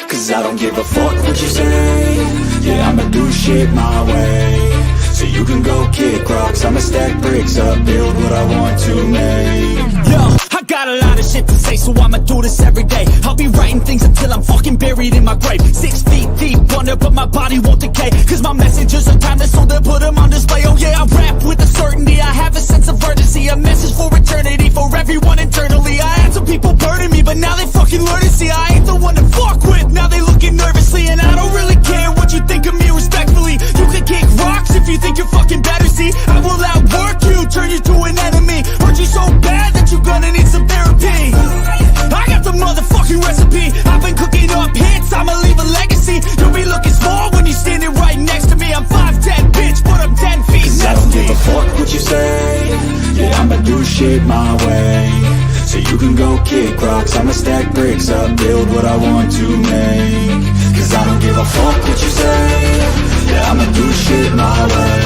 Cause I don't give a fuck what you say. Yeah, I'ma do shit my way. So you can go kick rocks, I'ma stack bricks up, build what I want to make. Yo, I got a lot of shit to say, so I'ma do this every day. I'll be writing things until I'm fucking buried in my grave. 6 feet deep under, but my body won't decay. Cause my messages are timeless, so they'll put them on display. Oh yeah, I rap with a certainty, I have a sense of urgency. A message for eternity, for everyone internally. I had some people burning me, but now they fucking learn to see I ain't the one to fuck with, now they looking nervously. And I don't really care what you think of me respectfully. You can kick rocks if you think you're fucking better, see. I will outwork you, turn you to an enemy. Hurt you so bad that you're gonna need some therapy. I got the motherfucking recipe. I've been cooking up hits, I'ma leave a legacy. You'll be looking small when you're standing right next to me. I'm 5'10", bitch, but I'm 10 feet next to me. I don't give a fuck what you say. Yeah, I'ma do shit my way. So you can go kick rocks, I'ma stack bricks up, build what I want to make. Cause I don't give a fuck what you say. Yeah, I'ma do shit my way.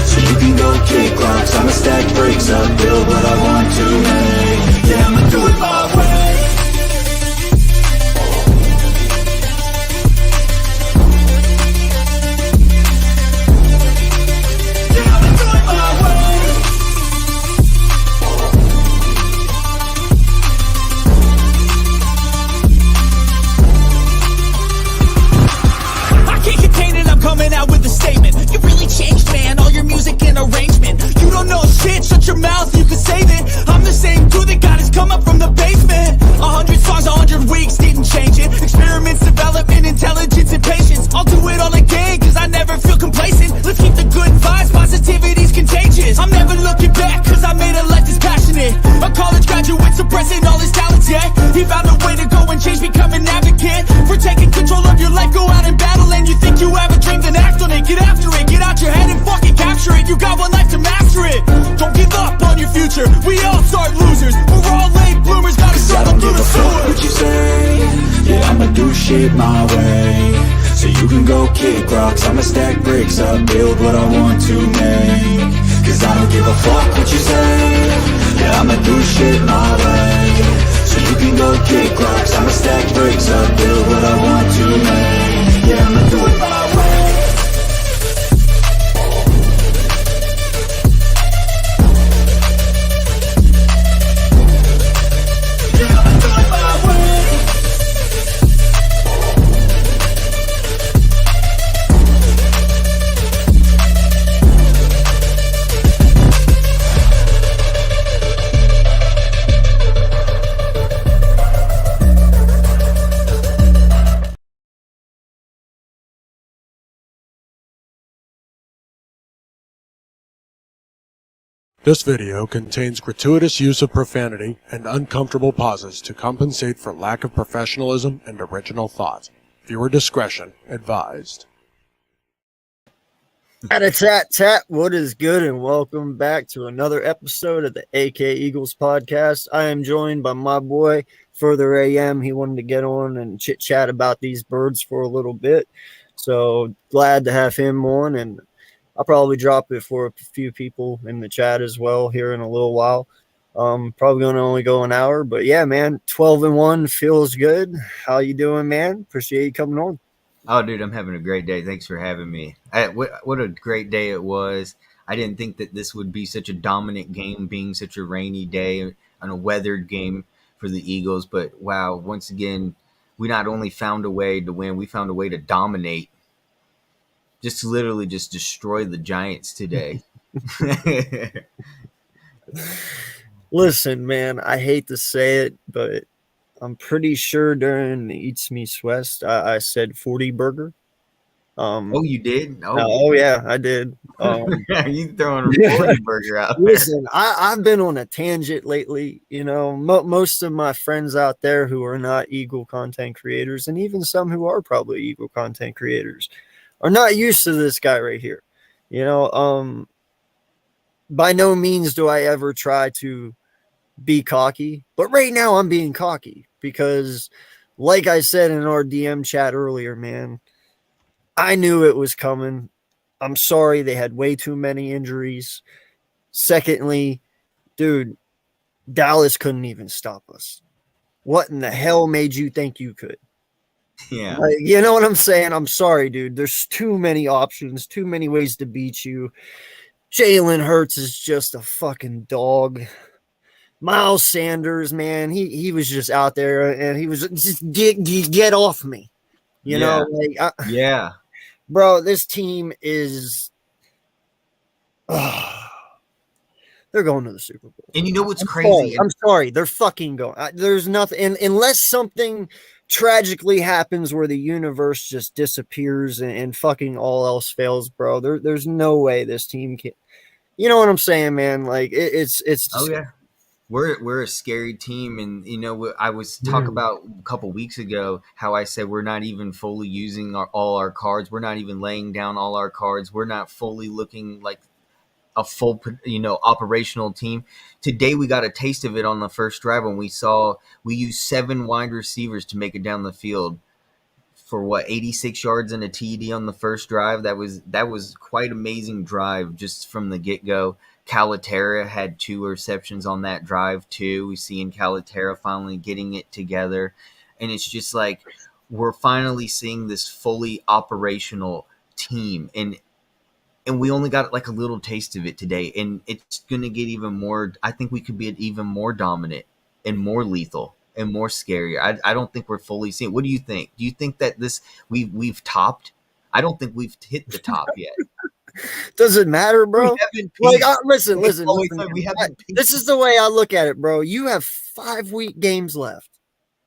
So you can go kick rocks, I'ma stack bricks up, build what I want to make. Yeah, I'ma do it my way. Coming out with a statement. You really changed, man, all your music and arrangement. You don't know shit, shut your mouth, you can save it. I'm the same dude that got his come up from the basement. 100 songs, 100 weeks, didn't change it. Experiments, development, intelligence, and patience. I'll do it all again, cause I never feel complacent. Let's keep the good vibes, positivity's contagious. I'm never looking back, cause I made a life that's passionate. A college graduate suppressing all his talents, yeah. He found a way to go and change, become an advocate. For taking control of your life, go out and battle. And you think you have a dream, then act on it. Get after it, get out your head and fucking capture it. You got one life to master it. Don't give up on your future, we all start losers. We're all late bloomers, gotta struggle through the sewer. What you say? Yeah, I'ma do shit my way. So you can go kick rocks, I'ma stack bricks up, build what I want to make. Cause I don't give a fuck what you say. Yeah, I'ma do shit my way. So you can go kick rocks, I'ma stack bricks up, build what I want to make. Yeah, I'ma do it my way. This video contains gratuitous use of profanity and uncomfortable pauses to compensate for lack of professionalism and original thought. Viewer discretion advised. Tat, what is good, and welcome back to another episode of the AK Eagles podcast. I am joined by my boy, Further AM. He wanted to get on and chit-chat about these birds for a little bit, so glad to have him on, and I'll probably drop it for a few people in the chat as well here in a little while. Probably going to only go an hour, but yeah, man, 12-1 feels good. How you doing, man? Appreciate you coming on. Oh, dude, I'm having a great day. Thanks for having me. What a great day it was. I didn't think that this would be such a dominant game, being such a rainy day and a weathered game for the Eagles. But wow, once again, we not only found a way to win, we found a way to dominate. Just literally just destroy the Giants today. Listen, man, I hate to say it, but I'm pretty sure during the Eats Meets West, I said 40 burger. Oh, you did? Oh yeah, I did. You throwing a 40 burger out there. Listen, I've been on a tangent lately. You know, most of my friends out there who are not Eagle content creators, and even some who are probably Eagle content creators, are not used to this guy right here. You know, by no means do I ever try to be cocky, but right now I'm being cocky because, like I said in our DM chat earlier, man, I knew it was coming. I'm sorry they had way too many injuries. Secondly, dude, Dallas couldn't even stop us. What in the hell made you think you could? Yeah. Like, you know what I'm saying? I'm sorry, dude. There's too many options, too many ways to beat you. Jalen Hurts is just a fucking dog. Miles Sanders, man, he was just out there and he was just get off me. You Yeah. know, like Yeah. bro, this team is they're going to the Super Bowl. And you know what's I'm crazy? sorry. I'm sorry. They're fucking going. There's nothing, unless something tragically happens where the universe just disappears and fucking all else fails, bro. There's no way this team can. You know what I'm saying, man? Like it's Oh just, yeah. We're a scary team, and you know I was talk about a couple weeks ago how I said we're not even fully using all our cards. We're not even laying down all our cards. We're not fully looking like a full, operational team. Today we got a taste of it on the first drive when we used 7 wide receivers to make it down the field for 86 yards and a TD on the first drive. That was quite amazing drive just from the get go. Calaterra had 2 receptions on that drive too. We see in Calaterra finally getting it together, and it's just like we're finally seeing this fully operational team, and we only got like a little taste of it today, and it's going to get even more. I think we could be even more dominant and more lethal and more scary. I don't think we're fully seeing. What do you think? Do you think that we've topped? I don't think we've hit the top yet. does it matter, bro? We haven't Like, peaked. listen. We haven't peaked. This is the way I look at it, bro. You have 5 week games left.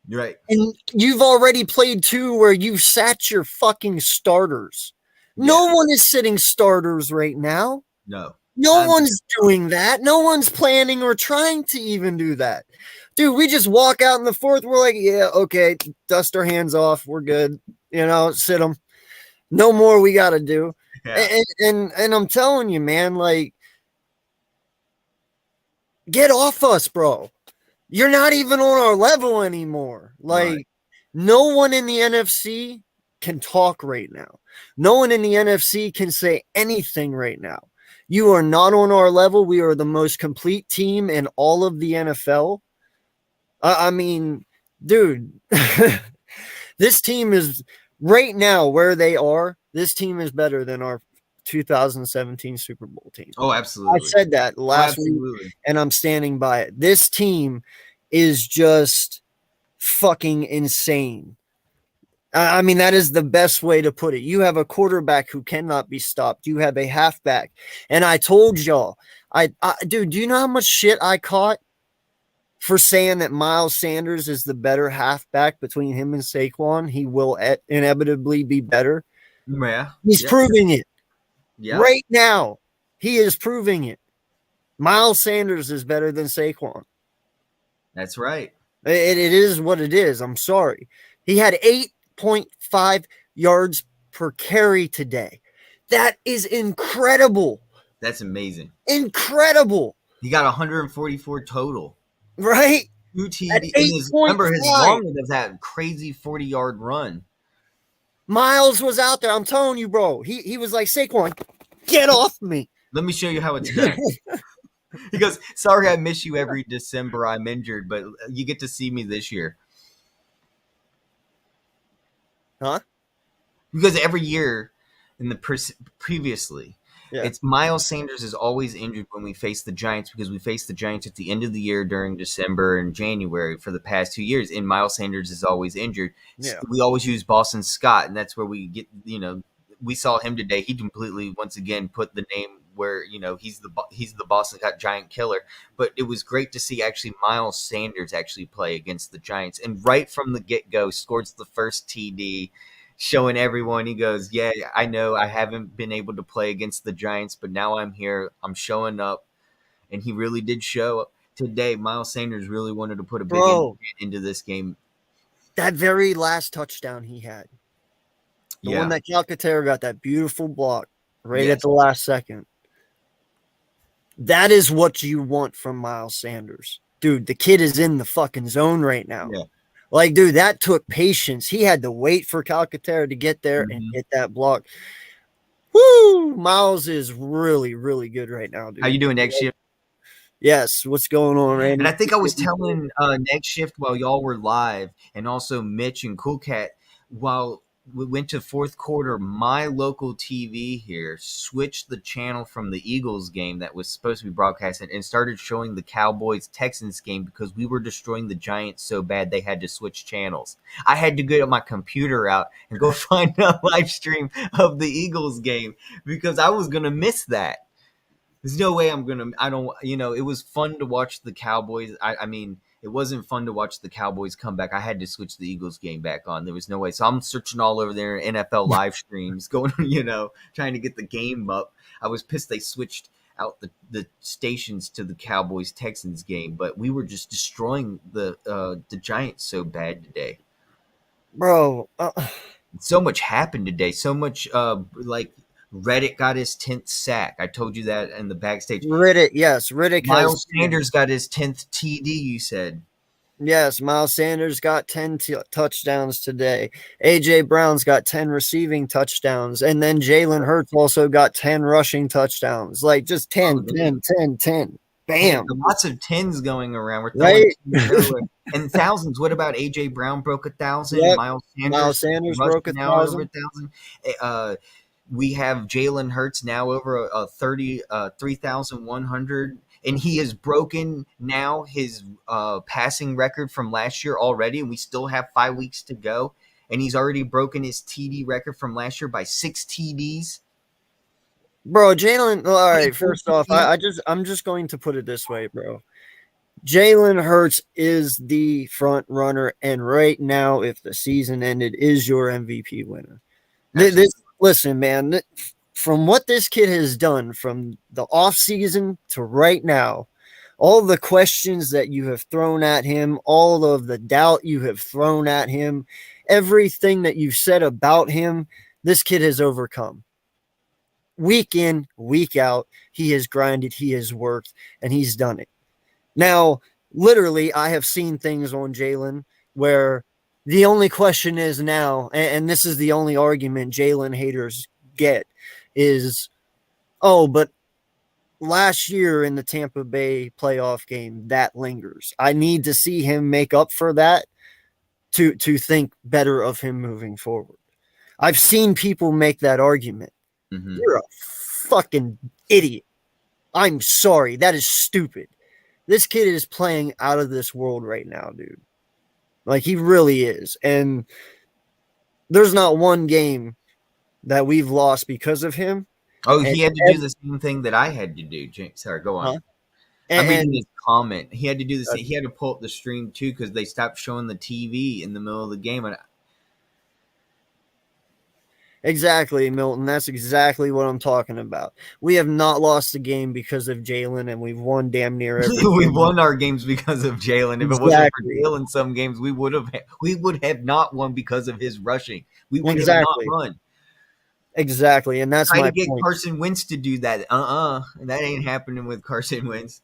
Right. And you've already played 2 where you've sat your fucking starters. No one is sitting starters right now. No. No one's doing that. No one's planning or trying to even do that. Dude, we just walk out in the fourth. We're like, yeah, okay, dust our hands off. We're good. Sit them. No more we got to do. Yeah. And I'm telling you, man, like, get off us, bro. You're not even on our level anymore. Like, Right. no one in the NFC can talk right now. No one in the NFC can say anything right now. You are not on our level. We are the most complete team in all of the NFL. I mean, dude, this team is right now where they are. This team is better than our 2017 Super Bowl team. Oh, absolutely. I said that last week, and I'm standing by it. This team is just fucking insane. I mean, that is the best way to put it. You have a quarterback who cannot be stopped. You have a halfback. And I told y'all, dude, do you know how much shit I caught for saying that Miles Sanders is the better halfback between him and Saquon? He will inevitably be better. Yeah. He's proving it. Yeah. Right now, he is proving it. Miles Sanders is better than Saquon. That's right. It is what it is. I'm sorry. He had 8.5 yards per carry today. That is incredible. That's amazing. Incredible. He got 144 total. Right? 2 TD. Remember his long of that crazy 40-yard run. Miles was out there. I'm telling you, bro. He was like, Saquon, get off me. Let me show you how it's done. He goes, sorry I miss you every December. I'm injured, but you get to see me this year. Huh? Because every year in the previously, it's Miles Sanders is always injured when we face the Giants, because we face the Giants at the end of the year during December and January for the past 2 years, and Miles Sanders is always injured. Yeah. We always use Boston Scott, and that's where we get, we saw him today. He completely, once again, put the name where, he's the Boston Scott Giant killer. But it was great to see actually Miles Sanders actually play against the Giants, and right from the get-go scores the first TD, showing everyone, he goes, yeah, I know I haven't been able to play against the Giants, but now I'm here. I'm showing up. And he really did show up today. Miles Sanders really wanted to put a big into this game. That very last touchdown he had, the one that Calcaterra got that beautiful block right at the last second. That is what you want from Miles Sanders. Dude, the kid is in the fucking zone right now. Yeah. Like, dude, that took patience. He had to wait for Calcaterra to get there and get that block. Woo! Miles is really, really good right now, dude. How you doing next year? Yes, what's going on, And Randy? I think I was telling Next Shift while y'all were live, and also Mitch and Cool Cat, while we went to fourth quarter, my local TV here switched the channel from the Eagles game that was supposed to be broadcasted and started showing the Cowboys Texans game because we were destroying the Giants so bad they had to switch channels. I had to get my computer out and go find a live stream of the Eagles game because I was going to miss that. There's no way I don't, it was fun to watch the Cowboys. I mean, it wasn't fun to watch the Cowboys come back. I had to switch the Eagles game back on. There was no way. So I'm searching all over there, NFL live streams, going, trying to get the game up. I was pissed they switched out the stations to the Cowboys Texans game, but we were just destroying the Giants so bad today. Bro. So much happened today. So much, Reddick got his 10th sack. I told you that in the backstage. Riddick, yes. Riddick Miles Sanders got his 10th TD, you said. Yes, Miles Sanders got 10 touchdowns today. A.J. Brown's got 10 receiving touchdowns. And then Jalen Hurts also got 10 rushing touchdowns. Like just 10, 10, 10, 10. Bam. Lots of 10s going around. We're throwing and thousands. What about A.J. Brown broke 1,000? Yep. Miles Sanders broke 1,000. We have Jalen Hurts now over 3,100, and he has broken now his passing record from last year already, and we still have 5 weeks to go, and he's already broken his TD record from last year by 6 TDs. Bro, Jalen, all right, first off, I'm just going to put it this way, bro. Jalen Hurts is the front runner, and right now, if the season ended, is your MVP winner. Listen, man, from what this kid has done from the offseason to right now, all the questions that you have thrown at him, all of the doubt you have thrown at him, everything that you've said about him, this kid has overcome. Week in, week out, he has grinded, he has worked, and he's done it. Now, literally, I have seen things on Jalen where the only question is now, and this is the only argument Jalen haters get, is, but last year in the Tampa Bay playoff game, that lingers. I need to see him make up for that to think better of him moving forward. I've seen people make that argument. Mm-hmm. You're a fucking idiot. I'm sorry. That is stupid. This kid is playing out of this world right now, dude. Like, he really is. And there's not one game that we've lost because of him. Oh, he had to do the same thing that I had to do. Sorry, go on. I'm reading his comment. He had to do the same. He had to pull up the stream, too, because they stopped showing the TV in the middle of the game. And exactly, Milton. That's exactly what I'm talking about. We have not lost the game because of Jalen, and we've won damn near every We've won our games because of Jalen. If it wasn't for Jalen, some games we would have not won because of his rushing. We would have not won. Exactly, and that's my get point. Carson Wentz to do that. That ain't happening with Carson Wentz.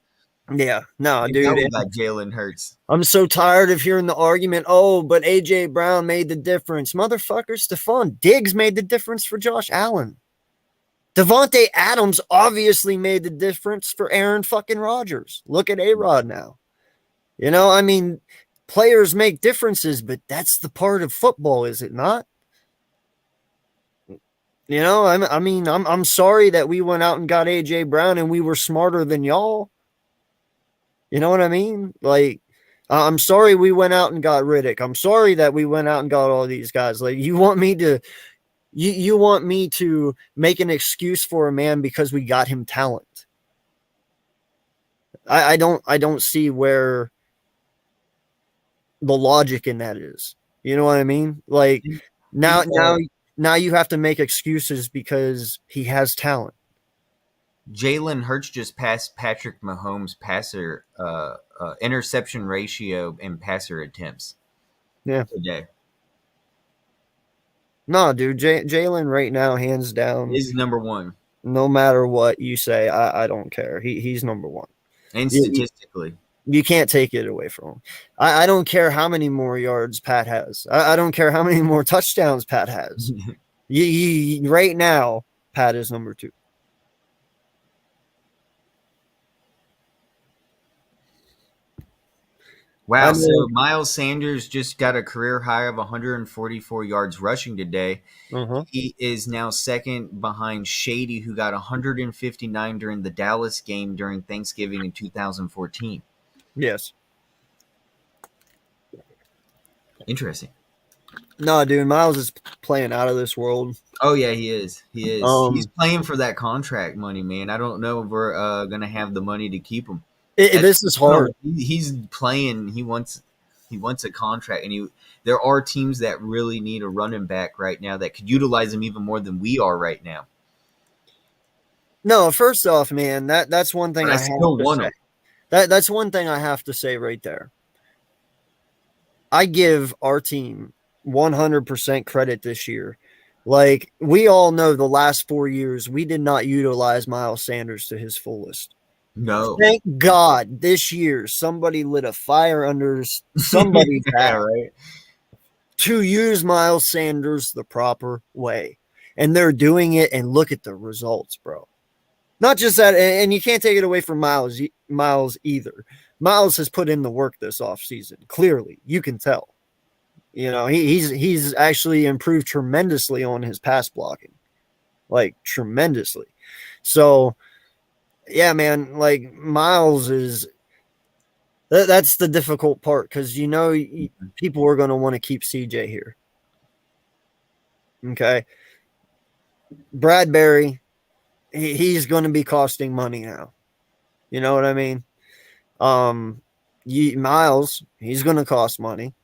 Yeah, no, dude. Now we got Jalen Hurts. I'm so tired of hearing the argument, but A.J. Brown made the difference. Motherfucker, Stephon Diggs made the difference for Josh Allen. Devontae Adams obviously made the difference for Aaron fucking Rodgers. Look at A-Rod now. I mean, players make differences, but that's the part of football, is it not? I'm sorry that we went out and got A.J. Brown and we were smarter than y'all. You know what I mean? Like, I'm sorry we went out and got Riddick. I'm sorry that we went out and got all these guys. Like, you want me to make an excuse for a man because we got him talent. I don't see where the logic in that is. You know what I mean? Like, now you have to make excuses because he has talent. Jalen Hurts just passed Patrick Mahomes' passer interception ratio and passer attempts. Yeah. Today. No, dude, Jalen right now, hands down, is number one. No matter what you say, I don't care. He's number one. And statistically. You can't take it away from him. I don't care how many more yards Pat has. I don't care how many more touchdowns Pat has. Right now, Pat is number two. Wow. I So know. Miles Sanders just got a career high of 144 yards rushing today. Uh-huh. He is now second behind Shady, who got 159 during the Dallas game during Thanksgiving in 2014. Yes. Interesting. No, dude, Miles is playing out of this world. Oh yeah, he is. He is. He's Um, playing for that contract money, man. I don't know if we're gonna have the money to keep him. this is No, hard. he's playing. He wants a contract, and there are teams that really need a running back right now that could utilize him even more than we are right now. No, first off, man, that's one thing But I I have still to want say. him. That's one thing I have to say right there. I give our team 100% credit this year. Like, we all know the last 4 years, we did not utilize Miles Sanders to his fullest. No. Thank God this year somebody lit a fire under somebody's Yeah, ass right. to use Miles Sanders the proper way. And they're doing it, and look at the results, bro. Not just that, and you can't take it away from Miles either. Miles has put in the work this offseason. Clearly, you can tell. You know, he's actually improved tremendously on his pass blocking, like tremendously. So, yeah, man, like Miles is that's the difficult part because people are going to want to keep CJ here. Okay, Bradbury, he's going to be costing money now. You know what I mean? Um, Miles, he's going to cost money.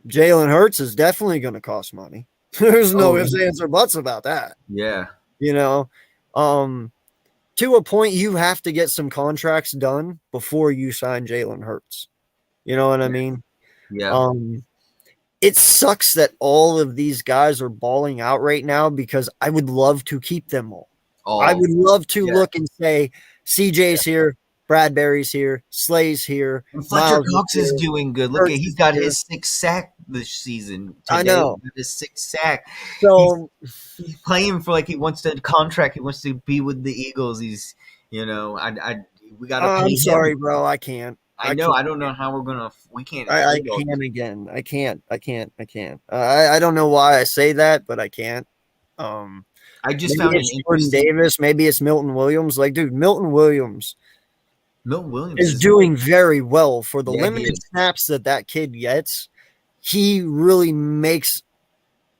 Jalen Hurts is definitely going to cost money. There's no Oh, ifs, ands, or buts about that. yeah. You know, to a point, you have to get some contracts done before you sign Jalen Hurts. You know what I mean? Yeah. Um, it sucks that all of these guys are balling out right now because I would love to keep them all. I Oh, would love to yeah. look and say, CJ's here, Bradbury's here, Slay's here, And Fletcher Miles is Cox is here, doing good. Look at Hurts he's is got here. his sixth sack this season. I Today, know. his sixth sack. He's So he's playing for like he wants to contract. He wants to be with the Eagles. He's we got to pay I'm him. sorry, bro. I can't. I I know. can't. I don't know how we're gonna. We can't I afford all can't this. again. I can't. I can't. I can't. I don't know why I say that, but I can't. Um, I just maybe found an it's Jordan interesting. Davis. Maybe it's Milton Williams. Like, dude, Milton Williams Milton Williams is is doing very well for the yeah he limited is. snaps that kid gets. He really makes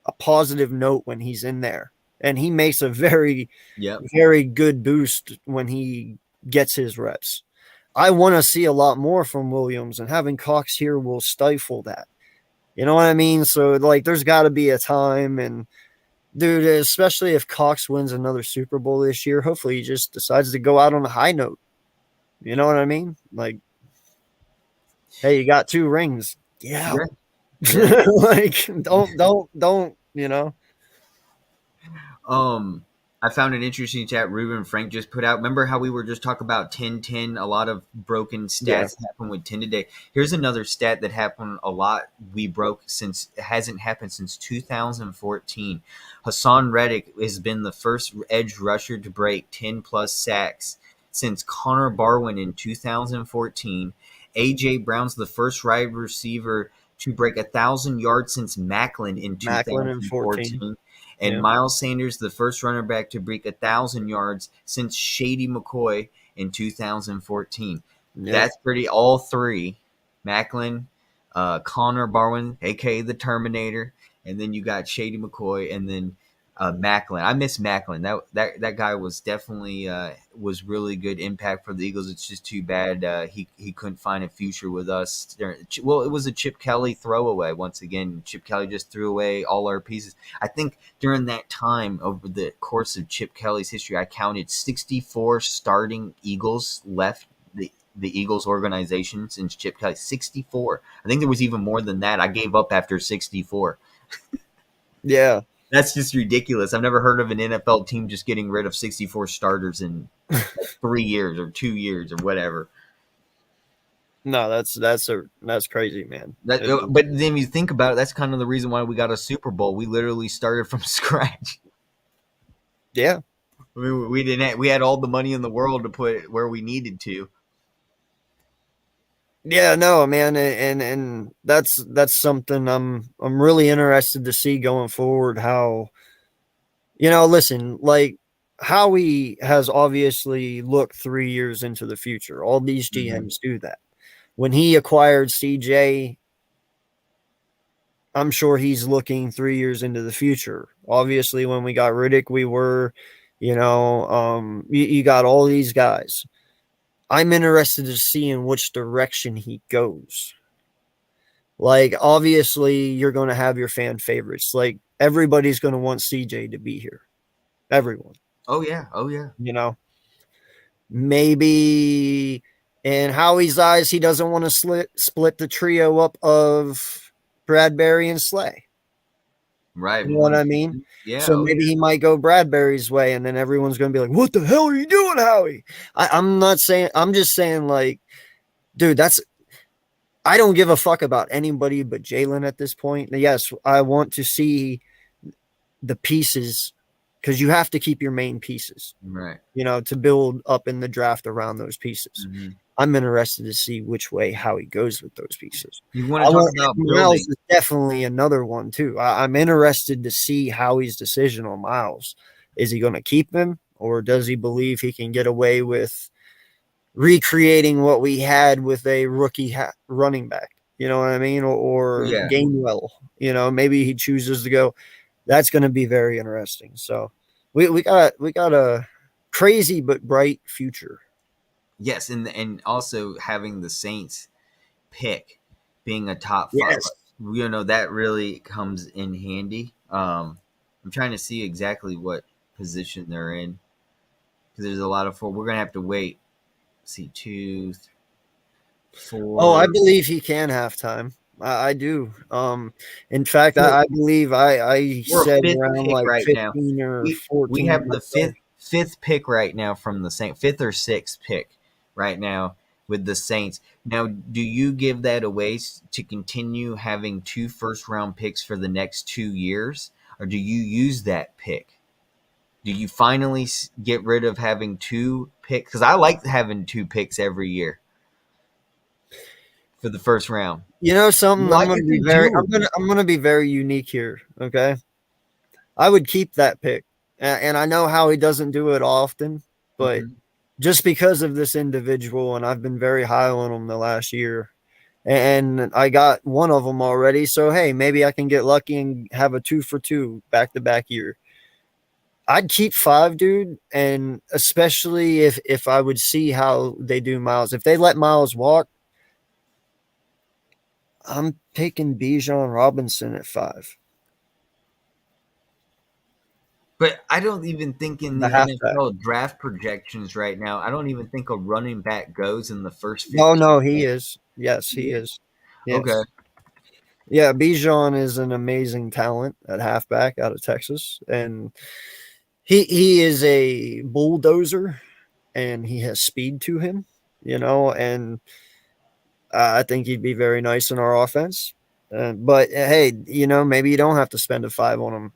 a positive note when he's in there, and he makes a very, Yep. very good boost when he gets his reps. I want to see a lot more from Williams, and having Cox here will stifle that. You know what I mean? So, like, there's got to be a time, and dude, especially if Cox wins another Super Bowl this year, hopefully he just decides to go out on a high note. You know what I mean? Like, hey, you got 2 rings. Yeah. Yeah. Yeah. Like, don't, you know? I found an interesting chat Ruben Frank just put out. Remember how we were just talking about 10-10? A lot of broken Yeah. stats happen with 10 today. Here's another stat that happened a lot. We broke since it hasn't happened since 2014. Hassan Reddick has been the first edge rusher to break 10 plus sacks since Connor Barwin in 2014. AJ Brown's the first wide receiver to break 1,000 yards since Macklin in Macklin in 14. 2014. And Yeah. Miles Sanders, the first runner back to break 1,000 yards since Shady McCoy in 2014. Yeah. That's pretty. All three, Macklin, Connor Barwin, aka the Terminator, and then you got Shady McCoy, and then Macklin. I miss Macklin. That guy was definitely was really good impact for the Eagles. It's just too bad he couldn't find a future with us. Well, it was a Chip Kelly throwaway once again. Chip Kelly just threw away all our pieces. I think during that time, over the course of Chip Kelly's history, I counted 64 starting Eagles left the Eagles organization since Chip Kelly. 64. I think there was even more than that. I gave up after 64. Yeah. That's just ridiculous. I've never heard of an NFL team just getting rid of 64 starters in like 3 years or 2 years or whatever. No, that's crazy, man. But then you think about it, that's kind of the reason why we got a Super Bowl. We literally started from scratch. Yeah. I mean, we had all the money in the world to put it where we needed to. Yeah, no, man, and that's something I'm really interested to see going forward. How, listen, like Howie has obviously looked 3 years into the future. All these Mm-hmm. GMs do that. When he acquired CJ, I'm sure he's looking 3 years into the future. Obviously, when we got Riddick, we were, you got all these guys. I'm interested to see in which direction he goes. Like, obviously, you're going to have your fan favorites. Like, everybody's going to want CJ to be here. Everyone, Oh yeah, oh yeah. you know. Maybe in Howie's eyes, he doesn't want to split the trio up of Bradbury and Slay. Right. You know what I mean? Yeah. So Oh maybe yeah. he might go Bradbury's way, and then everyone's going to be like, "What the hell are you doing, Howie?" I'm not saying. I'm just saying, like, dude, that's. I don't give a fuck about anybody but Jalen at this point. Yes, I want to see the pieces because you have to keep your main pieces, Right. to build up in the draft around those pieces. Mm-hmm. I'm interested to see which way Howie goes with those pieces. You want I to talk want about Miles building? is definitely another one too. I'm interested to see Howie's decision on Miles. Is he going to keep him, or does he believe he can get away with recreating what we had with a rookie running back? You know what I mean? Oh Or yeah. Gainwell. Maybe he chooses to go. That's going to be very interesting. So we got a crazy but bright future. Yes, and also having the Saints pick being a top five, Yes. that really comes in handy. I'm trying to see exactly what position they're in because there's a lot of four. We're gonna have to wait. See, two, Oh, I four. believe he can halftime. I do. In fact, So I believe I we're a said fifth around pick like right now. 15 or We 14 have the myself. fifth pick right now from the Saints, fifth or sixth pick right now with the Saints. Now, do you give that away to continue having two first round picks for the next 2 years, or do you use that pick? Do you finally get rid of having two picks? Because I like having two picks every year for the first round. You know something? Well, I guess I do. I'm gonna be very unique here. Okay, I would keep that pick, and I know how he doesn't do it often, but Mhm. just because of this individual, and I've been very high on him the last year, and I got one of them already. So hey, maybe I can get lucky and have a 2 for 2 back to back year. I'd keep 5, dude, and especially if I would see how they do Miles. If they let Miles walk, I'm taking Bijan Robinson at 5. But I don't even think in The the halfback. NFL draft projections right now, I don't even think a running back goes in the first Oh 15 no, he picks. is. Yes, he Yeah. is. Okay. Yes. Yeah, Bijan is an amazing talent at halfback out of Texas. And he is a bulldozer and he has speed to him, and I think he'd be very nice in our offense. But hey, maybe you don't have to spend a 5 on him.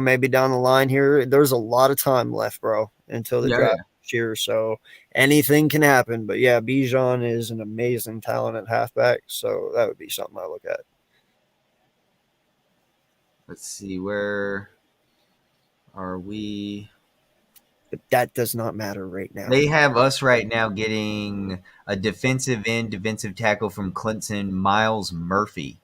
Maybe down the line here, there's a lot of time left, bro, until the Yeah, draft yeah. year. So anything can happen. But yeah, Bijan is an amazing talent at halfback. So that would be something I look at. Let's see, where are we? But that does not matter right now. They have us right now getting a defensive end, defensive tackle from Clemson, Miles Murphy.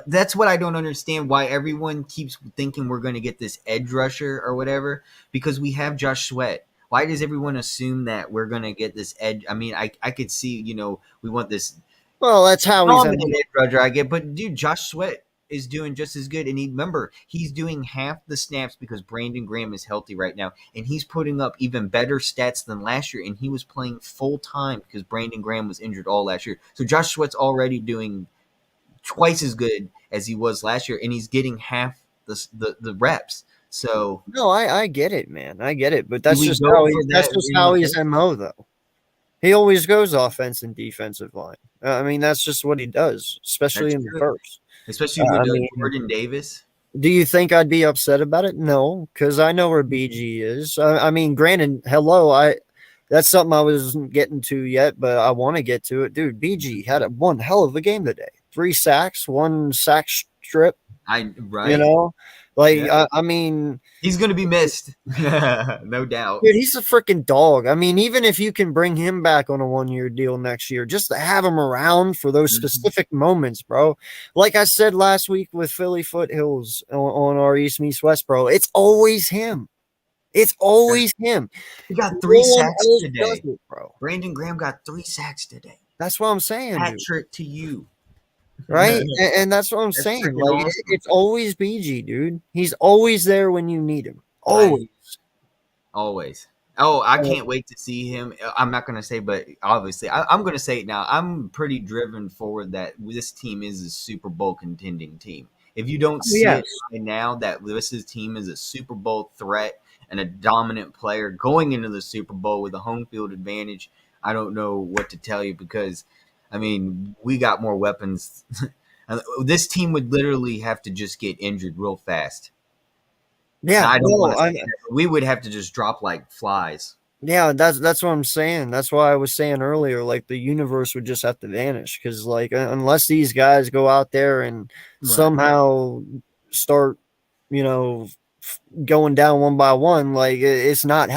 That's what I don't understand. Why everyone keeps thinking we're going to get this edge rusher or whatever because we have Josh Sweat. Why does everyone assume that we're going to get this edge? I mean, I could see, we want this Well, that's how he's dominant edge rusher, I get, but dude, Josh Sweat is doing just as good. And remember, he's doing half the snaps because Brandon Graham is healthy right now, and he's putting up even better stats than last year. And he was playing full time because Brandon Graham was injured all last year. So Josh Sweat's already doing twice as good as he was last year, and he's getting half the reps. So No, I get it, man. I get it. But do that's we just go how for that's that just in how the he's first? MO though. He always goes offense and defensive line. I mean, that's just what he does, especially That's in the true, first. especially with I mean, Jordan Davis. do you think I'd be upset about it? No, because I know where BG is. I mean, granted, hello, That's something I wasn't getting to yet, but I want to get to it. Dude, BG had one hell of a game today. 3 sacks, 1 sack strip, you Right. know? Like, Yeah. I mean, He's gonna be missed, no doubt. dude, he's a freaking dog. I mean, even if you can bring him back on a 1-year deal next year, just to have him around for those specific moments, bro. Like I said last week with Philly Foothills on our East Meets West, bro, it's always him. It's always him. He got No 3 one sacks else does today. it, bro. Brandon Graham got 3 sacks today. That's what I'm saying, Hat dude. trick to you. Right? And that's what I'm That's saying. freaking Like, awesome. it's always BG, dude. He's always there when you need him. I- Always. Always. Oh, I can't wait to see him. I'm not going to say, but obviously, I'm going to say it now. I'm pretty driven forward that this team is a Super Bowl contending team. If you don't see Yes. it right now, that this team is a Super Bowl threat and a dominant player going into the Super Bowl with a home field advantage, I don't know what to tell you because, I mean, we got more weapons. This team would literally have to just get injured real fast. Yeah, I don't want no, to say that, but we would have to just drop like flies. yeah, that's what I'm saying. That's why I was saying earlier, like the universe would just have to vanish because, like, unless these guys go out there and Right. somehow start, going down one by one, like it's not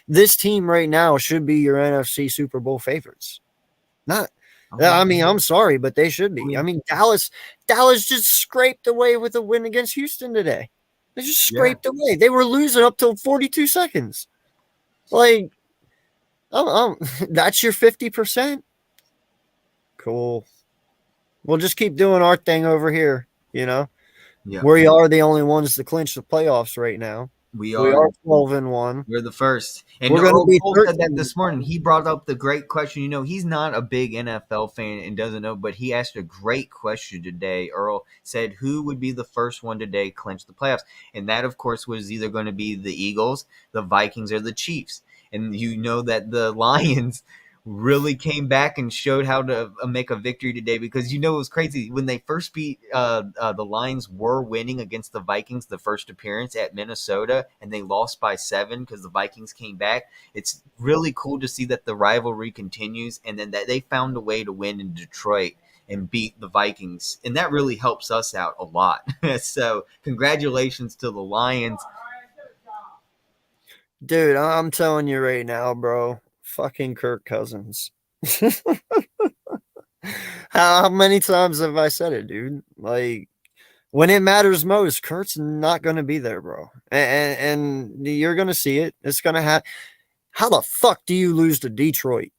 this team right now should be your NFC Super Bowl favorites. Not, I mean, I'm sorry, but they should be. I mean, Dallas just scraped away with a win against Houston today. They just scraped away. They were losing up till 42 seconds. Like, that's your 50%. Cool. We'll just keep doing our thing over here. Yeah. We are the only ones to clinch the playoffs right now. We We are are 12-1. We're the first. And We're gonna Earl be Cole said that 13. this morning. He brought up the great question. You know, he's not a big NFL fan and doesn't know, but he asked a great question today. Earl said, who would be the first one today clinch the playoffs? And that, of course, was either going to be the Eagles, the Vikings, or the Chiefs. And you know that the Lions really came back and showed how to make a victory today because it was crazy when they first beat the Lions were winning against the Vikings the first appearance at Minnesota and they lost by 7 because the Vikings came back. It's really cool to see that the rivalry continues and then that they found a way to win in Detroit and beat the Vikings, and that really helps us out a lot. So congratulations to the Lions. Dude, I'm telling you right now, bro. Fucking Kirk Cousins. How many times have I said it, dude? Like, when it matters most, Kurt's not going to be there, bro. And you're going to see it. It's going to happen. How the fuck do you lose to Detroit?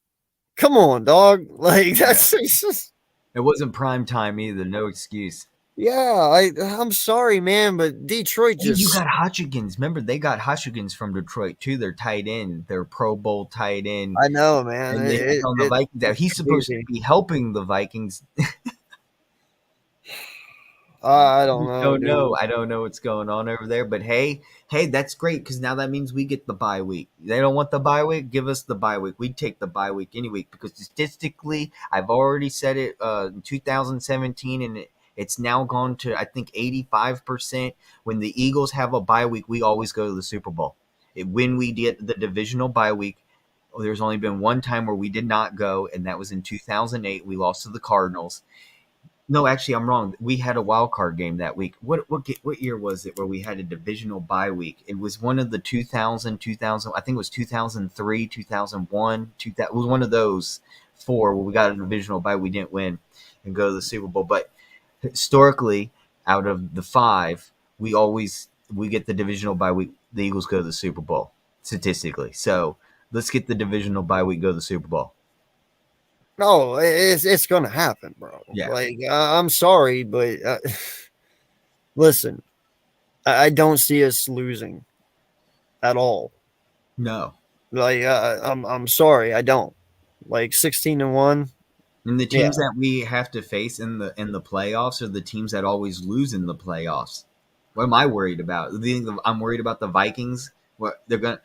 Come on, dog. Like, that's just... It wasn't prime time either. No excuse. Yeah, I'm sorry, man, but Detroit just... You got Hodgkins. Remember, they got Hodgkins from Detroit, too. They're tight end. They're Pro Bowl tight end. I know, man. And they on the Vikings out. He's supposed to be helping the Vikings. I don't know. I don't know what's going on over there. But hey, that's great because now that means we get the bye week. They don't want the bye week. Give us the bye week. We'd take the bye week any week because statistically, I've already said it in 2017 and it's now gone to, I think, 85%. When the Eagles have a bye week, we always go to the Super Bowl. When we get the divisional bye week, there's only been one time where we did not go, and that was in 2008. We lost to the Cardinals. No, actually, I'm wrong. We had a wild card game that week. What year was it where we had a divisional bye week? It was one of the 2000, I think it was 2003, 2001. It was one of those 4 where we got a divisional bye. We didn't win and go to the Super Bowl. But historically, out of the 5, we get the divisional bye week. The Eagles go to the Super Bowl statistically. So let's get the divisional bye week, go to the Super Bowl. No, it's going to happen, bro. Yeah. Like, I'm sorry, but listen, I don't see us losing at all. No. Like, I'm sorry, I don't. Like 16-1. And the teams that we have to face in the playoffs are the teams that always lose in the playoffs. What am I worried about? I'm worried about the Vikings. What they're gonna,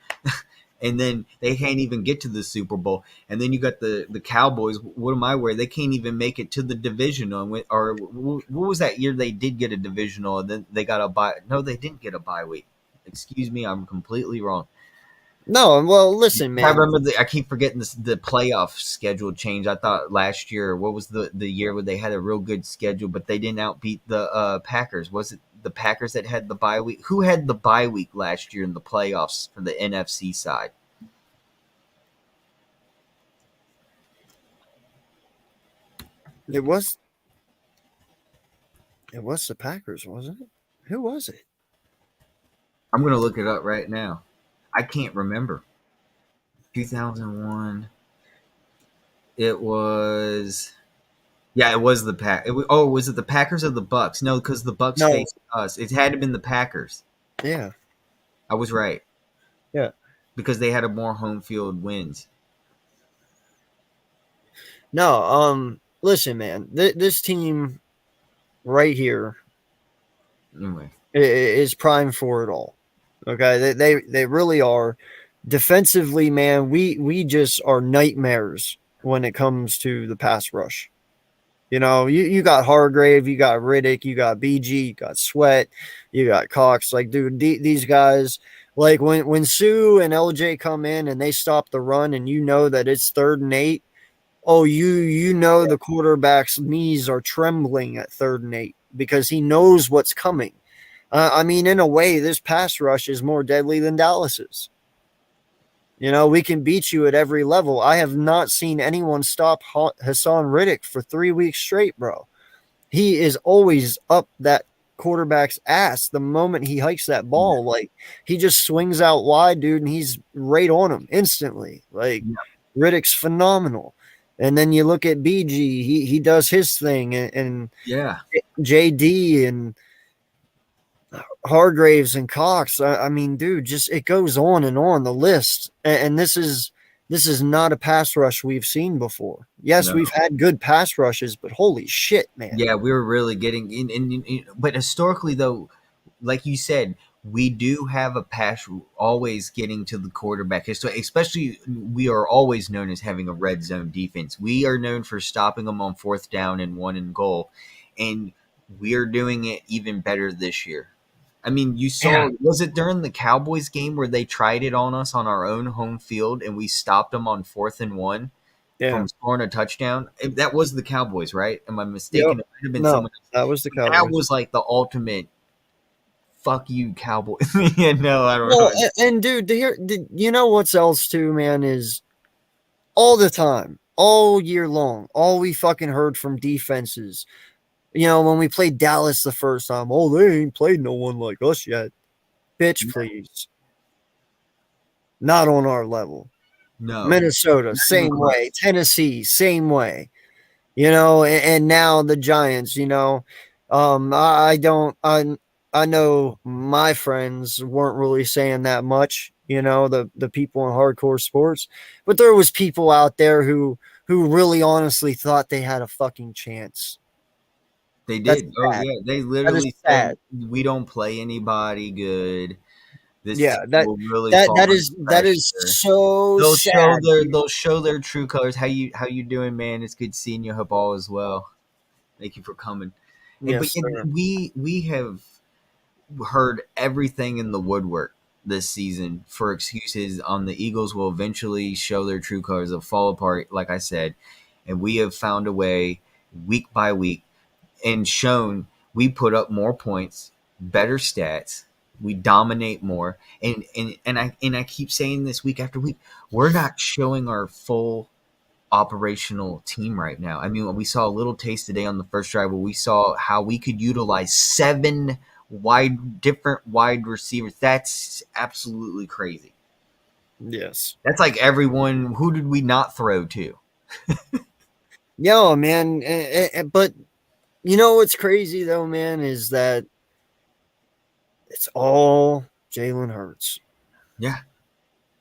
and then they can't even get to the Super Bowl. And then you got the Cowboys. What am I worried? They can't even make it to the divisional. Or what was that year they did get a divisional and then they got a bye? No, they didn't get a bye week. Excuse me, I'm completely wrong. No, well, listen, I man. remember I keep forgetting the playoff schedule change. I thought last year, what was the year where they had a real good schedule, but they didn't outbeat the Packers? Was it the Packers that had the bye week? Who had the bye week last year in the playoffs for the NFC side? It was the Packers, wasn't it? Who was it? I'm gonna look it up right now. I can't remember. 2001. It was. Yeah, it was the Pack. Was it the Packers or the Bucks? No, because the Bucks No. faced us. It had to been the Packers. Yeah. I was right Yeah. because they had a more home field wins. No, listen, man. This team right here Anyway, is primed for it all. Okay, they really are. Defensively, man, we just are nightmares when it comes to the pass rush. You know, you got Hargrave, you got Riddick, you got BG, you got Sweat, you got Cox. Like, dude, these guys, like when Sue and LJ come in and they stop the run, and you know that it's 3rd and 8. Oh, you know the quarterback's knees are trembling at 3rd and 8 because he knows what's coming. I mean, in a way, this pass rush is more deadly than Dallas's. You know, we can beat you at every level. I have not seen anyone stop Hassan Riddick for 3 weeks straight, bro. He is always up that quarterback's ass the moment he hikes that ball. Like, he just swings out wide, dude, and he's right on him instantly. Like, Riddick's phenomenal. And then you look at BG, he does his thing, and yeah, JD and Hargraves and Cox. I mean, dude, just it goes on and on the list. And this is not a pass rush we've seen before. Yes, no. we've had good pass rushes, but holy shit, man. Yeah, we were really getting in. But historically, though, like you said, we do have a pass always getting to the quarterback. Especially, we are always known as having a red zone defense. We are known for stopping them on 4th down and 1 and goal, and we are doing it even better this year. I mean, you saw, was it during the Cowboys game where they tried it on us on our own home field and we stopped them on 4th and 1 from scoring a touchdown? That was the Cowboys, right? Am I mistaken? Yep. It might have been No, someone else. that was the Cowboys. That was like the ultimate fuck you, Cowboys. Yeah, no, I don't Well, know. and dude, you know what's else too, man, is all the time, all year long, all we fucking heard from defenses. You know, when we played Dallas the first time, oh, they ain't played no one like us yet. Bitch, please. Not on our level. No. Minnesota, same way. Tennessee, same way. You know, and now the Giants, you know. I know my friends weren't really saying that much, you know, the people in hardcore sports, but there was people out there who really honestly thought they had a fucking chance. They That's did. Oh, sad. yeah. They That is literally sad. said, we don't play anybody good. This Yeah, team that will really that fall that under is that is pressure. so sad. They'll show their true colors. How you doing, man? It's good seeing you. Hope all is well. Thank you for coming. Yes, sir. We have heard everything in the woodwork this season for excuses on the Eagles will eventually show their true colors. They'll fall apart, like I said, and we have found a way week by week and shown we put up more points, better stats, we dominate more, and I keep saying this week after week, we're not showing our full operational team right now. I mean, we saw a little taste today on the first drive where we saw how we could utilize 7 different wide receivers. That's absolutely crazy. Yes. That's like everyone. Who did we not throw to? Yo, man. But you know what's crazy though, man, is that it's all Jalen Hurts. Yeah,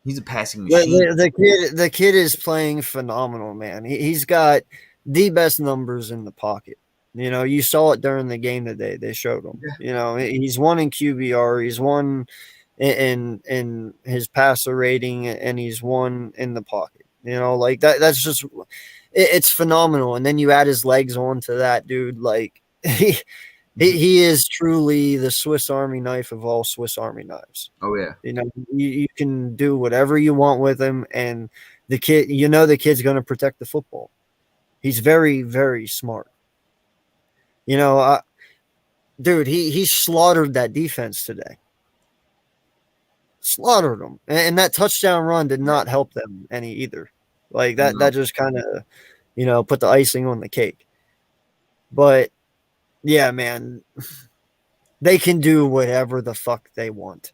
he's a passing machine. The kid is playing phenomenal, man. He's got the best numbers in the pocket. You know, you saw it during the game that they showed him. Yeah. You know, he's won in QBR, he's won in his passer rating, and he's won in the pocket. You know, like that's just it's phenomenal. And then you add his legs onto that, dude. Like He is truly the Swiss Army knife of all Swiss Army knives. Oh yeah. You know, you can do whatever you want with him, and the kid's going to protect the football. He's very, very smart. You know, dude, he slaughtered that defense today. Slaughtered them, and that touchdown run did not help them any either. Like that, No. that just kind of, put the icing on the cake. But yeah, man, they can do whatever the fuck they want.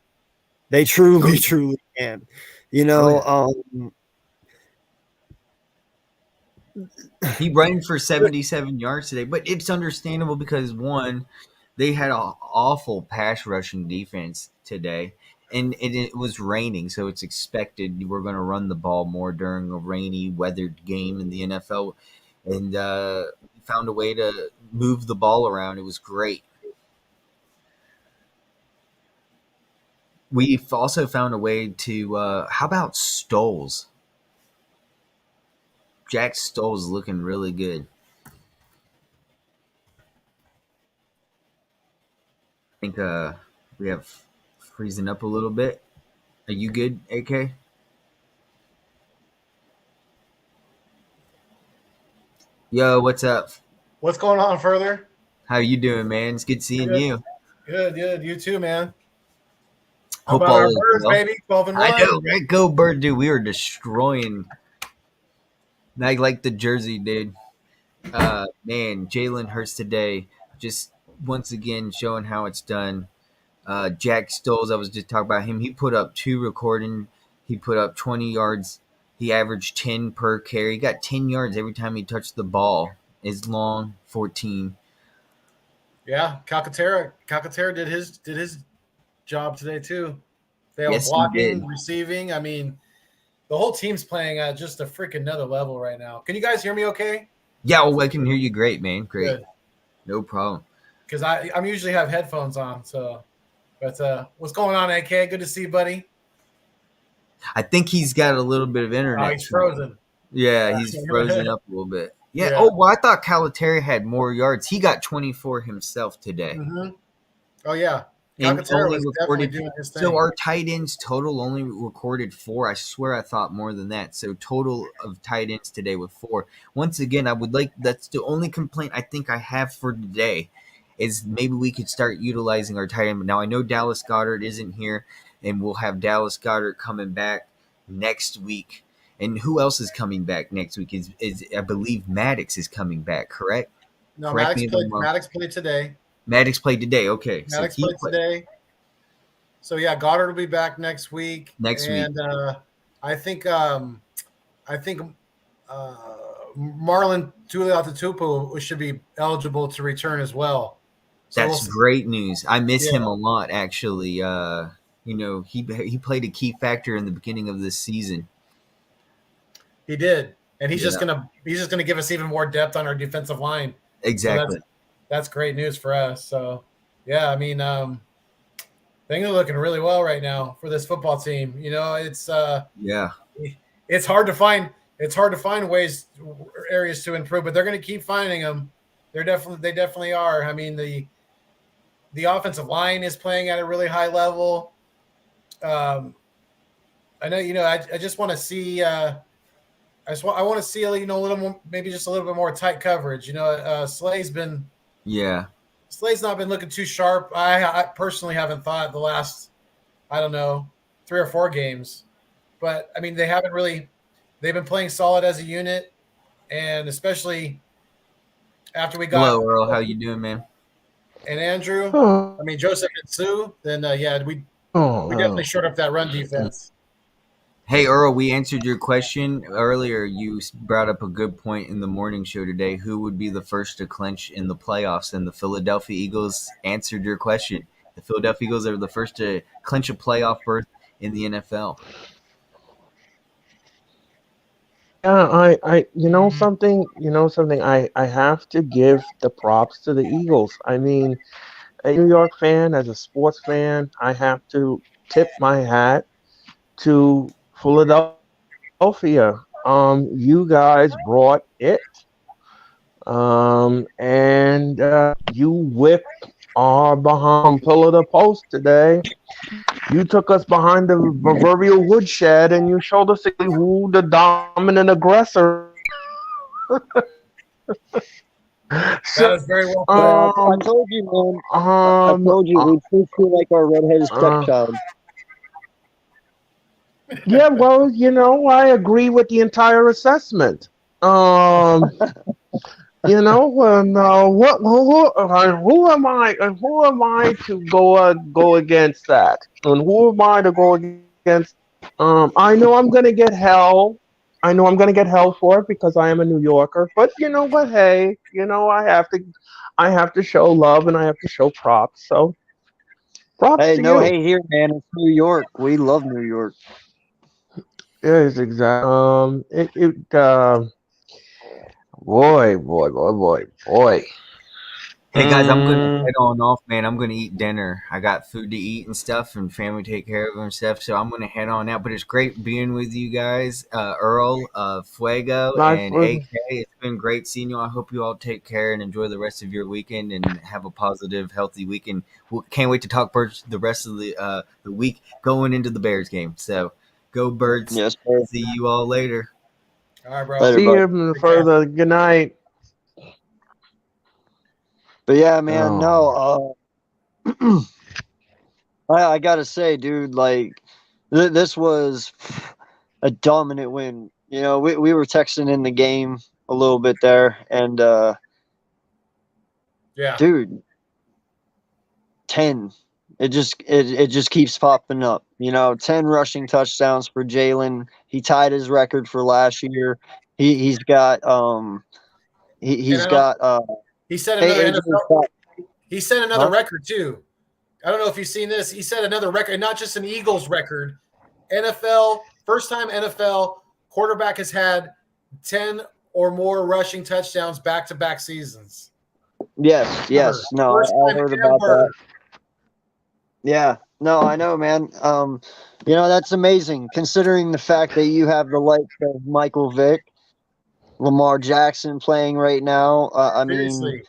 They truly, truly can. He ran for 77 yards today, but it's understandable because one, they had an awful pass rushing defense today, and it was raining, so it's expected we're going to run the ball more during a rainy, weathered game in the NFL, and we found a way to move the ball around. It was great. We've also found a way to. How about Stoles? Jack Stoles looking really good. I think we have freezing up a little bit. Are you good, AK? Yo, what's up? What's going on further? How you doing, man? It's good seeing Good. you. Good. You too, man. How Hope about all our is birds, well. baby? 12 and 1. I know, right? Go Bird, dude. We were destroying. I like the jersey, dude. Man, Jalen Hurts today, just once again showing how it's done. Jack Stoles, I was just talking about him. He put up 2 recording. He put up 20 yards. He averaged 10 per carry. He got 10 yards every time he touched the ball. Is long 14. Yeah, Calcaterra did his job today too. They were Yes, he blocking, did. receiving. I mean, the whole team's playing at just a freaking another level right now. Can you guys hear me okay? Yeah, well, I can hear you great, man. Great. Good. No problem. Because I'm usually have headphones on. So, but what's going on, AK? Good to see you, buddy. I think he's got a little bit of internet. Oh, he's frozen. Yeah, he's frozen up a little bit. Yeah. Yeah. Oh, well, I thought Calcaterra had more yards. He got 24 himself today. Mm-hmm. Oh yeah, And Calcaterra only was definitely recorded. doing his thing. So our tight ends total only recorded 4. I swear I thought more than that. So total of tight ends today with 4. Once again, I would like. That's the only complaint I think I have for today. Is maybe we could start utilizing our tight end. Now I know Dallas Goedert isn't here, and we'll have Dallas Goedert coming back next week. And who else is coming back next week? Is I believe Maddox is coming back, correct? No, correct me if I'm wrong. Maddox played today. Maddox played today. Okay, Maddox played today. So yeah, Goddard will be back next week. And I think Marlon Tuilautatupu should be eligible to return as well. So That's great news. I miss him a lot, actually. He played a key factor in the beginning of this season. He did, and he's just gonna give us even more depth on our defensive line. Exactly. So that's great news for us. So yeah, I mean, things are looking really well right now for this football team. It's hard to find areas to improve, but they're going to keep finding them. They definitely are. I mean, the offensive line is playing at a really high level. I know, I just want to see. I want to see a little more, maybe just a little bit more tight coverage. Slay's not been looking too sharp. I personally haven't thought the last, 3 or 4 games, but I mean they've been playing solid as a unit, and especially after we got. Hello, Earl. How you doing, man? And Andrew, I mean Joseph and Sue. Then we definitely shored up that run defense. Hey, Earl, we answered your question earlier. You brought up a good point in the morning show today. Who would be the first to clinch in the playoffs? And the Philadelphia Eagles answered your question. The Philadelphia Eagles are the first to clinch a playoff berth in the NFL. Yeah, something, I have to give the props to the Eagles. I mean, a New York fan, as a sports fan, I have to tip my hat to Philadelphia. You guys brought it. And you whipped our behind pillar to post today. You took us behind the proverbial woodshed and you showed us who the dominant aggressor. That So, is very well put. I told you, man. I um, told you, we treat you like our redheaded stepchild. yeah, well, I agree with the entire assessment. Um, and who am I? And who am I to go against that? And who am I to go against? I know I'm gonna get hell. I know I'm gonna get hell for it because I am a New Yorker. But you know what? Hey, I have to show love and I have to show props. So props Hey, to no, you. hey, here, man. It's New York. We love New York. Yes, exactly. Boy. Hey guys, I'm gonna Mm, head on off, man. I'm gonna eat dinner. I got food to eat and stuff, and family to take care of and stuff. So I'm gonna head on out. But it's great being with you guys, Earl, Fuego, life and was AK. It's been great seeing you. I hope you all take care and enjoy the rest of your weekend and have a positive, healthy weekend. Can't wait to talk birds the rest of the week going into the Bears game. So go Birds! Yes, sir. See you all later. All right, bro. Later, see bud. him Take care. further. Good night. But yeah, man, Oh. no. I gotta say, dude, like this was a dominant win. We were texting in the game a little bit there, and Yeah. dude, 10. It just keeps popping up. 10 rushing touchdowns for Jalen. He tied his record for last year. He's got And he's I don't. got He set another AJ's NFL. got, He set another huh? record too. I don't know if you've seen this. He set another record, not just an Eagles record. NFL first time NFL quarterback has had 10 or more rushing touchdowns back to back seasons. Yes, Ever. yes. No, First I time heard about that. ever. Yeah, no, I know, man. That's amazing considering the fact that you have the likes of Michael Vick, Lamar Jackson playing right now. I mean, Seriously.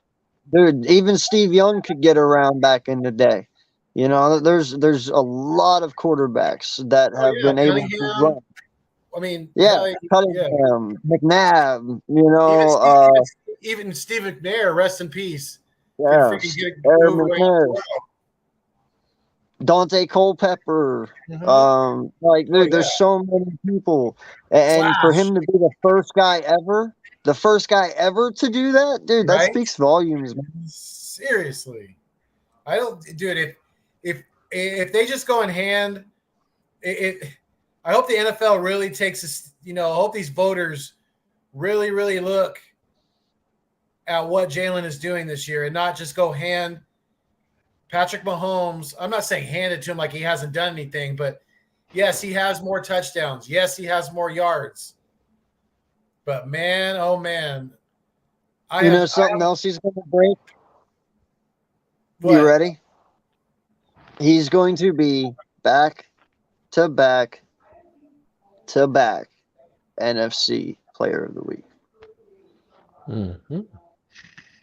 dude, even Steve Young could get around back in the day. There's a lot of quarterbacks that Oh have yeah, been able to Cunningham. run. I mean, Yeah, hell yeah. Cunningham, McNabb. Even Steve, even Steve McNair, rest in peace, could Yeah, freaking get Aaron move around McNair, as Dante Culpepper. well. Oh Dude, yeah. there's so many people, and for Flash, him to be the first guy ever to do that, dude, that right? speaks volumes, man. Seriously. I don't, dude. If they just go in hand, it I hope the NFL really takes this. I hope these voters really look at what Jalen is doing this year and not just go hand Patrick Mahomes. I'm not saying hand it to him like he hasn't done anything, but yes, he has more touchdowns. Yes, he has more yards. But man, oh man, Something else he's going to break. You what? ready? He's going to be back to back to back NFC Player of the Week. Mhm.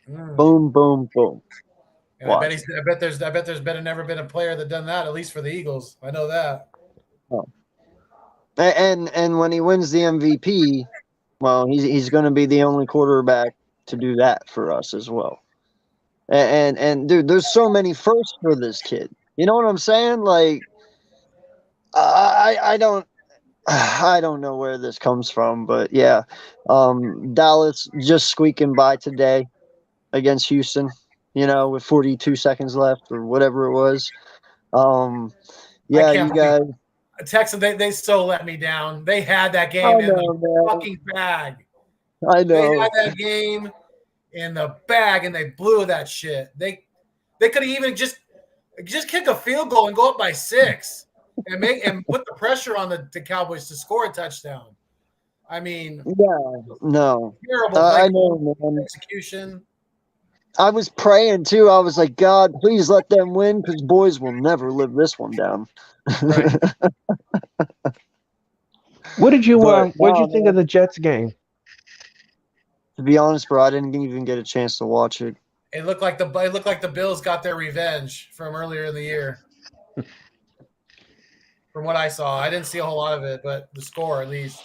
Boom, boom, boom. And I bet there's never been a player that done that, at least for the Eagles. I know that. Oh. And when he wins the MVP, well, he's going to be the only quarterback to do that for us as well. And dude, there's so many firsts for this kid. You know what I'm saying? Like, I don't know where this comes from, but yeah, Dallas just squeaking by today against Houston. With 42 seconds left or whatever it was. I Yeah, can't you believe guys. Texas. They so let me down. They had that I game in the know, man. fucking bag. I They had know. that game in the bag and they blew that shit. They could have even just kick a field goal and go up by 6 and put the pressure on the Cowboys to score a touchdown. I mean, Yeah, no. terrible I play know, man. execution. I was praying too. I was like, God, please let them win because boys will never live this one down. Right. What did you But What did you no, think of man. the Jets game? To be honest, bro, I didn't even get a chance to watch it. It looked like the Bills got their revenge from earlier in the year. From what I saw, I didn't see a whole lot of it, but the score at least.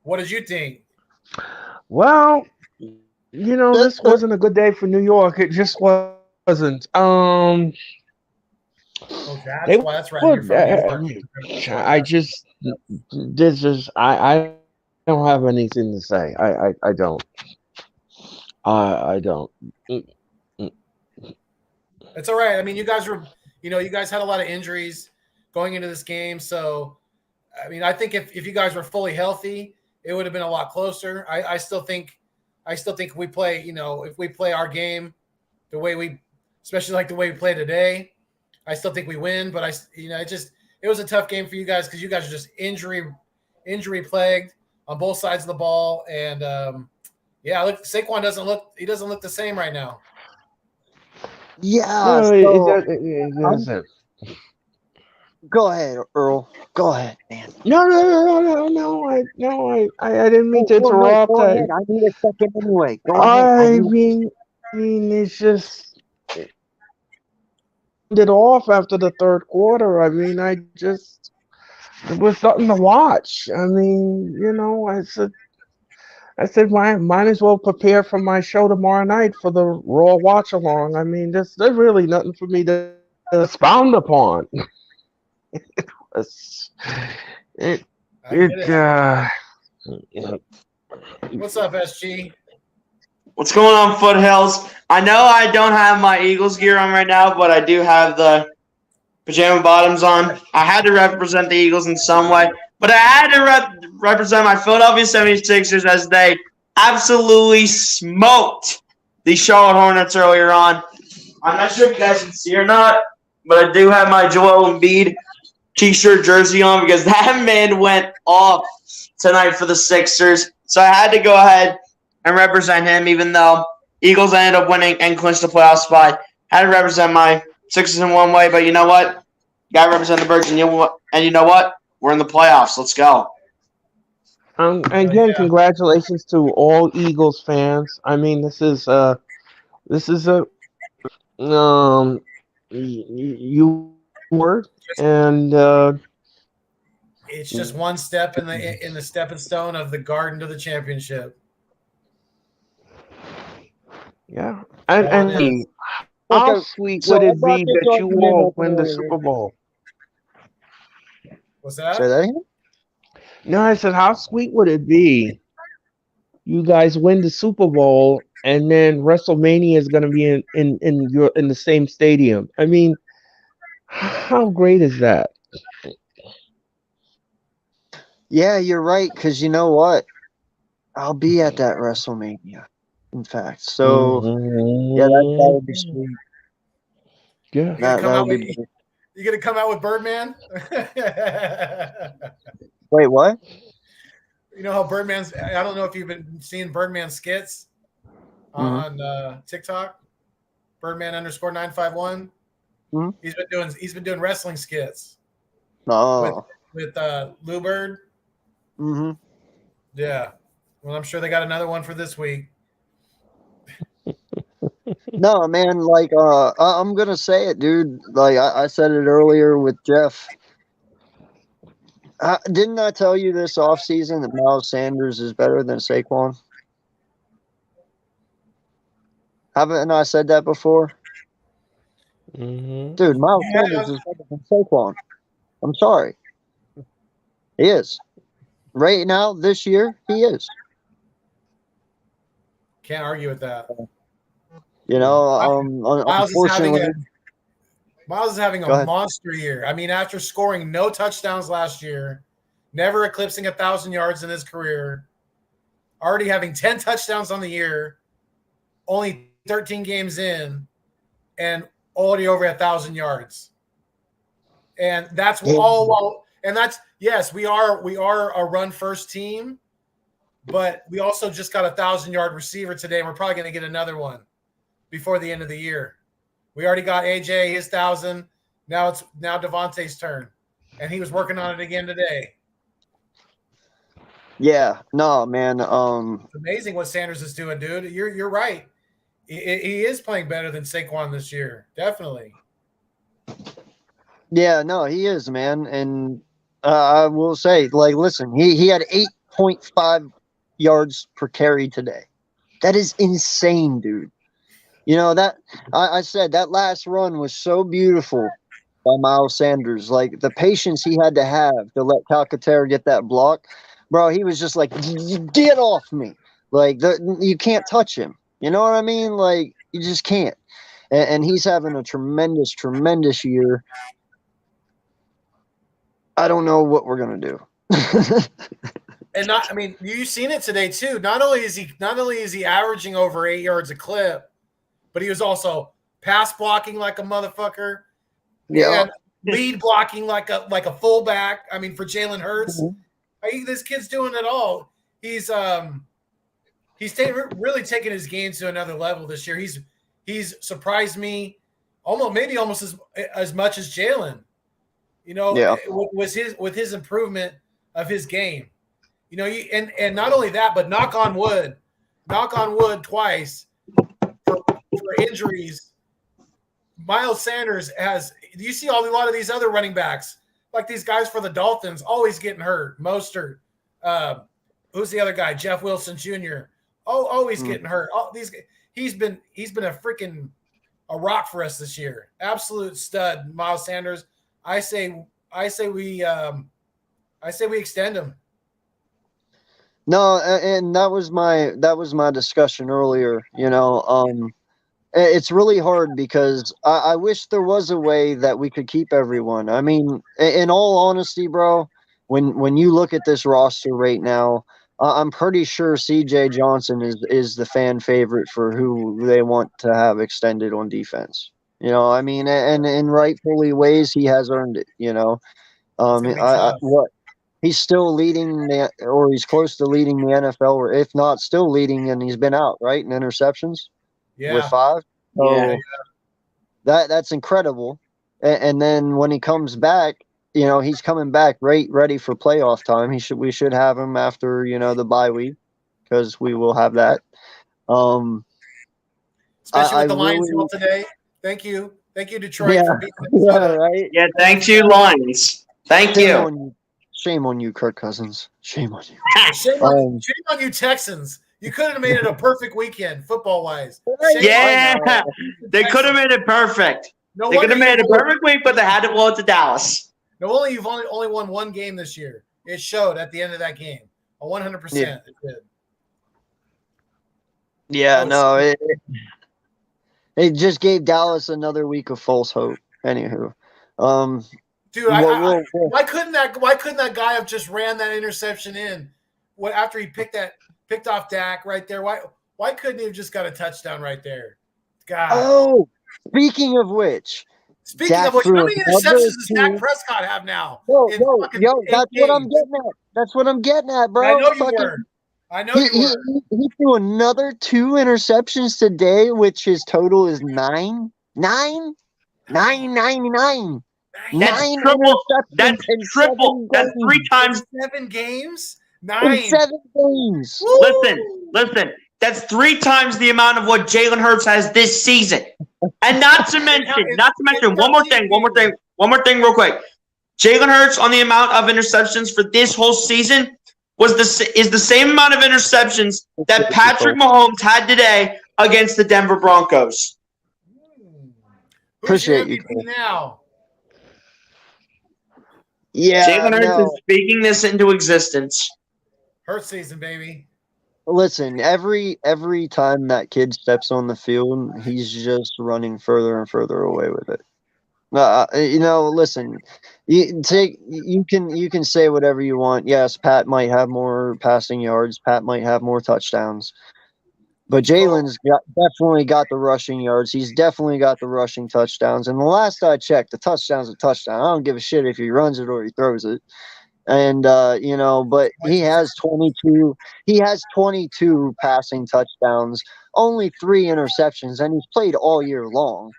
What did you think? Well, this wasn't a good day for New York. It just wasn't. Oh, They that's right. would. You're from New York. I just this is I don't have anything to say. I don't. I don't. It's all right. I mean, you guys had a lot of injuries going into this game. So, I mean, I think if you guys were fully healthy, it would have been a lot closer. I still think we play, if we play our game the way especially like the way we play today, I still think we win. But it was a tough game for you guys because you guys are just injury plagued on both sides of the ball. And look, Saquon doesn't look the same right now. Yeah. No, it doesn't. Go ahead, Earl. Go ahead, man. No. I didn't mean to interrupt. Go ahead. I need a second anyway. Go ahead. I mean, it's just it off after the third quarter. I mean, it was something to watch. I mean, I said, might as well prepare for my show tomorrow night for the Raw watch along. I mean, there's really nothing for me to expound upon. What's up, SG? What's going on, Foothills? I know I don't have my Eagles gear on right now, but I do have the pajama bottoms on. I had to represent the Eagles in some way, but I had to represent my Philadelphia 76ers as they absolutely smoked the Charlotte Hornets earlier on. I'm not sure if you guys can see or not, but I do have my Joel Embiid T-shirt jersey on because that man went off tonight for the Sixers. So I had to go ahead and represent him, even though Eagles ended up winning and clinched the playoff spot. Had to represent my Sixers in one way, but you know what? Got to represent the Birds, and you know what? We're in the playoffs. Let's go. Again, congratulations to all Eagles fans. I mean, this is a you were and it's just one step in the stepping stone of the garden to the championship. Yeah, and how sweet would it be that you all win the Super Bowl? What's that? Say that again? No, I said, how sweet would it be? You guys win the Super Bowl, and then WrestleMania is going to be in the same stadium. I mean, how great is that? Yeah, you're right. Because you know what? I'll be at that WrestleMania. In fact, so yeah, that would be sweet. Yeah, that would be. You gonna come out with Birdman? Wait, what? You know how Birdman's? I don't know if you've been seeing Birdman skits on TikTok. Birdman _951. Mm-hmm. He's been doing wrestling skits. Oh. With Lou Bird. Mm-hmm. Yeah. Well, I'm sure they got another one for this week. No, man, like I'm gonna say it, dude. Like I said it earlier with Jeff. Didn't I tell you this offseason that Miles Sanders is better than Saquon? Haven't I said that before? Mm-hmm. Dude, Miles Sanders is better than Saquon. I'm sorry. He is. Right now, this year, he is. Can't argue with that. You know, unfortunately, Miles is having a monster year. I mean, after scoring no touchdowns last year, never eclipsing 1,000 yards in his career, already having 10 touchdowns on the year, only 13 games in, and already over 1,000 yards. And that's all. And that's yes, we are a run first team, but we also just got 1,000-yard receiver today, and we're probably going to get another one before the end of the year. We already got AJ his 1,000. Now it's Devontae's turn, and he was working on it again today. Yeah, no, man. It's amazing what Sanders is doing, dude. You're right. He is playing better than Saquon this year. Definitely. Yeah, no, he is, man. And I will say, like, listen, he had 8.5 yards per carry today. That is insane, dude. You know that I said that last run was so beautiful by Miles Sanders. Like the patience he had to have to let Calcaterra get that block, bro. He was just like, "Get off me!" Like you can't touch him. You know what I mean? Like you just can't. And he's having a tremendous, tremendous year. I don't know what we're gonna do. And I mean, you've seen it today too. Not only is he averaging over 8 yards a clip, but he was also pass blocking like a motherfucker Yeah. and lead blocking like a fullback. I mean, for Jalen Hurts, this kid's doing it all. He's really taken his game to another level this year. He's surprised me almost as much as Jalen. You know, Yeah. with his improvement of his game. You know, and not only that, but knock on wood twice for injuries. Miles Sanders has. Do you see a lot of these other running backs, like these guys for the Dolphins, always getting hurt? Mostert, who's the other guy? Jeff Wilson Jr. Always getting hurt. He's been a freaking rock for us this year. Absolute stud, Miles Sanders. I say we extend him. No, and that was my discussion earlier. You know, it's really hard because I wish there was a way that we could keep everyone. I mean, in all honesty, bro, when you look at this roster right now, I'm pretty sure C.J. Johnson is the fan favorite for who they want to have extended on defense. You know, I mean, and in rightfully ways, he has earned it. You know, It's gonna be tough. he's still leading or he's close to leading the NFL, or if not, still leading, and he's been out right in interceptions with 5. So Yeah. that's incredible. And then when he comes back, you know, he's coming back ready for playoff time. We should have him after the bye week because we will have that. Especially with the Lions really, today. Thank you, Detroit, yeah, for beating Minnesota. right. Yeah, thank you, Lions. Thank you. Shame on you, Kirk Cousins. Shame on you. Shame on you, Texans. You could have made it a perfect weekend, football wise. Yeah, they could have made it perfect. No, they could have made it a perfect week, but they had to blow it to Dallas. No, you've only won one game this year. It showed at the end of that game. 100%. Yeah. It did. Yeah, no, it just gave Dallas another week of false hope. Anywho, dude, why couldn't that guy have just ran that interception in? After he picked off Dak right there? Why couldn't he have just got a touchdown right there? God. Oh, speaking of which, how many interceptions does Dak Prescott have now? Yo, that's what I'm getting at. That's what I'm getting at, bro. I know you were. He threw another 2 interceptions today, which his total is 9. 9? 9. That's triple. That's triple. That's 3 times. 7 games? 9. 7 games. Listen. That's 3 times the amount of what Jalen Hurts has this season. And not to mention, one more thing real quick. Jalen Hurts on the amount of interceptions for this whole season is the same amount of interceptions that Patrick Mahomes had today against the Denver Broncos. Appreciate you now. Yeah, Jalen Hurts is speaking this into existence. Hurts season, baby. Listen, every time that kid steps on the field, he's just running further and further away with it. Listen, you can say whatever you want. Yes, Pat might have more passing yards. Pat might have more touchdowns. But Jalen's definitely got the rushing yards. He's definitely got the rushing touchdowns. And the last I checked, the touchdown's a touchdown. I don't give a shit if he runs it or he throws it. And but he has 22. He has 22 passing touchdowns, only 3 interceptions, and he's played all year long.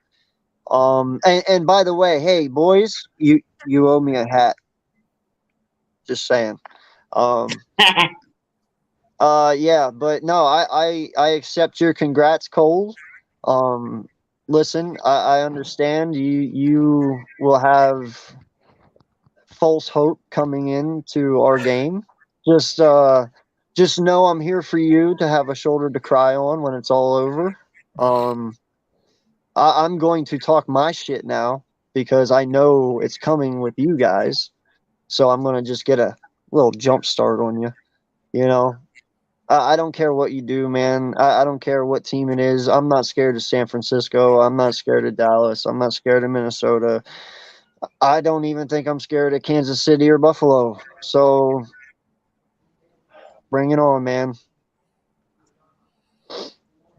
And by the way, hey boys, you owe me a hat. Just saying. Yeah, but no, I accept your congrats, Cole. Listen, I understand you will have false hope coming into our game. Just just know I'm here for you to have a shoulder to cry on when it's all over. Um, I'm going to talk my shit now because I know it's coming with you guys. So I'm gonna just get a little jump start on you. You know, I don't care what you do, man. I don't care what team it is. I'm not scared of San Francisco. I'm not scared of Dallas. I'm not scared of Minnesota. I don't even think I'm scared of Kansas City or Buffalo. So bring it on, man.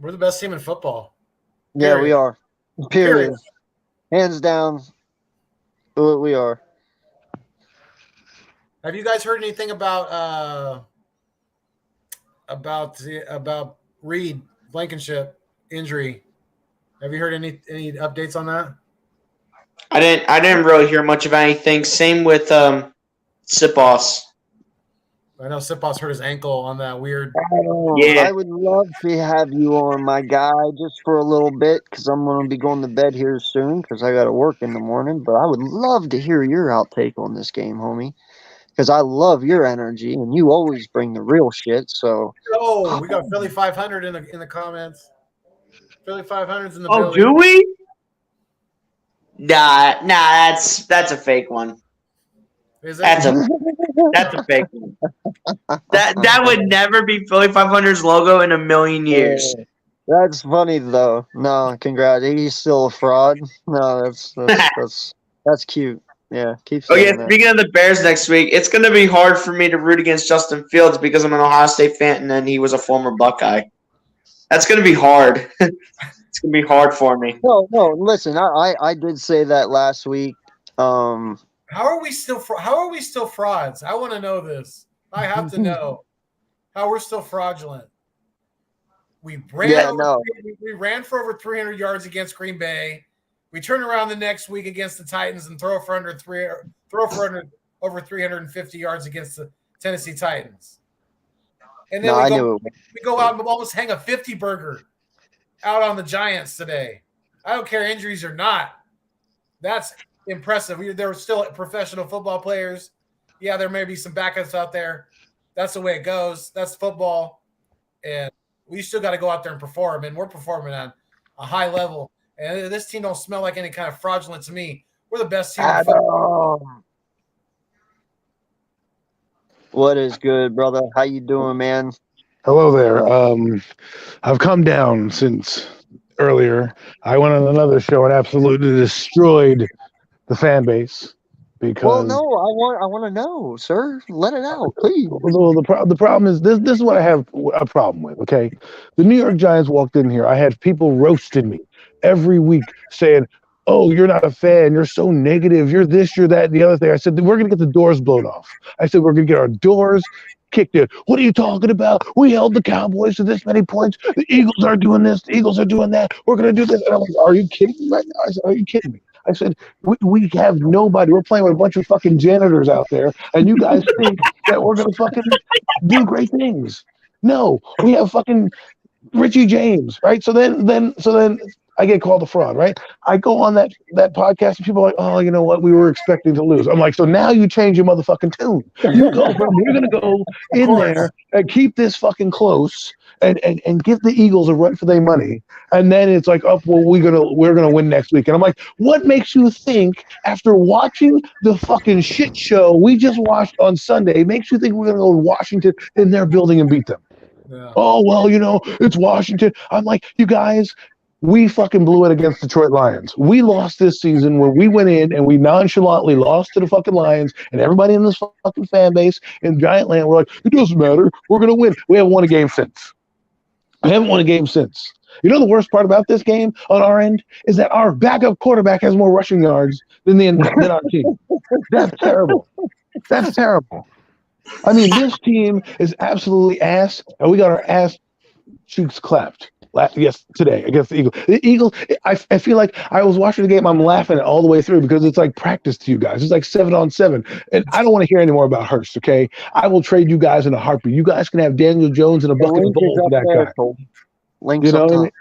We're the best team in football. Yeah, we Period. are. Period. Hands down, we are. Have you guys heard anything about Reed Blankenship injury? Have you heard any updates on that? I didn't really hear much of anything. Same with Sipos. I know Siposs hurt his ankle on that weird. Yeah. I would love to have you on, my guy, just for a little bit because I'm going to be going to bed here soon because I got to work in the morning. But I would love to hear your outtake on this game, homie, because I love your energy and you always bring the real shit. So, Oh, we got Philly 500 in the comments. Philly 500's in the Oh, building. do we? Nah, that's a fake one. Is it? That's a fake one. That would never be Philly 500's logo in a million years. that's funny though. No, congrats. He's still a fraud. No, that's cute. Yeah, keep Oh saying yeah, that. speaking of the Bears next week, it's going to be hard for me to root against Justin Fields because I'm an Ohio State fan and he was a former Buckeye. That's going to be hard. It's going to be hard for me. No, listen, I did say that last week. How are we still frauds? I want to know this. I have to know how we're still fraudulent. We ran we ran for over 300 yards against Green Bay. We turn around the next week against the Titans and throw for over 350 yards against the Tennessee Titans. And then we go out and almost hang a 50 burger out on the Giants today. I don't care injuries or not. That's impressive. There were still professional football players. Yeah, there may be some backups out there. That's the way it goes. That's football. And we still got to go out there and perform. And we're performing on a high level. And this team don't smell like any kind of fraudulent to me. We're the best team in football. What is good, brother? How you doing, man? Hello there. I've come down since earlier. I went on another show and absolutely destroyed the fan base because. Well, no, I want to know, sir. Let it out, please. Well, the problem is this. This is what I have a problem with. Okay, the New York Giants walked in here. I had people roasting me every week saying, "Oh, you're not a fan. You're so negative. You're this, you're that, and the other thing." I said, "We're going to get the doors blown off." I said, "We're going to get our doors kicked in." What are you talking about? We held the Cowboys to this many points. The Eagles are doing this. The Eagles are doing that. We're going to do this. And I'm like, "Are you kidding me right now?" I said, "Are you kidding me?" I said, we have nobody. We're playing with a bunch of fucking janitors out there, and you guys think that we're going to fucking do great things. No, we have fucking Richie James, right? So then I get called a fraud, right? I go on that podcast and people are like, "Oh, you know what? We were expecting to lose." I'm like, "So now you change your motherfucking tune. You go from we're gonna go in there and keep this fucking close and give the Eagles a run for their money, and then it's like, oh, well, we're gonna win next week." And I'm like, what makes you think after watching the fucking shit show we just watched on Sunday makes you think we're gonna go to Washington in their building and beat them? Yeah. Oh, well, it's Washington. I'm like, you guys, we fucking blew it against Detroit Lions. We lost this season where we went in and we nonchalantly lost to the fucking Lions, and everybody in this fucking fan base in Giant Land, we're like, it doesn't matter. We're going to win. We haven't won a game since. You know the worst part about this game on our end is that our backup quarterback has more rushing yards than our team. That's terrible. That's terrible. I mean, this team is absolutely ass, and we got our ass cheeks clapped. Yes, today against the Eagles. The Eagles. I feel like I was watching the game. I'm laughing all the way through because it's like practice to you guys. It's like 7-on-7, and I don't want to hear any more about Hurst. Okay, I will trade you guys in a heartbeat. You guys can have Daniel Jones and a The bucket of link is balls for up that there, guy. Cole. Links You know up what I top. mean?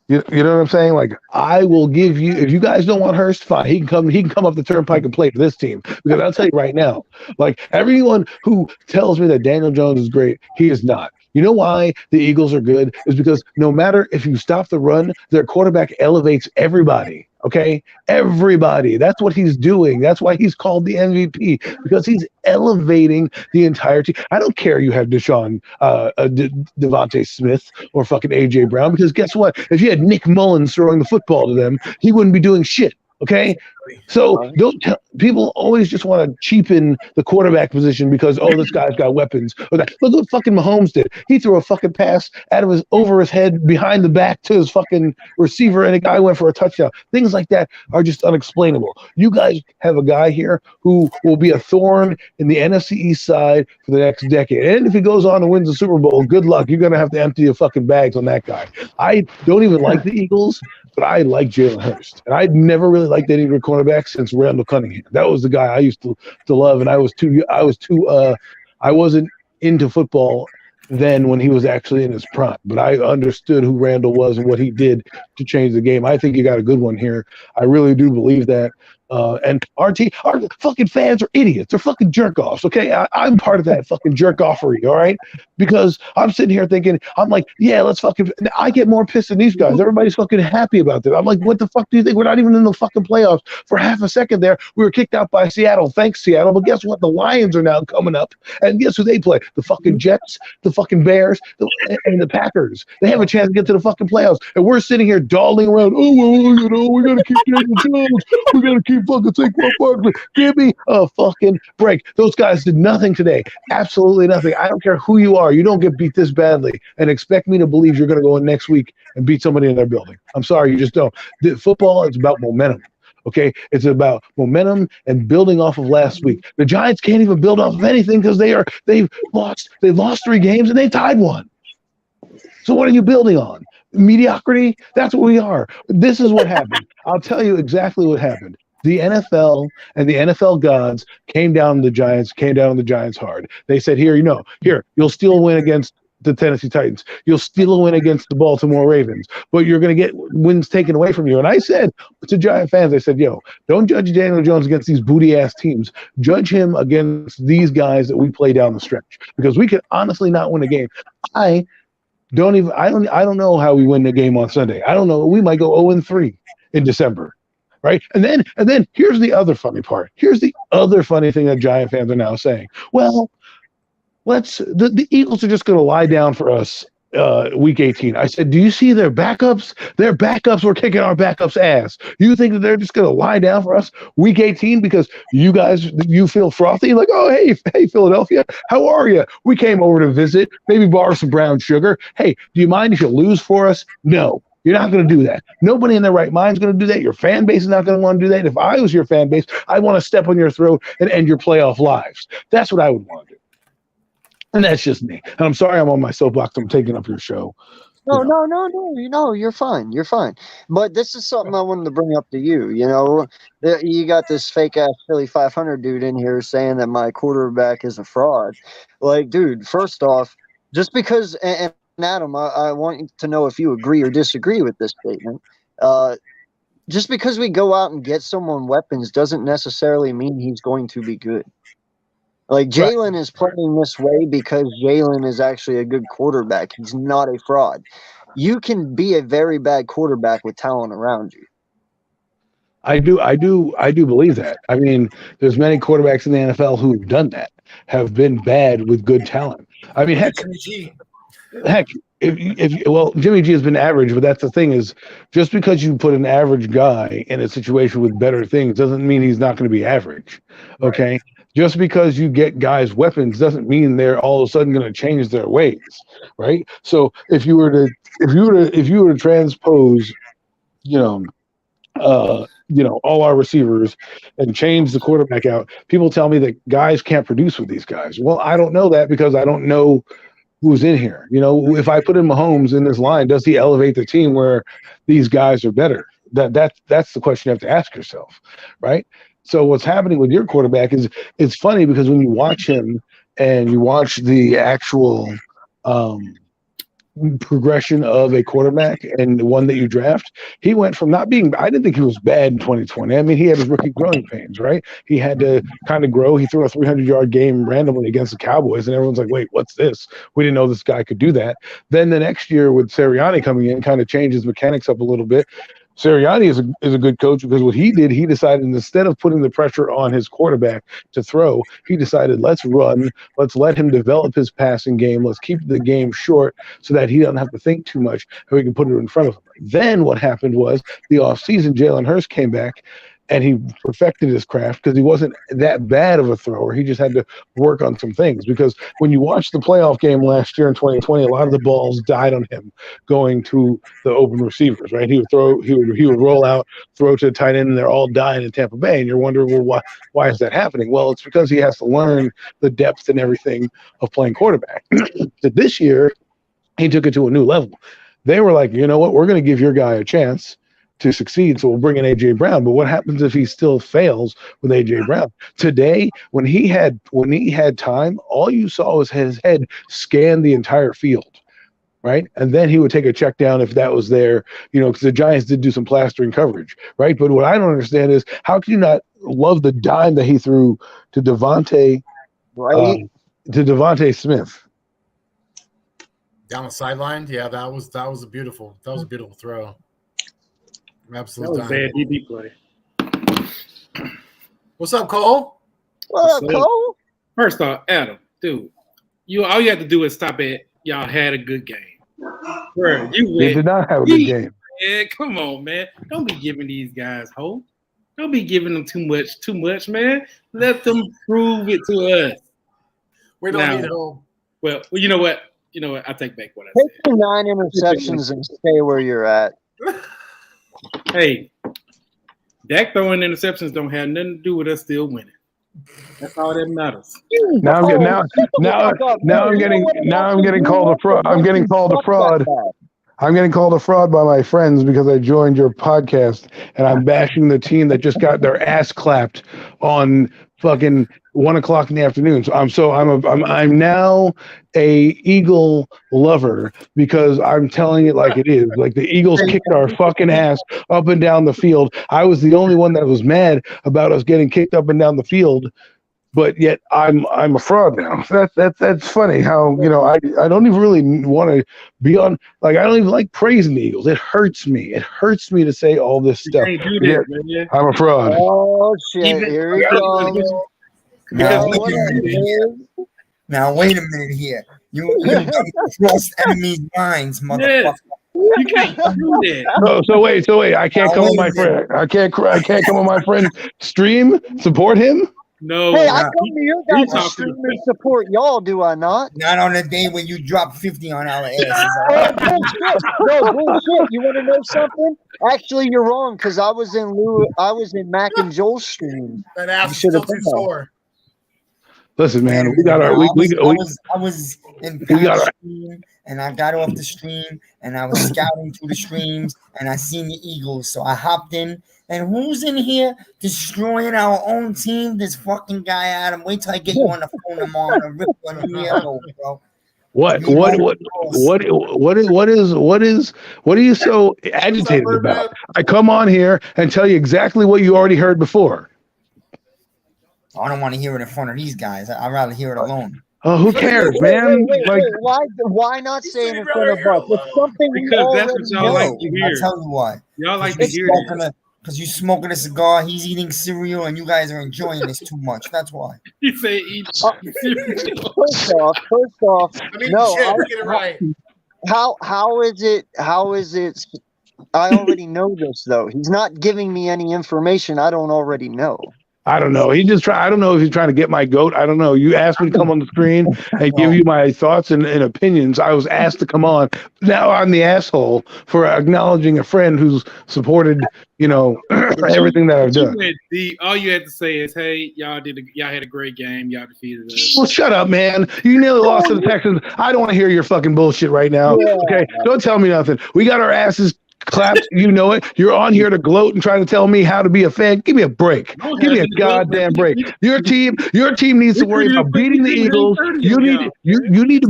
You know what I'm saying? Like, I will give you, if you guys don't want Hurst, fine. He can come up the turnpike and play for this team. Because I'll tell you right now, like, everyone who tells me that Daniel Jones is great, he is not. You know why the Eagles are good? Is because no matter if you stop the run, their quarterback elevates everybody. Okay? Everybody. That's what he's doing. That's why he's called the MVP, because he's elevating the entire team. I don't care you have Devontae Smith or fucking AJ Brown, because guess what? If you had Nick Mullins throwing the football to them, he wouldn't be doing shit. Okay, so don't tell people always just want to cheapen the quarterback position because this guy's got weapons. Look what fucking Mahomes did. He threw a fucking pass over his head behind the back to his fucking receiver, and the guy went for a touchdown. Things like that are just unexplainable. You guys have a guy here who will be a thorn in the NFC East side for the next decade. And if he goes on and wins the Super Bowl, good luck. You're gonna have to empty your fucking bags on that guy. I don't even like the Eagles, but I like Jalen Hurst, and I'd never really liked any of their cornerbacks since Randall Cunningham. That was the guy I used to love, and I wasn't into football then when he was actually in his prime, but I understood who Randall was and what he did to change the game. I think you got a good one here. I really do believe that. And our fucking fans are idiots. They're fucking jerk-offs, okay? I'm part of that fucking jerk-offery, all right? Because I'm sitting here thinking, I'm like, yeah, let's fucking – I get more pissed than these guys. Everybody's fucking happy about this. I'm like, what the fuck do you think? We're not even in the fucking playoffs. For half a second there, we were kicked out by Seattle. Thanks, Seattle. But guess what? The Lions are now coming up. And guess who they play? The fucking Jets, the fucking Bears, and the Packers. They have a chance to get to the fucking playoffs. And we're sitting here dawdling around, we got to keep Daniel Jones. We got to keep fucking Saquon Barkley. Give me a fucking break. Those guys did nothing today. Absolutely nothing. I don't care who you are. You don't get beat this badly and expect me to believe you're going to go in next week and beat somebody in their building. I'm sorry, you just don't. Football is about momentum. Okay, it's about momentum and building off of last week. The Giants can't even build off of anything because they've lost 3 games and they tied 1. So what are you building on? Mediocrity? That's what we are. This is what happened. I'll tell you exactly what happened. The NFL and the NFL gods came down on the Giants hard. They said, here, you'll still win against the Tennessee Titans. You'll still win against the Baltimore Ravens, but you're going to get wins taken away from you. And I said to Giant fans, I said, don't judge Daniel Jones against these booty-ass teams. Judge him against these guys that we play down the stretch, because we could honestly not win a game. I don't know how we win the game on Sunday. I don't know. We might go 0-3 in December. Right. And then here's the other funny part. Here's the other funny thing that Giant fans are now saying. Well, the Eagles are just going to lie down for us week 18. I said, do you see their backups? Their backups were kicking our backups' ass. You think that they're just going to lie down for us week 18 because you feel frothy? Like, oh, hey, Philadelphia, how are you? We came over to visit, maybe borrow some brown sugar. Hey, do you mind if you lose for us? No. You're not going to do that. Nobody in their right mind is going to do that. Your fan base is not going to want to do that. If I was your fan base, I'd want to step on your throat and end your playoff lives. That's what I would want to do. And that's just me. And I'm sorry I'm on my soapbox. I'm taking up your show. No, you're fine. You're fine. But this is something I wanted to bring up to you. You got this fake ass Philly 500 dude in here saying that my quarterback is a fraud. Like, dude, first off, just because and Adam, I want you to know if you agree or disagree with this statement. Just because we go out and get someone weapons doesn't necessarily mean he's going to be good. Like, Jalen is playing this way because Jalen is actually a good quarterback. He's not a fraud. You can be a very bad quarterback with talent around you. I do believe that. I mean, there's many quarterbacks in the NFL who have done that, have been bad with good talent. I mean, heck, Jimmy G has been average, but that's the thing is, just because you put an average guy in a situation with better things doesn't mean he's not going to be average. Okay, right. Just because you get guys weapons doesn't mean they're all of a sudden going to change their ways, right? So if you were to transpose, all our receivers and change the quarterback out, people tell me that guys can't produce with these guys. Well, I don't know that because I don't know who's in here. You know, if I put in Mahomes in this line, does he elevate the team where these guys are better? That's the question you have to ask yourself, right? So what's happening with your quarterback is it's funny because when you watch him and you watch the actual progression of a quarterback and the one that you draft, he went from not being, I didn't think he was bad in 2020. I mean, he had his rookie growing pains, right? He had to kind of grow. He threw a 300-yard game randomly against the Cowboys, and everyone's like, wait, what's this? We didn't know this guy could do that. Then the next year with Sirianni coming in, kind of changed his mechanics up a little bit. Sirianni is a good coach because what he did, he decided instead of putting the pressure on his quarterback to throw, he decided let's run, let's let him develop his passing game, let's keep the game short so that he doesn't have to think too much and we can put it in front of him. Then what happened was the offseason, Jalen Hurts came back and he perfected his craft because he wasn't that bad of a thrower. He just had to work on some things because when you watch the playoff game last year in 2020, a lot of the balls died on him going to the open receivers, right? He would roll out, throw to the tight end, and they're all dying in Tampa Bay. And you're wondering, well, why is that happening? Well, it's because he has to learn the depth and everything of playing quarterback. So this year, he took it to a new level. They were like, you know what? We're going to give your guy a chance to succeed, so we'll bring in A.J. Brown. But what happens if he still fails with A.J. Brown? Today, when he had time, all you saw was his head scan the entire field, right? And then he would take a check down if that was there, you know, because the Giants did do some plastering coverage, right? But what I don't understand is how can you not love the dime that he threw to Devontae Smith? Down the sideline, yeah, that was a beautiful throw. Absolute that was bad DB play. What's up, Cole? What up, Cole? First off, Adam, dude, all you have to do is stop it. Y'all had a good game. Bro, They did not have a good game. Yeah, come on, man. Don't be giving these guys hope. Don't be giving them too much, man. Let them prove it to us. We don't need hope. Well, you know what? I take back what I said. Take 9 interceptions and stay where you're at. Hey, Dak throwing interceptions don't have nothing to do with us still winning. That's all that matters. Now I'm getting called a fraud. I'm getting called a fraud. I'm getting called a fraud by my friends because I joined your podcast and I'm bashing the team that just got their ass clapped on fucking 1:00 in the afternoon. So I'm now a Eagle lover because I'm telling it like it is. Like the Eagles kicked our fucking ass up and down the field. I was the only one that was mad about us getting kicked up and down the field. But yet I'm a fraud now. That's funny how, you know, I don't even really want to be on, like, I don't even like praising the Eagles. It hurts me. It hurts me to say all this stuff. You can't do that, man. I'm a fraud. Oh shit! Here we go. Now wait a minute here. You cross enemies' minds, motherfucker. You can't do that. So wait. I can't come on my friend. I can't come on my friend's stream. Support him. No. Hey, I come to your guys' stream and support y'all, do I not? Not on the day when you drop 50 on our asses. No, bullshit. You want to know something? Actually, you're wrong because I was in Mac and Joel's stream. That ass is still too sore. Listen, man, we got our I was in stream and I got off the stream and I was scouting through the streams and I seen the Eagles, so I hopped in. And who's in here destroying our own team? This fucking guy, Adam. Wait till I get you on the phone tomorrow and rip one of you, bro. What are you so agitated about? I come on here and tell you exactly what you already heard before. I don't want to hear it in front of these guys. I'd rather hear it alone. Oh, who cares, man? Wait, why not say it in front of us? It's something because that's what y'all like to hear. I'll tell you what. Y'all like to hear it. Because you're smoking a cigar, he's eating cereal, and you guys are enjoying this too much. That's why. You say eat cereal. First off, I mean, no, get it right. How is it? I already know this though. He's not giving me any information I don't already know. I don't know. I don't know if he's trying to get my goat. I don't know. You asked me to come on the screen and give you my thoughts and opinions. I was asked to come on. Now I'm the asshole for acknowledging a friend who's supported, everything that I've done. All you had to say is, "Hey, y'all had a great game. Y'all defeated us." Well, shut up, man. You nearly lost to the Texans. I don't want to hear your fucking bullshit right now. Yeah. Okay, don't tell me nothing. We got our asses clapped. You know it. You're on here to gloat and try to tell me how to be a fan. Give me a break. Give me a goddamn break. Your team needs to worry about beating the Eagles. You need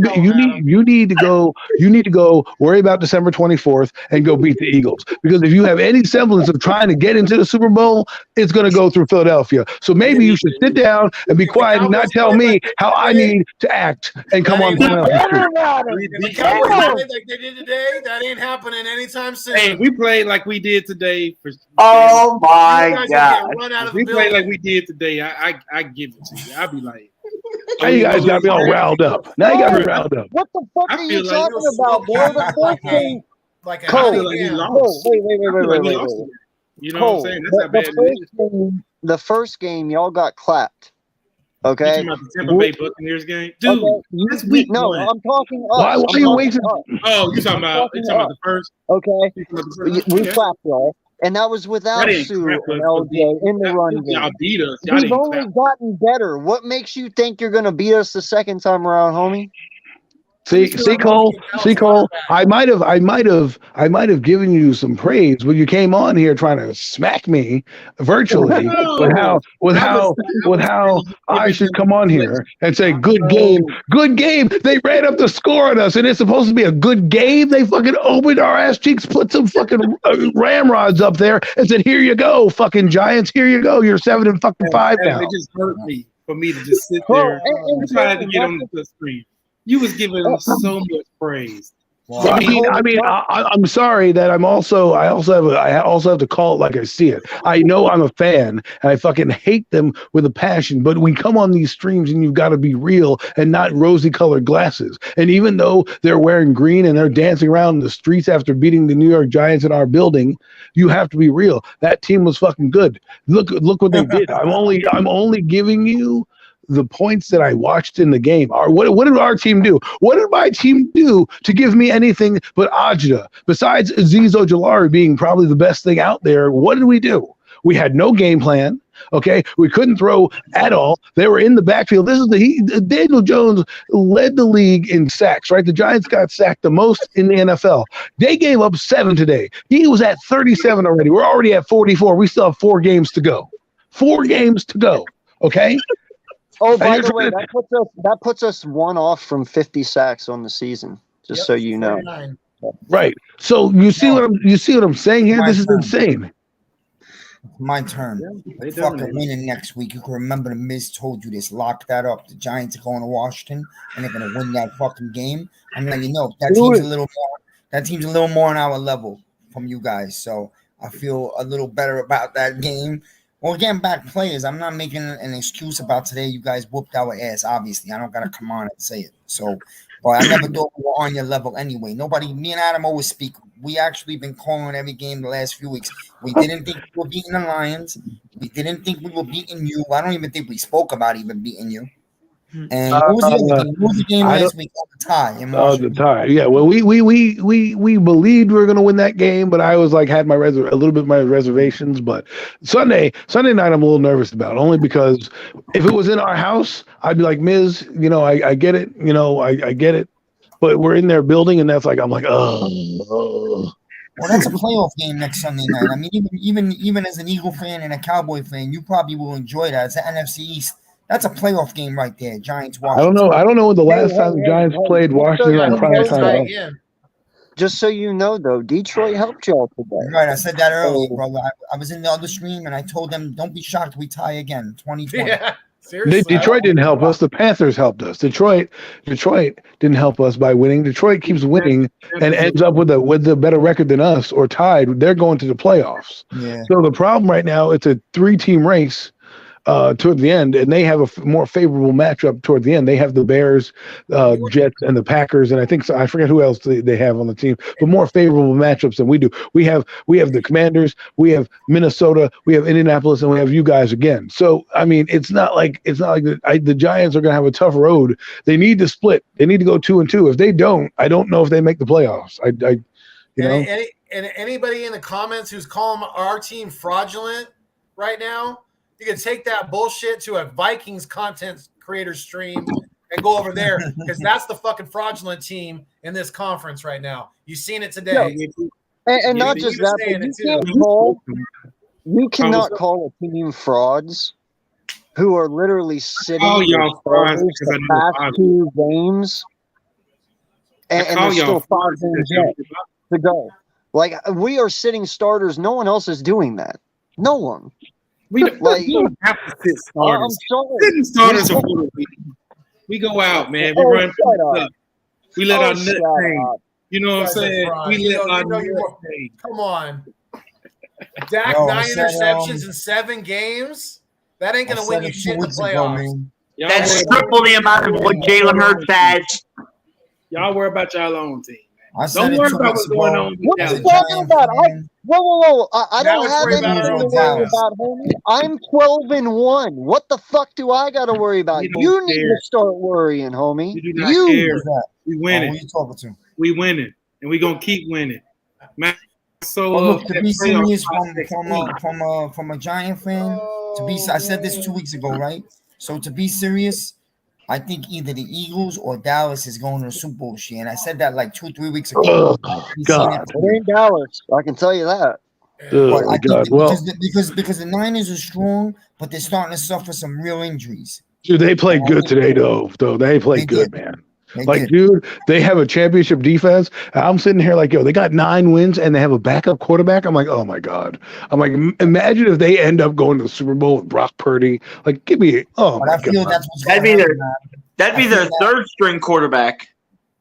to go worry about December 24th and go beat the Eagles. Because if you have any semblance of trying to get into the Super Bowl, it's going to go through Philadelphia. So maybe you should sit down and be quiet and not tell me how I need to act and come on. If the Cowboys play like they did today, that ain't happening anytime soon. Hey, we played like we did today. Oh my god! If we played like we did today, I give it to you. I'll be like, now you guys got me all riled up. Now you got me riled up. What the fuck are you like talking about, boy? The first game. Like Cole, wait. wait. You know Cole, what I'm saying? That's not bad. the first game, y'all got clapped. You Okay. talking about the Tampa Bay Buccaneers game, dude? That's week No, one. I'm talking up. Why are you waiting? Oh, you talking about the first? Okay. You talking about the first? We Okay. clapped y'all. And that was without Y'all didn't Sue clap and us, LJ in the run Y'all game. beat us. Y'all We've didn't only clap. gotten better. What makes you think you're going to beat us the second time around, homie? See, Cole. I might have given you some praise when you came on here trying to smack me virtually with how I should come on here and say good game. They ran up the score on us, and it's supposed to be a good game. They fucking opened our ass cheeks, put some fucking ramrods up there, and said, "Here you go, fucking Giants. Here you go. You're 7-5 now." It just hurt me for me to just sit there and try to get on the screen. You was giving them so much praise. Well, I'm sorry that I also have to call it like I see it. I know I'm a fan and I fucking hate them with a passion, but we come on these streams and you've got to be real and not rosy colored glasses. And even though they're wearing green and they're dancing around in the streets after beating the New York Giants in our building, you have to be real. That team was fucking good. Look what they did. I'm only giving you the points that I watched in the game. What did our team do? What did my team do to give me anything but agita? Besides Azeez Ojulari being probably the best thing out there, what did we do? We had no game plan. Okay, we couldn't throw at all. They were in the backfield. Daniel Jones led the league in sacks, right? The Giants got sacked the most in the NFL. They gave up 7 today. He was at 37 already. We're already at 44. We still have 4 games to go. 4 games to go. Okay. Oh, by the way, that puts us 1 off from 50 sacks on the season. Just so you know. 49. Right. So you see what I'm saying here? This is insane. My turn. Fucking winning next week. You can remember the Miz told you this. Lock that up. The Giants are going to Washington and they're going to win that fucking game. I'm letting you know that team's a little more on our level from you guys. So I feel a little better about that game. Well, getting back players, I'm not making an excuse about today. You guys whooped our ass, obviously. I don't got to come on and say it. So, but I never thought we were on your level anyway. Me and Adam always speak. We actually been calling every game the last few weeks. We didn't think we were beating the Lions. We didn't think we were beating you. I don't even think we spoke about even beating you. And what was the other game? What was the game last week? The tie. The tie. Yeah. Well, we believed we were going to win that game, but I was like had a little bit of my reservations. But Sunday night, I'm a little nervous about, only because if it was in our house, I'd be like, Miz, I get it, I get it, but we're in their building, and that's like I'm like, oh. Well, that's a playoff game next Sunday night. I mean, even as an Eagle fan and a Cowboy fan, you probably will enjoy that. It's the NFC East. That's a playoff game right there. Giants Washington. I don't know when the last time the Giants played Washington on prime time. Just so you know, though, Detroit helped y'all today. Right, I said that earlier, brother. I was in the other stream and I told them, don't be shocked we tie again. 2020. Yeah, seriously. Detroit didn't help us. The Panthers helped us. Detroit didn't help us by winning. Detroit keeps winning and ends up with a better record than us or tied. They're going to the playoffs. Yeah. So the problem right now, it's a 3-team race. toward the end, and they have a more favorable matchup toward the end. They have the Bears, Jets, and the Packers, and I think I forget who else they have on the team, but more favorable matchups than we do. We have the Commanders, we have Minnesota, we have Indianapolis, and we have you guys again. So I mean, it's not like the Giants are going to have a tough road. They need to split. They need to go 2-2. If they don't, I don't know if they make the playoffs. Anybody in the comments who's calling our team fraudulent right now, you can take that bullshit to a Vikings content creator stream and go over there because that's the fucking fraudulent team in this conference right now. You've seen it today. And not just that, but you cannot call a team frauds who are literally sitting the past 2 games and there's still 5 games to go. Like, we are sitting starters. No one else is doing that. No one. We don't have to sit starters. I'm sorry. Sitting starters are we go out, man. We run. We let our nuts hang. You know what I'm saying? We let our nuts hang. Come on. Dak 9 interceptions in 7 games? That ain't going to win you shit in the playoffs. That's triple the amount of what Jalen Hurts has. Y'all worry about y'all own team. Don't worry about what's going on. What are you talking about? Whoa. I don't have anything to worry about, homie. I'm 12-1. What the fuck do I got to worry about? You need to start worrying, homie. You do not care. We winning. Who you talking to? We winning. And we going to keep winning. Man, so look, to be serious from a Giant fan, I said this 2 weeks ago, right? So to be serious, I think either the Eagles or Dallas is going to the Super Bowl shit. And I said that like 2-3 weeks ago. God. It ain't Dallas. I can tell you that. Because the Niners are strong, but they're starting to suffer some real injuries. Dude, they played good today, though. They played good, man. Dude, they have a championship defense. I'm sitting here like, yo, they got 9 wins and they have a backup quarterback. I'm like, oh my God. I'm like, imagine if they end up going to the Super Bowl with Brock Purdy. Like, give me, that'd be their third string quarterback.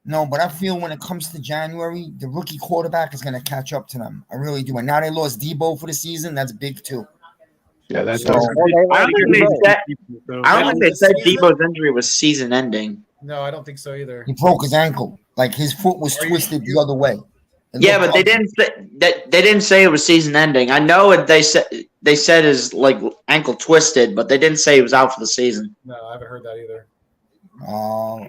No, but I feel when it comes to January, the rookie quarterback is going to catch up to them. I really do. And now they lost Debo for the season. That's big too. Yeah, that's. I don't think they said Debo's injury was season ending. No, I don't think so either. He broke his ankle. Like his foot was twisted the other way. Yeah, but they didn't say that. They didn't say it was season ending. I know it. They said his ankle twisted, but they didn't say he was out for the season. No, I haven't heard that either.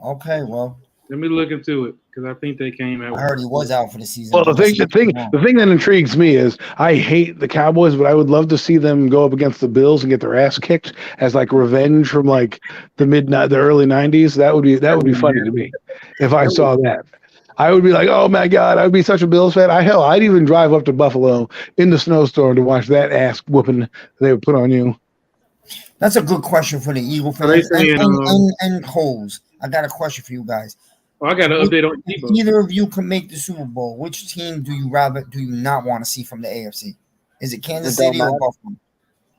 Okay. Well, let me look into it because I think they came out. I heard he was out for the season. Well, the thing that intrigues me is I hate the Cowboys, but I would love to see them go up against the Bills and get their ass kicked as revenge from the early '90s. That would be funny to me if I saw that. I would be like, oh my God, I would be such a Bills fan. I'd even drive up to Buffalo in the snowstorm to watch that ass whooping they would put on you. That's a good question for the Eagle fans and Coles. I got a question for you guys. I got an update on Debo. If either of you can make the Super Bowl, which team do you not want to see from the AFC? Is it Kansas City or Buffalo?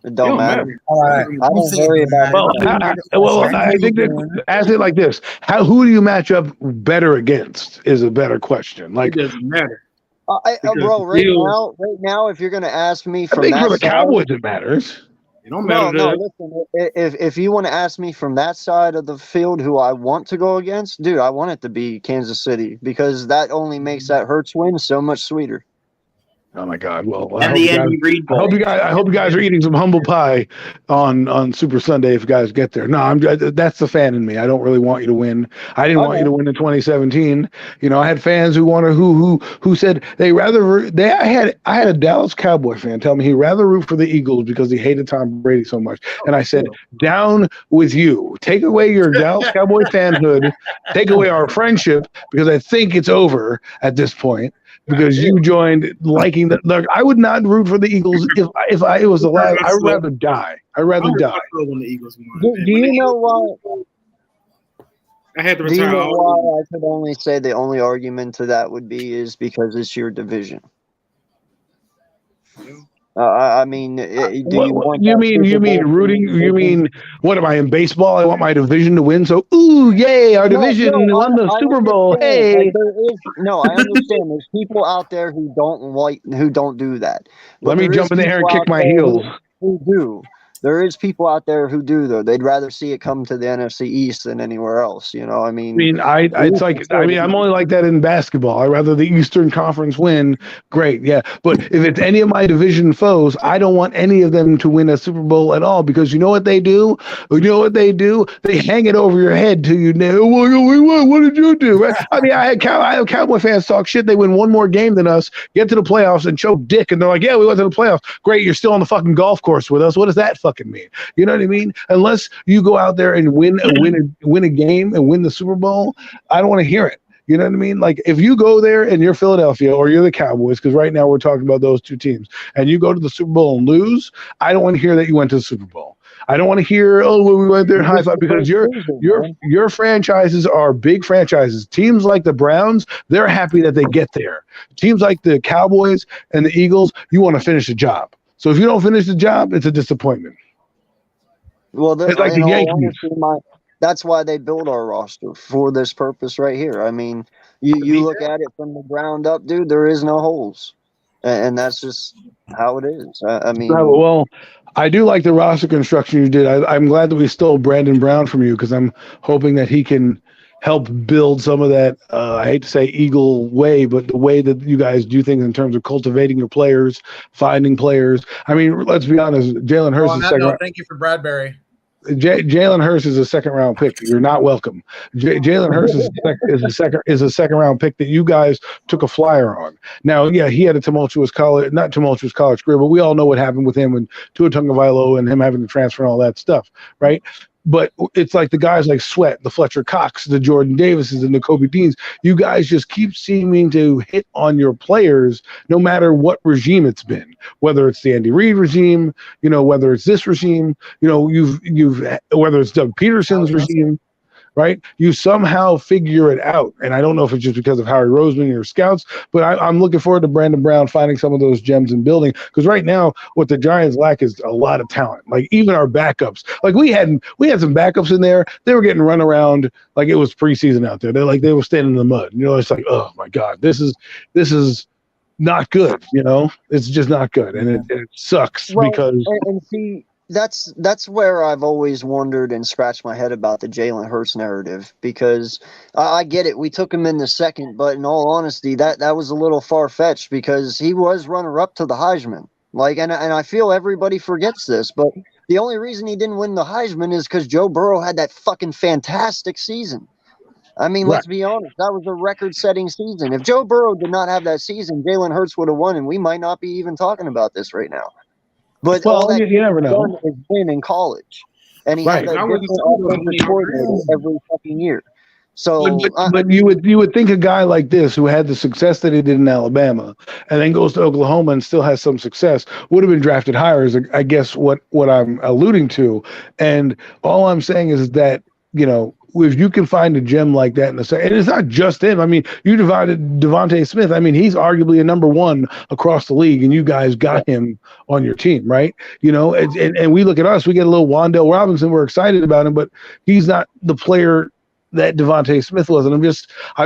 It don't matter. All right. I don't worry about it. I think that ask it like this: who do you match up better against? Is a better question. It doesn't matter. Bro, right now, if you're going to ask me from that for the side, Cowboys, it matters. It don't matter. No, listen. If you want to ask me from that side of the field, who I want to go against, dude, I want it to be Kansas City because that only makes that Hurts win so much sweeter. Oh my God! Well, I hope you guys are eating some humble pie on Super Sunday if you guys get there. No, that's the fan in me. I don't really want you to win. I didn't want you to win in 2017. I had fans who said I had a Dallas Cowboy fan tell me he'd rather root for the Eagles because he hated Tom Brady so much. And I said, down with you. Take away your Dallas Cowboy fanhood. Take away our friendship because I think it's over at this point. Because you joined liking that. Look, I would not root for the Eagles if I was alive. I would rather die. I'd rather die. When the Eagles won, do you know why? I had to retire. Do you know why I could only say the only argument to that would be is because it's your division. I mean, you mean rooting? You mean what am I in baseball? I want my division to win. So, yay! Our division won the Super Bowl. Hey! I understand. There's people out there who don't do that. Let me jump in there and kick my heels. Who do? there is people out there who do though. They'd rather see it come to the NFC East than anywhere else. You know, I mean, I'm only like that in basketball. I'd rather the Eastern Conference win. Great, yeah. But if it's any of my division foes, I don't want any of them to win a Super Bowl at all because you know what they do? You know what they do? They hang it over your head till you know. We won. What did you do? Right? I mean, I have Cowboy fans talk shit. They win one more game than us, get to the playoffs, and choke dick. And they're like, "Yeah, we went to the playoffs. Great, you're still on the fucking golf course with us. What does that fucking mean?" You know what I mean? Unless you go out there and win a game and win the Super Bowl, I don't want to hear it. You know what I mean? Like if you go there and you're Philadelphia or you're the Cowboys, because right now we're talking about those two teams, and you go to the Super Bowl and lose, I don't want to hear that you went to the Super Bowl. I don't want to hear, oh, well, we went there and high five, because your franchises are big franchises. Teams like the Browns, they're happy that they get there. Teams like the Cowboys and the Eagles, you want to finish the job. So if you don't finish the job, it's a disappointment. Well, it's like the Yankees. That's why they build our roster for this purpose right here. I mean, you look at it from the ground up, dude, there is no holes. And that's just how it is. I mean, well, I do like the roster construction you did. I'm glad that we stole Brandon Brown from you because I'm hoping that he can help build some of that, I hate to say Eagle way, but the way that you guys do things in terms of cultivating your players, finding players. I mean, let's be honest, Jalen Hurts is second. Thank you for Bradbury. Jalen Hurts is a second round pick. You're not welcome. Jalen Hurts is a second round pick that you guys took a flyer on. Now, yeah, he had a tumultuous college career, but we all know what happened with him and Tua Tagovailoa and him having to transfer and all that stuff, right? But it's like the guys like Sweat, the Fletcher Cox, the Jordan Davises, and the Kobe Deans. You guys just keep seeming to hit on your players, no matter what regime it's been. Whether it's the Andy Reid regime, whether it's this regime, whether it's Doug Peterson's regime, right? You somehow figure it out. And I don't know if it's just because of Howie Roseman and your scouts, but I'm looking forward to Brandon Brown finding some of those gems and building. Because right now, what the Giants lack is a lot of talent. Like even our backups, like we had some backups in there. They were getting run around like it was preseason out there. They were standing in the mud. It's like, oh my God, this is not good. It's just not good, and it sucks because. And see, that's where I've always wondered and scratched my head about the Jalen Hurts narrative, because I get it. We took him in the second, but in all honesty, that was a little far-fetched because he was runner-up to the Heisman. And I feel everybody forgets this, but the only reason he didn't win the Heisman is because Joe Burrow had that fucking fantastic season. I mean, let's be honest. That was a record-setting season. If Joe Burrow did not have that season, Jalen Hurts would have won, and we might not be even talking about this right now. But all that you never know. Is win in college, and he had that different coordinator every fucking year. So, but you would think a guy like this, who had the success that he did in Alabama, and then goes to Oklahoma and still has some success, would have been drafted higher. Is I guess what I'm alluding to, and all I'm saying is that if you can find a gem like that in the second, and it's not just him. I mean, you divided Devontae Smith. I mean, he's arguably a number one across the league, and you guys got him on your team, right? And we look at us, we get a little Wan'Dale Robinson. We're excited about him, but he's not the player that Devontae Smith was. And I'm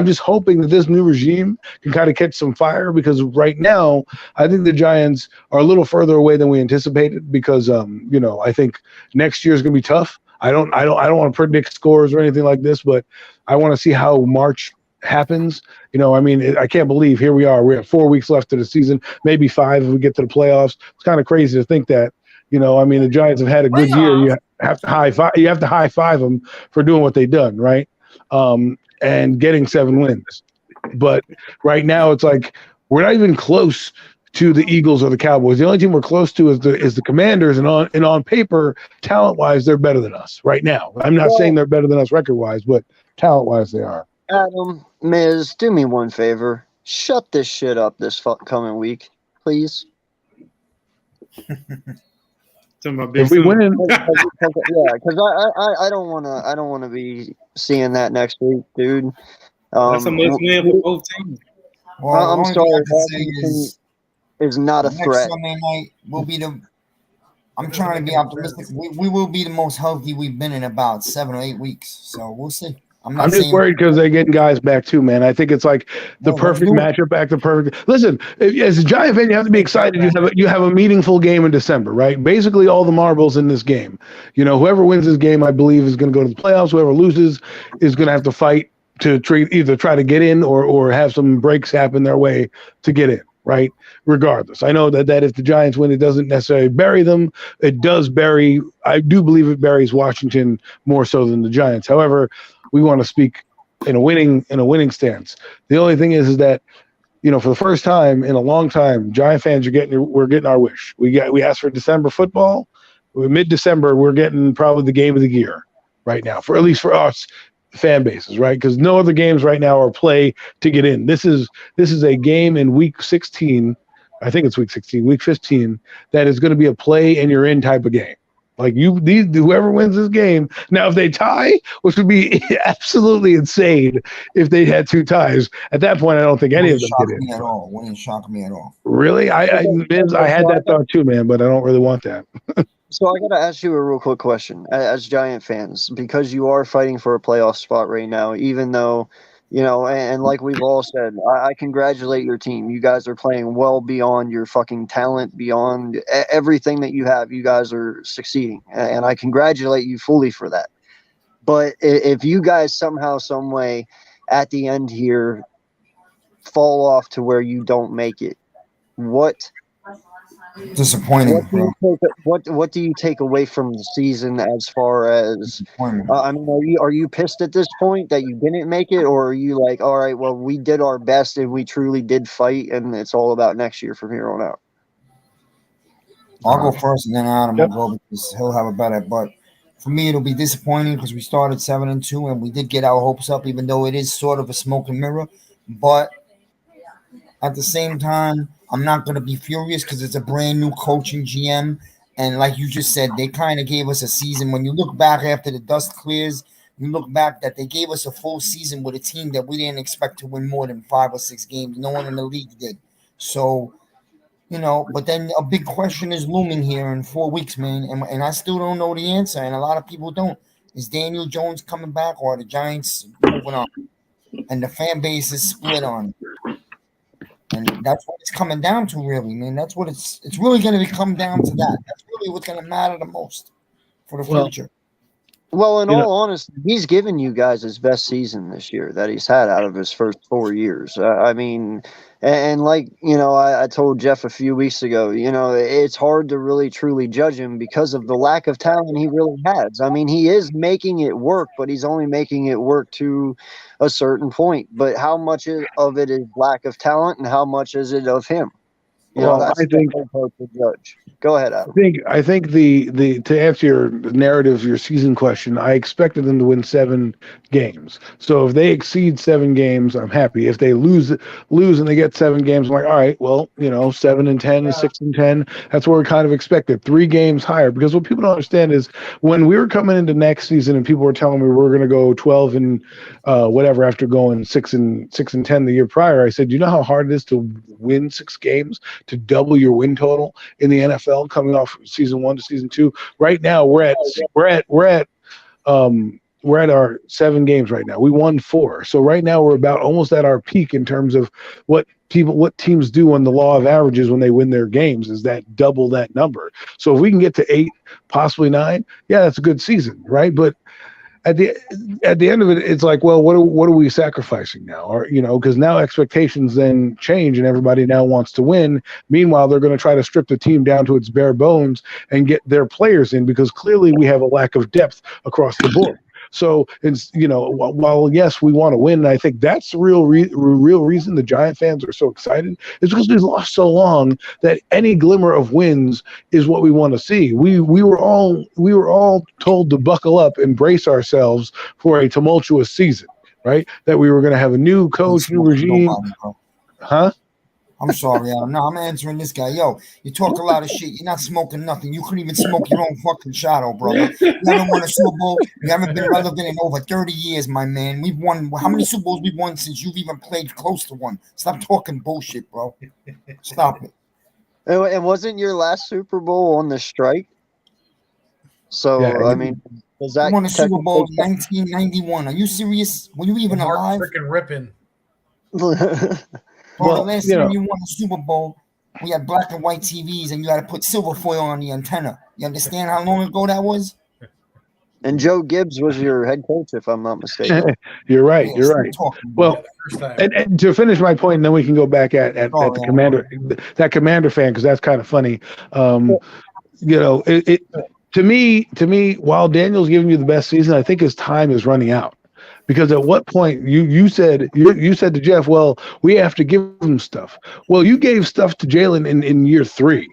just hoping that this new regime can kind of catch some fire, because right now I think the Giants are a little further away than we anticipated, because I think next year is going to be tough. I don't want to predict scores or anything like this, but I want to see how March happens. I can't believe here we are. We have 4 weeks left to the season, maybe 5 if we get to the playoffs. It's kind of crazy to think that. The Giants have had a good year. You have to high five them for doing what they've done, right? And getting 7 wins. But right now, it's like we're not even close to the Eagles or the Cowboys. The only team we're close to is the Commanders, and on paper, talent-wise, they're better than us right now. I'm not saying they're better than us record-wise, but talent-wise, they are. Adam, Miz, do me one favor. Shut this shit up this coming week, please. If we win, because I don't want to be seeing that next week, dude. That's a must win for both teams. Well, I'm sorry. Is not a threat. Sunday night will be I'm trying to be optimistic. We will be the most healthy we've been in about 7 or 8 weeks. So we'll see. I'm not I'm just saying worried because they're getting guys back too, man. I think it's like the perfect matchup back to perfect. Listen, as a Giant fan, you have to be excited. You have a meaningful game in December, right? Basically, all the marbles in this game. You know, whoever wins this game, I believe, is going to go to the playoffs. Whoever loses is going to have to fight to either try to get in or have some breaks happen their way to get in, right? Regardless, I know that if the Giants win, it doesn't necessarily bury them. It does bury. I do believe it buries Washington more so than the Giants. However, we want to speak in a winning stance. The only thing is that, you know, for the first time in a long time, Giant fans we're getting our wish. We asked for December football. Mid-December, we're getting probably the game of the year right now, for at least for us fan bases, right? Because no other games right now are play to get in. This is a game in week 16. I think it's week 16, week 15, that is going to be a play and you're in type of game. Like whoever wins this game. Now, if they tie, which would be absolutely insane if they had 2 ties, at that point, I don't think any of them get in. Wouldn't shock me at all. Really? I had that thought too, man, but I don't really want that. So I got to ask you a real quick question. As Giant fans, because you are fighting for a playoff spot right now, even though, you know, and like we've all said, I congratulate your team. You guys are playing well beyond your fucking talent, beyond everything that you have. You guys are succeeding, and I congratulate you fully for that. But if you guys somehow, some way, at the end here, fall off to where you don't make it, what? Disappointing, bro. What do you take away from the season as far as? I mean, are you pissed at this point that you didn't make it, or are you like, all right, well, we did our best and we truly did fight, and it's all about next year from here on out? I'll go first, and then Adam will go because he'll have a better. But for me, it'll be disappointing because we started 7-2, and we did get our hopes up, even though it is sort of a smoke and mirror. But at the same time, I'm not going to be furious because it's a brand new coaching GM. And like you just said, they kind of gave us a season. When you look back after the dust clears, you look back that they gave us a full season with a team that we didn't expect to win more than 5 or 6 games. No one in the league did. So, you know, but then a big question is looming here in 4 weeks, man. And I still don't know the answer. And a lot of people don't. Is Daniel Jones coming back or are the Giants moving on? And the fan base is split on it. And that's what it's coming down to, really, man. That's what it's really going to come down to that. That's really what's going to matter the most for the future. Well, in all honesty, he's given you guys his best season this year that he's had out of his first 4 years. I mean, and like, you know, I told Jeff a few weeks ago, you know, it's hard to really truly judge him because of the lack of talent he really has. I mean, he is making it work, but he's only making it work to a certain point. But how much of it is lack of talent and how much is it of him? You know, that's hard to judge. Go ahead, Adam. I think the to answer your narrative, your season question, I expected them to win 7 games. So if they exceed 7 games, I'm happy. If they lose and they get 7 games, I'm like, all right, well, you know, 7-10 is 6-10. That's what we're kind of expected. 3 games higher, because what people don't understand is when we were coming into next season and people were telling me we're going to go 12 and whatever after going 6-10 the year prior, I said, you know how hard it is to win 6 games, to double your win total in the NFL coming off season 1 to season 2. Right now we're at our 7 games right now. We won 4. So right now we're about almost at our peak in terms of what teams do on the law of averages when they win their games, is that double that number. So if we can get to 8, possibly 9, yeah, that's a good season, right? But at the end of it, it's like, well, what are we sacrificing now? Or, you know, because now expectations then change and everybody now wants to win. Meanwhile, they're going to try to strip the team down to its bare bones and get their players in, because clearly we have a lack of depth across the board. So it's, you know, while yes, we want to win, and I think that's the real reason the Giant fans are so excited, is because we've lost so long that any glimmer of wins is what we want to see. We were all told to buckle up and brace ourselves for a tumultuous season, right? That we were going to have a new coach, new regime. Huh? I'm sorry, Adam. No, I'm answering this guy. Yo, you talk a lot of shit. You're not smoking nothing. You couldn't even smoke your own fucking shadow, brother. You haven't won a Super Bowl. You haven't been relevant in over 30 years, my man. We've won. How many Super Bowls we've won since you've even played close to one? Stop talking bullshit, bro. Stop it. And wasn't your last Super Bowl on the strike? So, yeah, I mean, Does He that won a Super Bowl in technically 1991. Are you serious? Were you even Mark alive? freaking ripping. Bro, the Well, last you time know, you won a Super Bowl, we had black and white TVs, and you had to put silver foil on the antenna. You understand how long ago that was? And Joe Gibbs was your head coach, if I'm not mistaken. you're right. Yeah, You're stop right. talking, bro. Well, First time. and to finish my point, and then we can go back at Oh, the yeah. commander, that commander fan, because that's kind of funny. You know, to me, while Daniel's giving you the best season, I think his time is running out. Because at what point you said to Jeff, well, we have to give him stuff. Well, you gave stuff to Jalen in year 3.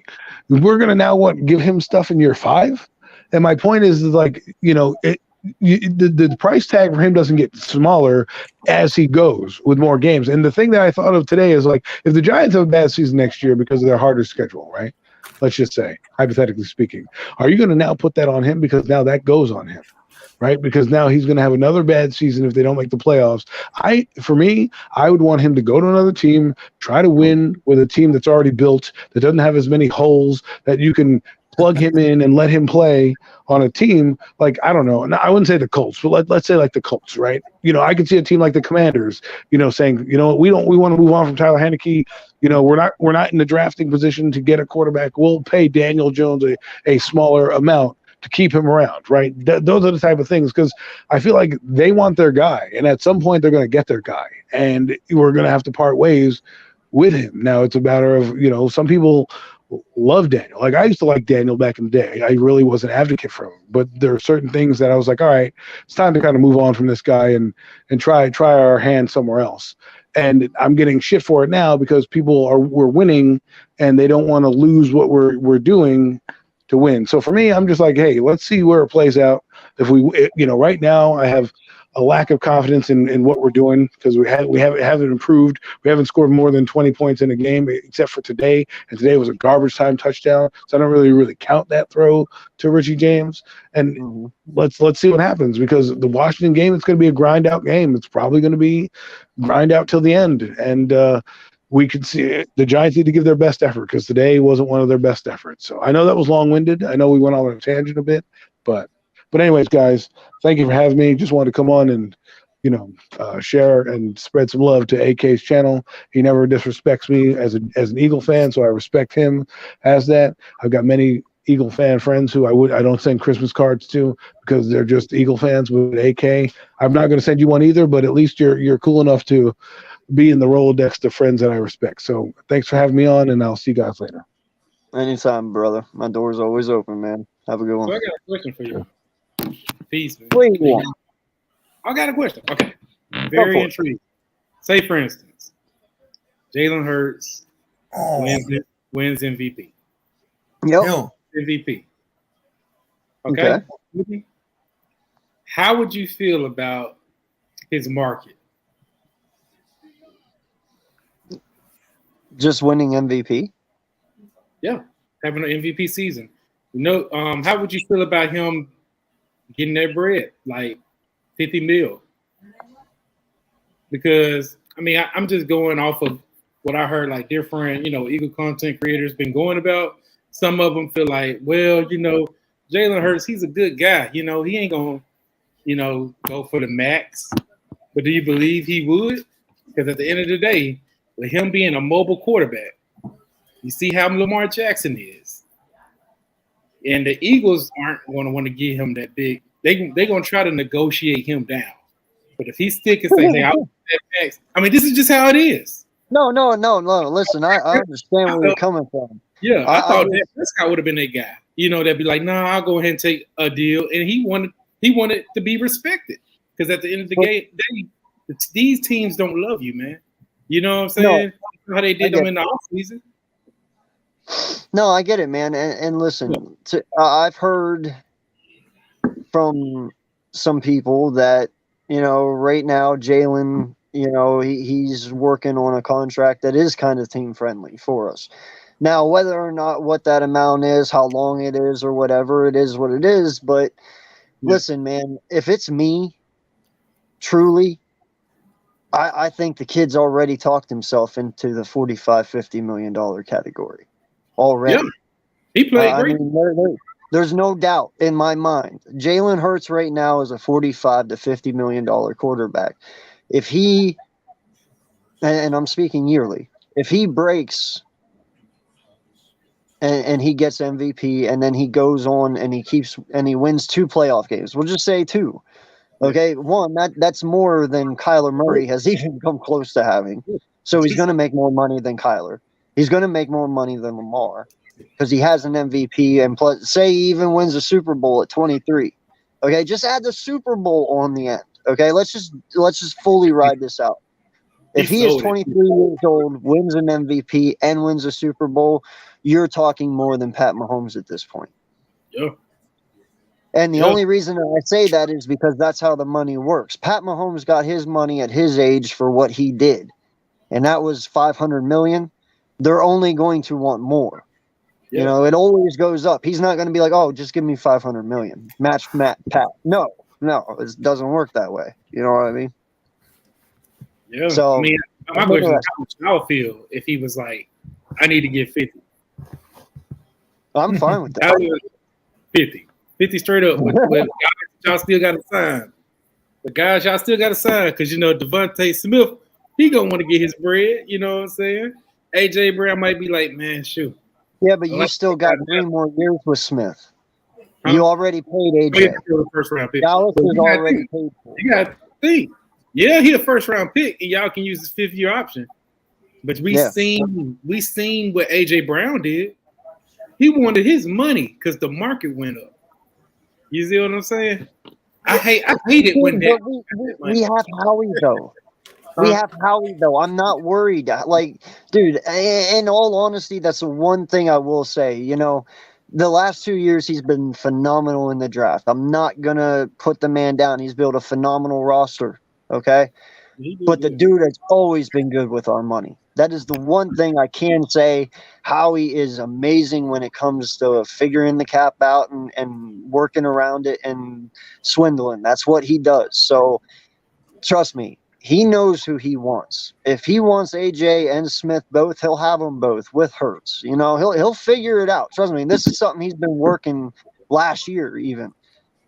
We're gonna now give him stuff in year 5. And my point is like, you know, the price tag for him doesn't get smaller as he goes with more games. And the thing that I thought of today is like, if the Giants have a bad season next year because of their harder schedule, right? Let's just say, hypothetically speaking, are you going to now put that on him because now that goes on him? Right, because now he's going to have another bad season if they don't make the playoffs. For me, I would want him to go to another team, try to win with a team that's already built, that doesn't have as many holes, that you can plug him in and let him play on a team like, I don't know, I wouldn't say the Colts, but let's say like the Colts, right? You know, I could see a team like the Commanders, you know, saying, you know, we want to move on from Tyler Heineke. You know, we're not in the drafting position to get a quarterback. We'll pay Daniel Jones a smaller amount to keep him around, right? Those are the type of things, because I feel like they want their guy, and at some point they're going to get their guy, and we're going to have to part ways with him. Now it's a matter of, you know, some people love Daniel. Like I used to like Daniel back in the day. I really was an advocate for him, but there are certain things that I was like, all right, it's time to kind of move on from this guy and try our hand somewhere else. And I'm getting shit for it now because we're winning and they don't want to lose what we're doing to win. So for me, I'm just like, hey, let's see where it plays out. If you know, right now I have a lack of confidence in what we're doing because we haven't improved. We haven't scored more than 20 points in a game except for today, and today was a garbage time touchdown. So I don't really count that throw to Richie James. And let's see what happens, because the Washington game, it's going to be a grind out game. It's probably going to be grind out till the end, and we could see the Giants need to give their best effort because today wasn't one of their best efforts. So I know that was long-winded. I know we went on a tangent a bit, but anyways, guys, thank you for having me. Just wanted to come on and, you know, share and spread some love to AK's channel. He never disrespects me as an Eagle fan, so I respect him as that. I've got many Eagle fan friends who I don't send Christmas cards to because they're just Eagle fans with AK. I'm not going to send you one either, but at least you're cool enough to be in the Rolodex of friends that I respect. So thanks for having me on, and I'll see you guys later. Anytime, brother. My door's always open, man. Have a good one. So I got a question for you. Peace, man. What do you want? I got a question. Okay. Very intrigued. Say, for instance, Jalen Hurts wins MVP. Yep. MVP. Okay. How would you feel about his market? Just winning MVP? Yeah. Having an MVP season. You know, how would you feel about him getting that bread, like 50 mil? Because, I mean, I'm just going off of what I heard, like different, you know, Eagle content creators been going about. Some of them feel like, well, you know, Jalen Hurts, he's a good guy. You know, he ain't going to, you know, go for the max. But do you believe he would? Because at the end of the day, with him being a mobile quarterback, you see how Lamar Jackson is. And the Eagles aren't going to want to give him that big. They're going to try to negotiate him down. But if he stick and say, hey, I want that max, I mean, this is just how it is. No. Listen, I understand where you're coming from. Yeah, I thought that Prescott would have been that guy. You know, that'd be like, nah, I'll go ahead and take a deal. And he wanted to be respected. Because at the end of the day, these teams don't love you, man. You know what I'm saying? No, how they did them in the offseason. No, I get it, man. And listen, I've heard from some people that, you know, right now Jalen, you know, he's working on a contract that is kind of team friendly for us. Now, whether or not what that amount is, how long it is, or whatever, it is what it is. But listen, man, if it's me, truly, I think the kid's already talked himself into the $45-50 million category already. Yeah. He played great. I mean, There's no doubt in my mind. Jalen Hurts right now is a $45 to $50 million quarterback. If he, and I'm speaking yearly, if he breaks and he gets MVP and then he goes on and he wins 2 playoff games, we'll just say 2. Okay, one, that's more than Kyler Murray has even come close to having. So he's going to make more money than Kyler. He's going to make more money than Lamar because he has an MVP. And plus, say he even wins a Super Bowl at 23. Okay, just add the Super Bowl on the end. Okay, let's just fully ride this out. If he is 23 years old, wins an MVP, and wins a Super Bowl, you're talking more than Pat Mahomes at this point. Yeah. And the only reason I say that is because that's how the money works. Pat Mahomes got his money at his age for what he did, and that was $500 million. They're only going to want more. Yeah. You know, it always goes up. He's not going to be like, oh, just give me $500 million. Match Pat. No, it doesn't work that way. You know what I mean? Yeah. So, I mean, my question is how much I would feel if he was like, I need to get 50. I'm fine with that. 50 straight up. But guys, y'all still got to sign. But guys, y'all still got to sign because, you know, Devontae Smith, he going to want to get his bread. You know what I'm saying? AJ Brown might be like, man, shoot. Yeah, but you still got 3 more years with Smith. You already paid AJ. First round pick. Dallas is already paid for. You got to think. Yeah, he a first round pick, and y'all can use his 5th-year option. But we seen what AJ Brown did. He wanted his money because the market went up. You see what I'm saying? I hate it when that. We have Howie though. We have Howie though. I'm not worried. Like, dude, in all honesty, that's the one thing I will say. You know, the last 2 years he's been phenomenal in the draft. I'm not gonna put the man down. He's built a phenomenal roster. Okay, but the dude has always been good with our money. That is the one thing I can say. Howie is amazing when it comes to figuring the cap out and working around it and swindling. That's what he does. So trust me, he knows who he wants. If he wants AJ and Smith both, he'll have them both with Hurts. You know, he'll figure it out. Trust me, this is something he's been working last year even.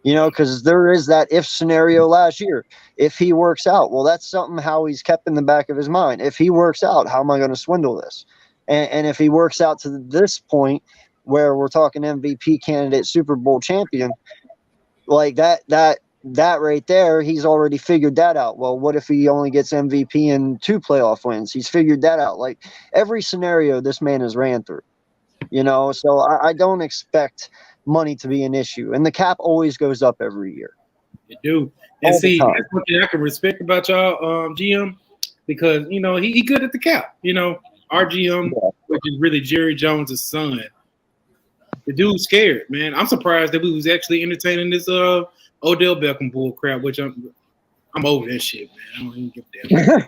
You know, because there is that if scenario last year. If he works out, well, that's something Howie's kept in the back of his mind. If he works out, how am I going to swindle this? And if he works out to this point where we're talking MVP candidate, Super Bowl champion, like that right there, he's already figured that out. Well, what if he only gets MVP and 2 playoff wins? He's figured that out. Like every scenario this man has ran through, you know, so I don't expect money to be an issue, and the cap always goes up every year. You do, and see, that's one thing I can respect about y'all, GM, because you know he good at the cap. You know, our GM, which is really Jerry Jones' son, the dude's scared, man. I'm surprised that we was actually entertaining this Odell Beckham bull crap, which I'm over that shit, man. I don't even give a damn.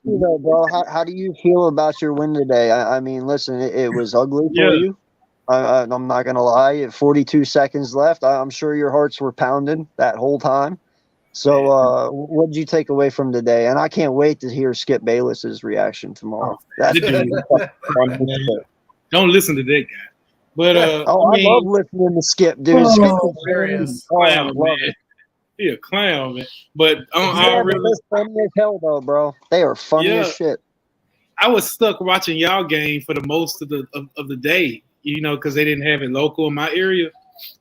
Though, bro. How do you feel about your win today? I mean, listen, it was ugly for you. I'm not gonna lie. At 42 seconds left, I'm sure your hearts were pounding that whole time. So, what did you take away from today? And I can't wait to hear Skip Bayless's reaction tomorrow. That's don't listen to that guy. But I love listening to Skip, dude. Skip is hilarious. I love it. He a clown, man. But they're funny as hell, though, bro. They are funny as shit. I was stuck watching y'all game for the most of the day, you know, because they didn't have it local in my area.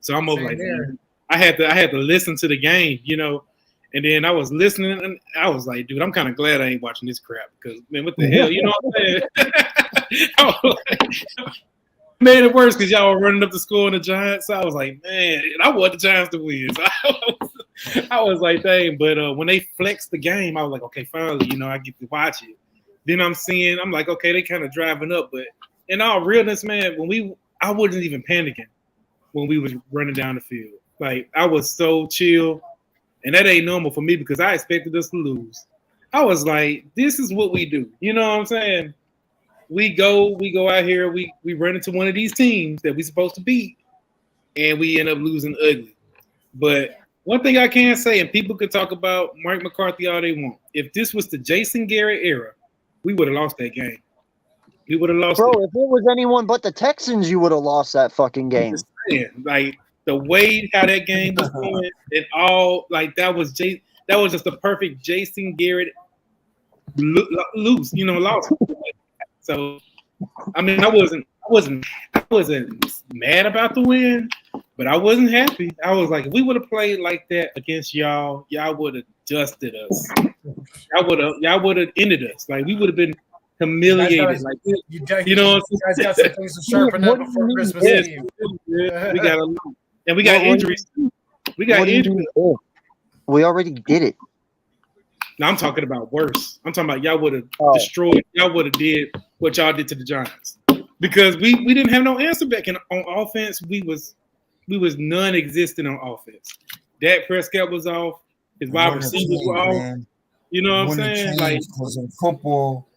So I'm over like, man, I had to listen to the game, you know. And then I was listening, and I was like, dude, I'm kind of glad I ain't watching this crap because, man, what the hell, you know what I'm saying? Made it worse because y'all were running up the score on the Giants. So I was like, man, and I want the Giants to win. So I was like, dang. But when they flexed the game, I was like, okay, finally, you know, I get to watch it. Then I'm like, okay, they kind of driving up. But in all realness, man, I wasn't even panicking when we was running down the field. Like, I was so chill. And that ain't normal for me because I expected us to lose. I was like, this is what we do. You know what I'm saying? We go out here, we run into one of these teams that we're supposed to beat, and we end up losing ugly. But one thing I can say, and people could talk about Mike McCarthy all they want, if this was the Jason Garrett era, we would have lost that game. We would have lost. Bro, if it was anyone but the Texans, you would have lost that fucking game. Like the way how that game was going, and all like that was just the perfect Jason Garrett loose, lost. So, I mean, I wasn't mad about the win, but I wasn't happy. I was like, if we would have played like that against y'all would have dusted us. Y'all would have ended us. Like we would have been humiliated. You guys got some things to sharpen up before Christmas Eve. We got injuries. We got injuries. We already did it. No, I'm talking about worse. I'm talking about y'all would have destroyed. Y'all would have did what y'all did to the Giants because we didn't have no answer back on offense. We was non-existent on offense. Dak Prescott was off. His wide receivers were off. Man. You know what I'm saying? Like because in football,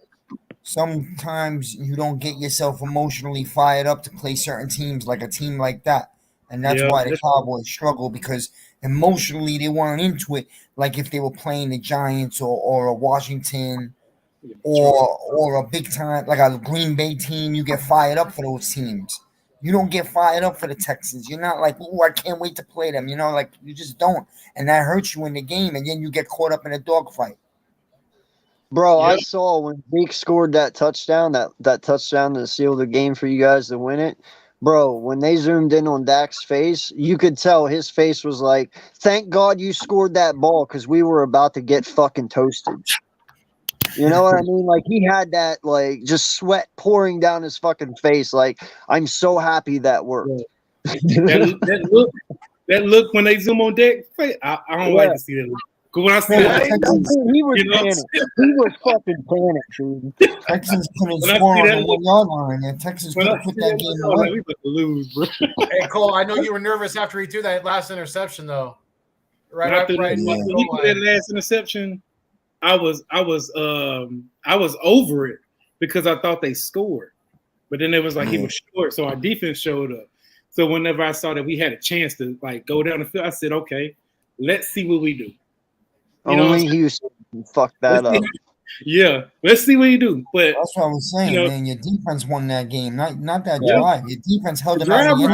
sometimes you don't get yourself emotionally fired up to play certain teams like a team like that, and that's why the Cowboys struggle because emotionally they weren't into it. Like if they were playing the Giants or a Washington or a big time like a Green Bay team, you get fired up for those teams. You don't get fired up for the Texans. You're not like, oh, I can't wait to play them. Like you just don't, and that hurts you in the game, and then you get caught up in a dogfight. Bro, I saw when Zeke scored that touchdown, that touchdown to seal the game for you guys to win it. Bro, when they zoomed in on Dak's face, you could tell his face was like, thank God you scored that ball because we were about to get fucking toasted. You know what I mean? Like, he had that, like, just sweat pouring down his fucking face. Like, I'm so happy that worked. that look when they zoom on Dak's face, I don't like to see that look. Because when I see that, he was panicked. He was fucking panicked, dude. Texans couldn't score on the 1 yard line, and Texans couldn't put that game away. We about to lose, bro. Hey, Cole, I know you were nervous after he threw that last interception, though. Right after when he threw that last interception, I was over it because I thought they scored, but then it was like he was short, so our defense showed up. So whenever I saw that we had a chance to like go down the field, I said, "Okay, let's see what we do." Only Houston fucked that up. Yeah, let's see what you do. But that's what I was saying, man. Your defense won that game, not that drive. Your defense held them out. The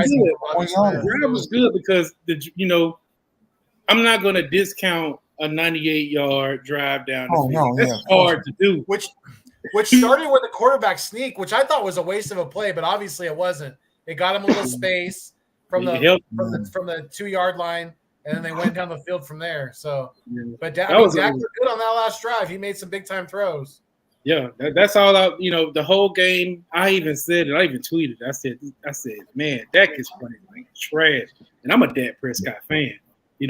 drive was good because I'm not going to discount a 98-yard drive down the field. That's hard to do. Which started with a quarterback sneak, which I thought was a waste of a play, but obviously it wasn't. It got him a little space from the 2 yard line. And then they went down the field from there. So, but Dak was good on that last drive. He made some big time throws. Yeah, that's all out. The whole game. I even said it. I even tweeted. I said, man, Dak is playing like trash. And I'm a Dak Prescott fan.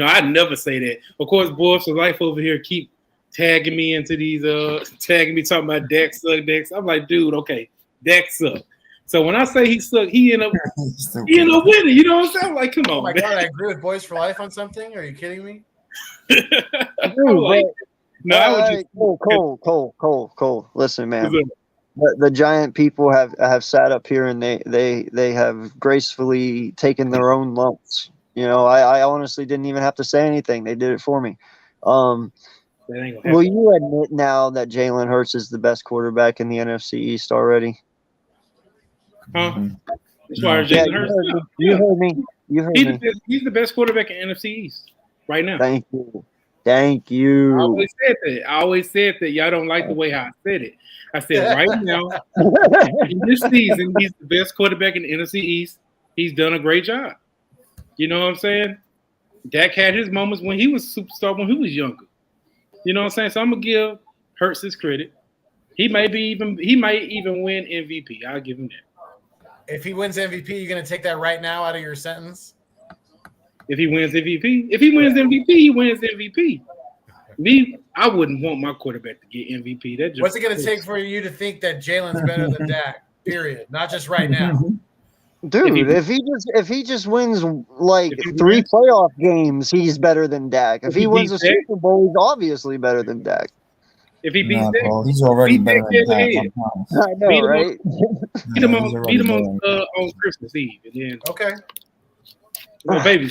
I never say that. Of course, boys for life over here keep tagging me into these talking about Dak suck. I'm like, dude, okay, Dak suck. So when I say he sucked, he ended up winning. You know what I'm saying? I'm like, come on. Oh my God, I agree with Boys for Life on something. Are you kidding me? Cole. Listen, man. The giant people have sat up here and they have gracefully taken their own lumps. I honestly didn't even have to say anything. They did it for me. Will you admit now that Jalen Hurts is the best quarterback in the NFC East already? As far as Jalen Hurts, you heard me. He's the best quarterback in NFC East right now. Thank you. I always said that. Y'all don't like the way how I said it. I said right now in this season, he's the best quarterback in the NFC East. He's done a great job. You know what I'm saying? Dak had his moments when he was a superstar when he was younger. You know what I'm saying? So I'm gonna give Hurts his credit. He might even win MVP. I'll give him that. If he wins MVP, you're going to take that right now out of your sentence? If he wins MVP? If he wins MVP, he wins MVP. Me, I wouldn't want my quarterback to get MVP. What's it going to take for you to think that Jalen's better than Dak? Period. Not just right now. Dude, if he just wins like 3 playoff games, he's better than Dak. If he wins a Super Bowl, he's obviously better than Dak. If he beats Dak, he's already better than Dak. I know, right? Beat him on Christmas Eve, and then okay. Well, baby.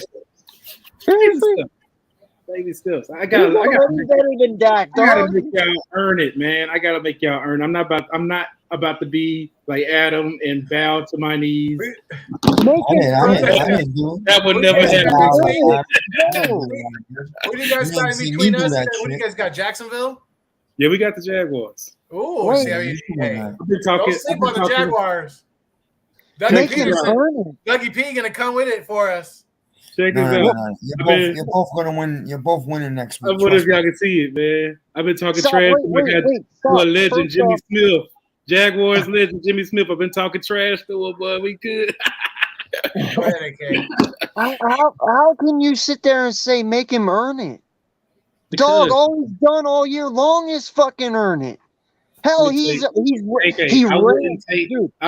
Baby steps. I He's gotta already better than Dak, I gotta dog. make y'all earn it, man. I gotta make y'all earn. I'm not about to be like Adam and bow to my knees. That would never happen. What do you guys got in between us? What do you guys got? Jacksonville? Yeah, we got the Jaguars. Oh, see how you don't sleep on the Jaguars. Dougie P gonna come with it for us. Check this out. You're both gonna win. You're both winning next week. What if y'all can see it, man? I've been talking trash to a legend, Jimmy Smith. Jaguars legend Jimmy Smith. I've been talking trash to him, boy. We could. How can you sit there and say make him earn it? Dog, all he's done all year long is fucking earn it. Hell, I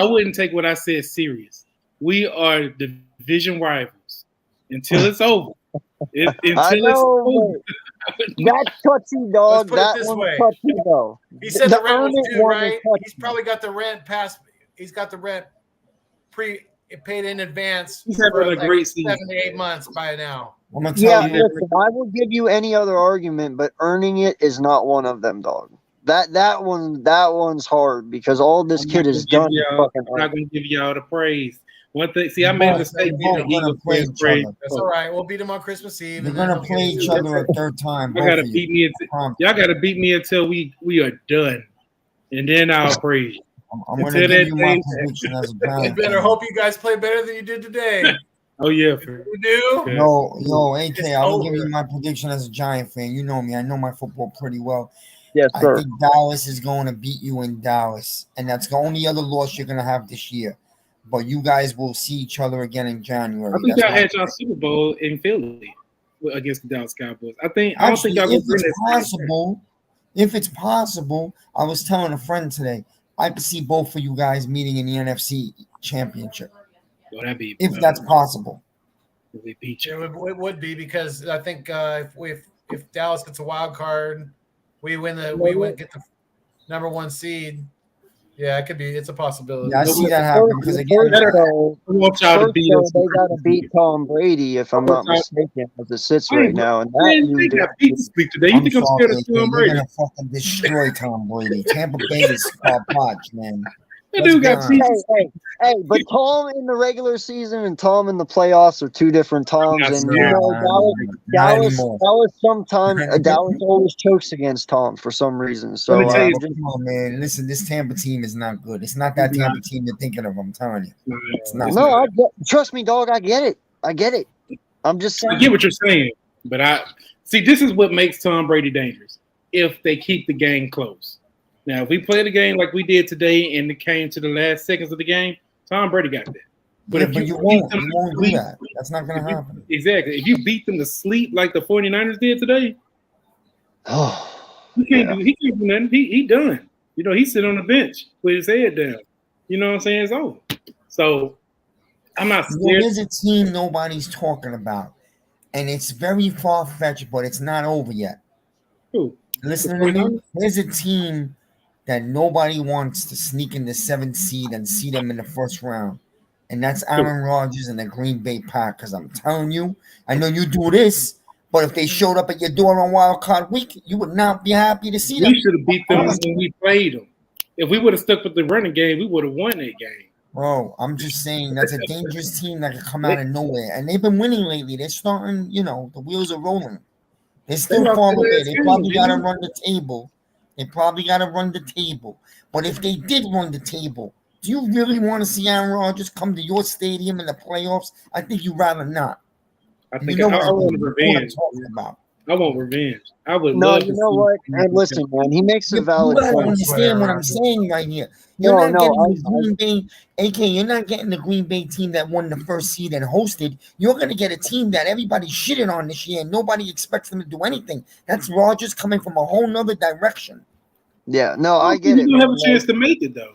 wouldn't take what I said serious. We are division rivals until it's over. That's touchy, dog. Let's put it this way. Touchy, though. He said the rent was due, right? He's probably got the rent passed. He's got the rent paid in advance. He's having a great season. 7 to 8 months by now. Listen, I will give you any other argument, but earning it is not one of them, dog. That one's hard because all this kid has done. I'm not gonna give y'all the praise. One thing, see, I made a mistake. That's all right. We'll beat them on Christmas Eve. We're gonna play each other a third time. Y'all gotta beat me until we are done, and then I'll praise. I'm gonna give you my prediction as a Giant. You better hope you guys play better than you did today. Oh yeah, you do. Yo, AK, I will give you my prediction as a Giant fan. You know me. I know my football pretty well. Yes, sir. I think Dallas is going to beat you in Dallas, and that's the only other loss you're going to have this year. But you guys will see each other again in January. I think y'all had y'all Super Bowl in Philly against the Dallas Cowboys. I don't think y'all if it's possible. If it's possible, I was telling a friend today, I could see both of you guys meeting in the NFC Championship. Well, that'd be if that's possible. We beat you. It would be because I think if Dallas gets a wild card. We get the number 1 seed. Yeah, it could be. It's a possibility. Yeah, I see that happen because again, they got to beat Tom Brady if I'm not mistaken as it sits right now. And they got beat today. You think I'm scared of Tom Brady? They're gonna fucking destroy Tom Brady. Tampa Bay is watch, man. That dude got hey, but Tom in the regular season and Tom in the playoffs are two different Toms. And Dallas always chokes against Tom for some reason. So come on, man. Listen, this Tampa team is not good. It's not that Tampa team you're thinking of. I'm telling you. It's not. Trust me, dog. I get it. I'm just saying. I get what you're saying, but this is what makes Tom Brady dangerous. If they keep the game close. Now, if we play the game like we did today and it came to the last seconds of the game, Tom Brady got that. But you won't do that. That's not going to happen. Exactly. If you beat them to sleep like the 49ers did today, he can't do nothing. He done. You know, he sit on the bench with his head down. You know what I'm saying? It's over. So I'm not scared. There's a team nobody's talking about, and it's very far-fetched, but it's not over yet. Who? Listen to me. There's a team that nobody wants to sneak in the 7th seed and see them in the first round. And that's Aaron Rodgers and the Green Bay Packers. I'm telling you, I know you do this, but if they showed up at your door on Wild Card Week, you would not be happy to see them. We should have beat them when we played them. If we would have stuck with the running game, we would have won that game. Bro, I'm just saying that's a dangerous team that could come out of nowhere. And they've been winning lately. They're starting, the wheels are rolling. They're still far away. They probably got to run the table. But if they did run the table, do you really want to see Aaron Rodgers come to your stadium in the playoffs? I think you'd rather not. I think I want revenge. I want revenge. I would. No, you know what? And listen, man, he makes a valid point. You don't understand what I'm saying right here. You're not getting the Green Bay, AK. You're not getting the Green Bay team that won the first seed and hosted. You're going to get a team that everybody shitted on this year, and nobody expects them to do anything. That's Rodgers coming from a whole nother direction. Yeah, no, I get it. You have a chance to make it though.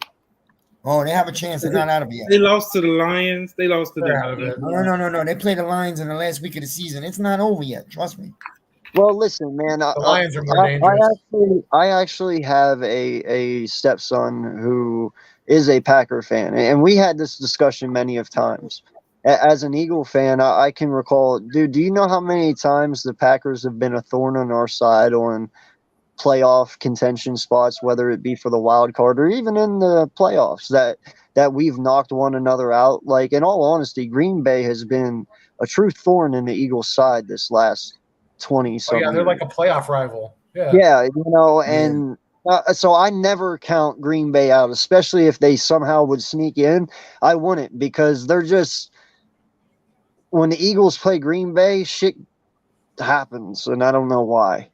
Oh, they have a chance. They're not out of it yet. They lost to the Lions. They lost to the. No. They played the Lions in the last week of the season. It's not over yet. Trust me. Well, listen, man. The Lions are more dangerous. I actually have a stepson who is a Packer fan, and we had this discussion many of times. as an Eagle fan, I can recall, dude, do you know how many times the Packers have been a thorn on our side on playoff contention spots, whether it be for the wild card or even in the playoffs, that we've knocked one another out? Like, in all honesty, Green Bay has been a true thorn in the Eagles' side this last 20 Oh something yeah, they're years. like a playoff rival. Yeah. Yeah, and so I never count Green Bay out, especially if they somehow would sneak in. I wouldn't, because they're just, when the Eagles play Green Bay, shit happens, and I don't know why.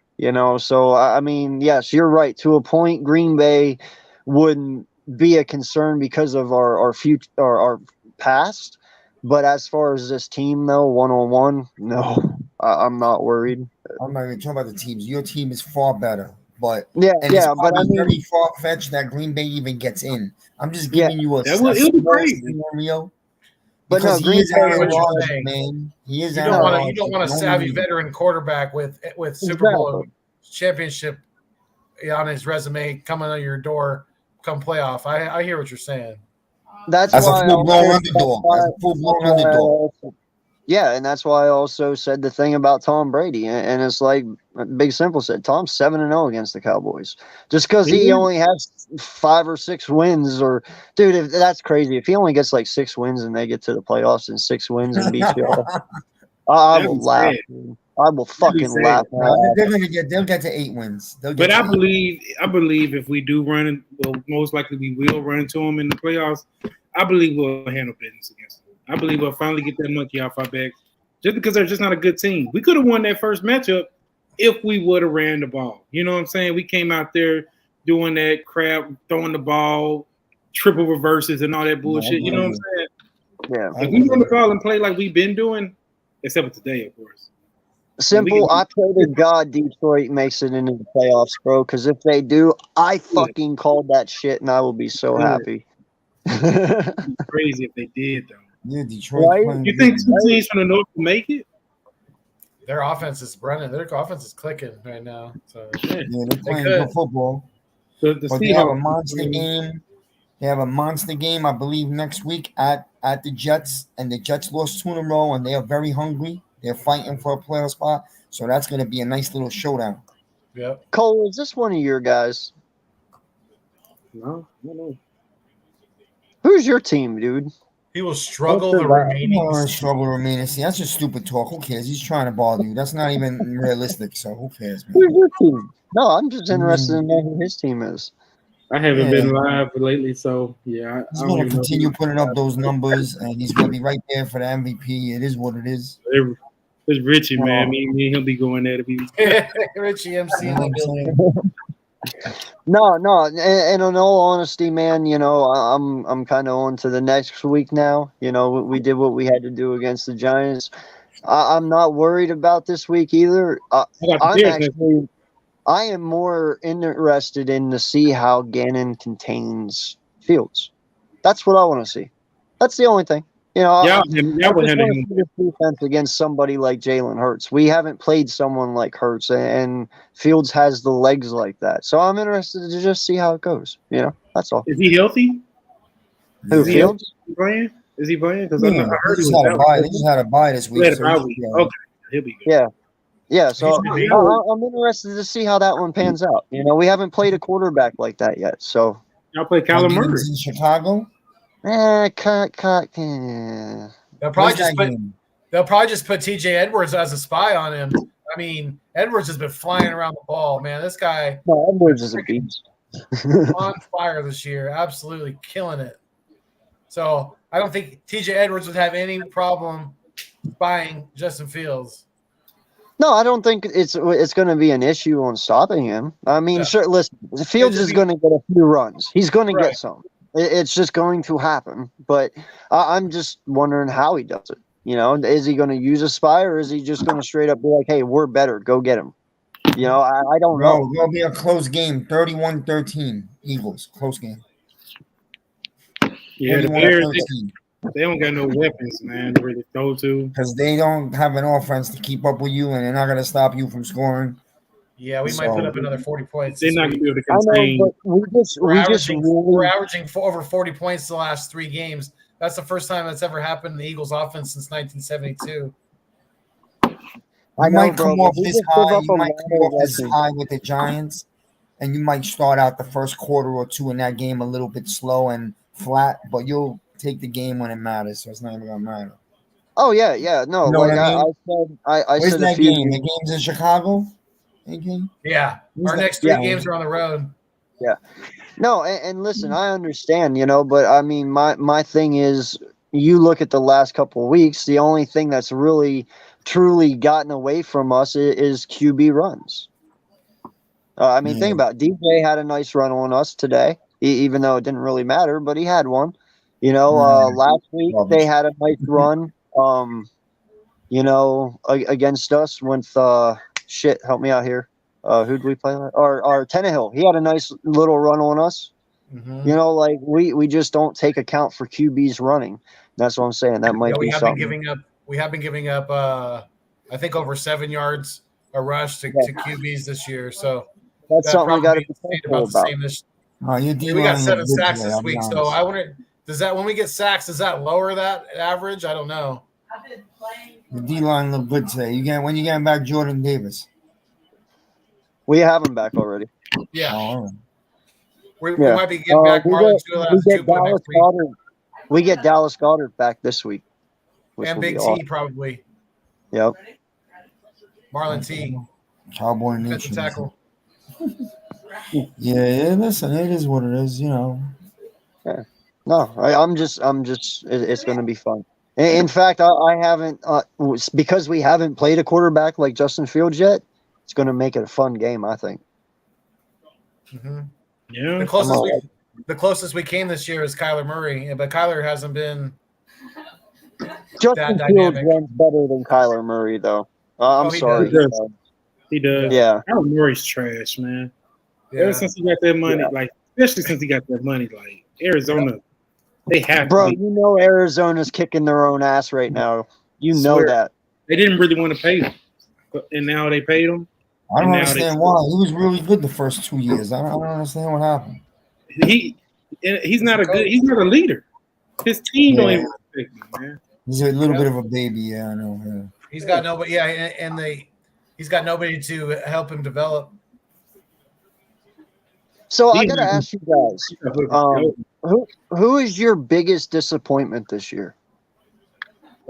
So I mean, yes, you're right. To a point, Green Bay wouldn't be a concern because of our future or our past. But as far as this team, though, 1-on-1, no, I'm not worried. I'm not even talking about the teams. Your team is far better, but Yeah, and it's but I probably mean, very far fetched that Green Bay even gets in. I'm just yeah, giving you a It'll be small crazy. scenario but no, because he Green is Bay. Aaron what you're Rodgers, saying. man. He is You Aaron don't Rodgers. want a The only savvy reason. veteran quarterback with Super Bowl Exactly. championship on his resume coming on your door come playoff. I hear what you're saying. That's As a why I full blown also- underdog. that's As a full blown why I underdog. also- Yeah, and that's why I also said the thing about Tom Brady, and it's like Big Simple said, Tom's 7-0 against the Cowboys. Just because he only has 5 or 6 wins, or dude, that's crazy. If he only gets like 6 wins and they get to the playoffs and 6 wins and beats you all, I That'd will be laugh. sad. Dude. I will fucking sad. laugh. They'll get to 8 wins. They'll get But to I 8. believe if we do run, well, most likely we will run into them in the playoffs. I believe we'll handle business against them. I believe we'll finally get that monkey off our back, just because they're just not a good team. We could have won that first matchup if we would have ran the ball. You know what I'm saying? We came out there doing that crap, throwing the ball, triple reverses, and all that bullshit. You know what I'm saying? Yeah. If we run the ball and play like we've been doing, except for today, of course. Simple, I pray to God Detroit makes it into the playoffs, bro. Because if they do, I fucking called that shit, and I will be so happy. It'd be crazy if they did, though. Yeah, Detroit. Right? You think two teams from the North will make it? Their offense is running. Their offense is clicking right now. So Yeah, they're playing could. good football. The But they have a Seahawks. monster game. They have a monster game, I believe, next week at the Jets, and the Jets lost 2 in a row, and they are very hungry. They're fighting for a playoff spot, so that's going to be a nice little showdown. Yep. Cole, is this one of your guys? No. Who's your team, dude? He will struggle What's the the- remaining. Struggle remaining. See, that's just stupid talk. Who cares? He's trying to bother you. That's not even realistic. So who cares, man? Who's your team? No, I'm just interested in knowing who his team is. I haven't Yeah. been live lately, so yeah. He's I don't going to even know. continue putting up those numbers, and he's going to be right there for the MVP. It is what it is. It's Richie, man. Me and he'll be going there to be. Richie MC You in know the what I'm building. saying? No, and in all honesty, man, I'm kind of on to the next week now. We did what we had to do against the Giants. I'm not worried about this week either. I am more interested in to see how Gannon contains Fields. That's what I want to see. That's the only thing. I just want to see this defense against somebody like Jalen Hurts. We haven't played someone like Hurts, and Fields has the legs like that. So I'm interested to just see how it goes. That's all. Is he healthy? Who, Fields? Is he playing? Because Yeah, I heard they he just was had a out. bye. They just had a bye this week. He had a so bye he should week. be all right. Okay, he'll be good. Yeah. So He's I'm interested to see how that one pans out. We haven't played a quarterback like that yet. So y'all play Kyler Murray in Chicago. They'll probably just put TJ Edwards as a spy on him. I mean, Edwards has been flying around the ball, man. This guy Edwards is a beast. on fire this year, absolutely killing it. So I don't think TJ Edwards would have any problem spying Justin Fields. No, I don't think it's going to be an issue on stopping him. I mean, sure. Listen, Fields is going to get a few runs. He's going to get some. It's just going to happen. But I'm just wondering how he does it. Is he going to use a spy, or is he just going to straight up be like, "Hey, we're better. Go get him." I don't know. It'll be a close game. 31-13 Eagles. Close game. Yeah, the Bears, they don't got no weapons, man, to really throw to. Because they don't have an offense to keep up with you, and they're not going to stop you from scoring. Yeah, we might put up another 40 points. They're not going to be able to I contain. know, but we're averaging over 40 points the last 3 games. That's the first time that's ever happened in the Eagles offense since 1972. You might come off this high. You might come off this rushing. high with the Giants, and you might start out the first quarter or two in that game a little bit slow and flat, but you'll take the game when it matters. So it's not even gonna matter. Oh yeah, no. You know Like what I mean? I Where's said a that few. game? The game's in Chicago. Again? Yeah, our next 3 games are on the road. Yeah. No, and listen, I understand, but I mean, my thing is, you look at the last couple of weeks, the only thing that's really, truly gotten away from us is QB runs. I mean, think about it. DJ had a nice run on us today, even though it didn't really matter, but he had one. Last week they had a nice run, against us with, help me out here. Who did we play? Our Tannehill. He had a nice little run on us. Mm-hmm. We just don't take account for QBs running. That's what I'm saying. That might be something. We have been giving up. I think over 7 yards a rush to QBs this year. So that's something we got to be careful about. We got 7 sacks this week. So I wonder, when we get sacks, does that lower that average? I don't know. The D-line looked good today. When you getting back Jordan Davis? We have him back already. Yeah. Oh. We might be getting back Marlon next week. We get Dallas Goedert back this week. And Big T probably. Yep. Marlon T. Cowboy Nation. Tackle. Yeah, listen, it is what it is, Yeah. No, I'm just. It's going to be fun. In fact, I haven't because we haven't played a quarterback like Justin Fields yet. It's going to make it a fun game, I think. Mm-hmm. Yeah. The closest we came this year is Kyler Murray, but Kyler hasn't been Justin that Fields dynamic. runs better than Kyler Murray, though. I'm sorry. He does. Yeah. Kyler Murray's trash, man. Yeah. Ever since he got that money, especially since he got that money, Arizona, they have. Bro, Arizona's kicking their own ass right now. You know that. They didn't really want to pay him, and now they paid him. I don't understand why. He was really good the first 2 years. I don't understand what happened. He's not a leader. His team don't even respect him, man. He's a little bit of a baby, yeah, I know. Yeah. He's got nobody, he's got nobody to help him develop. So I gotta ask you guys, who is your biggest disappointment this year?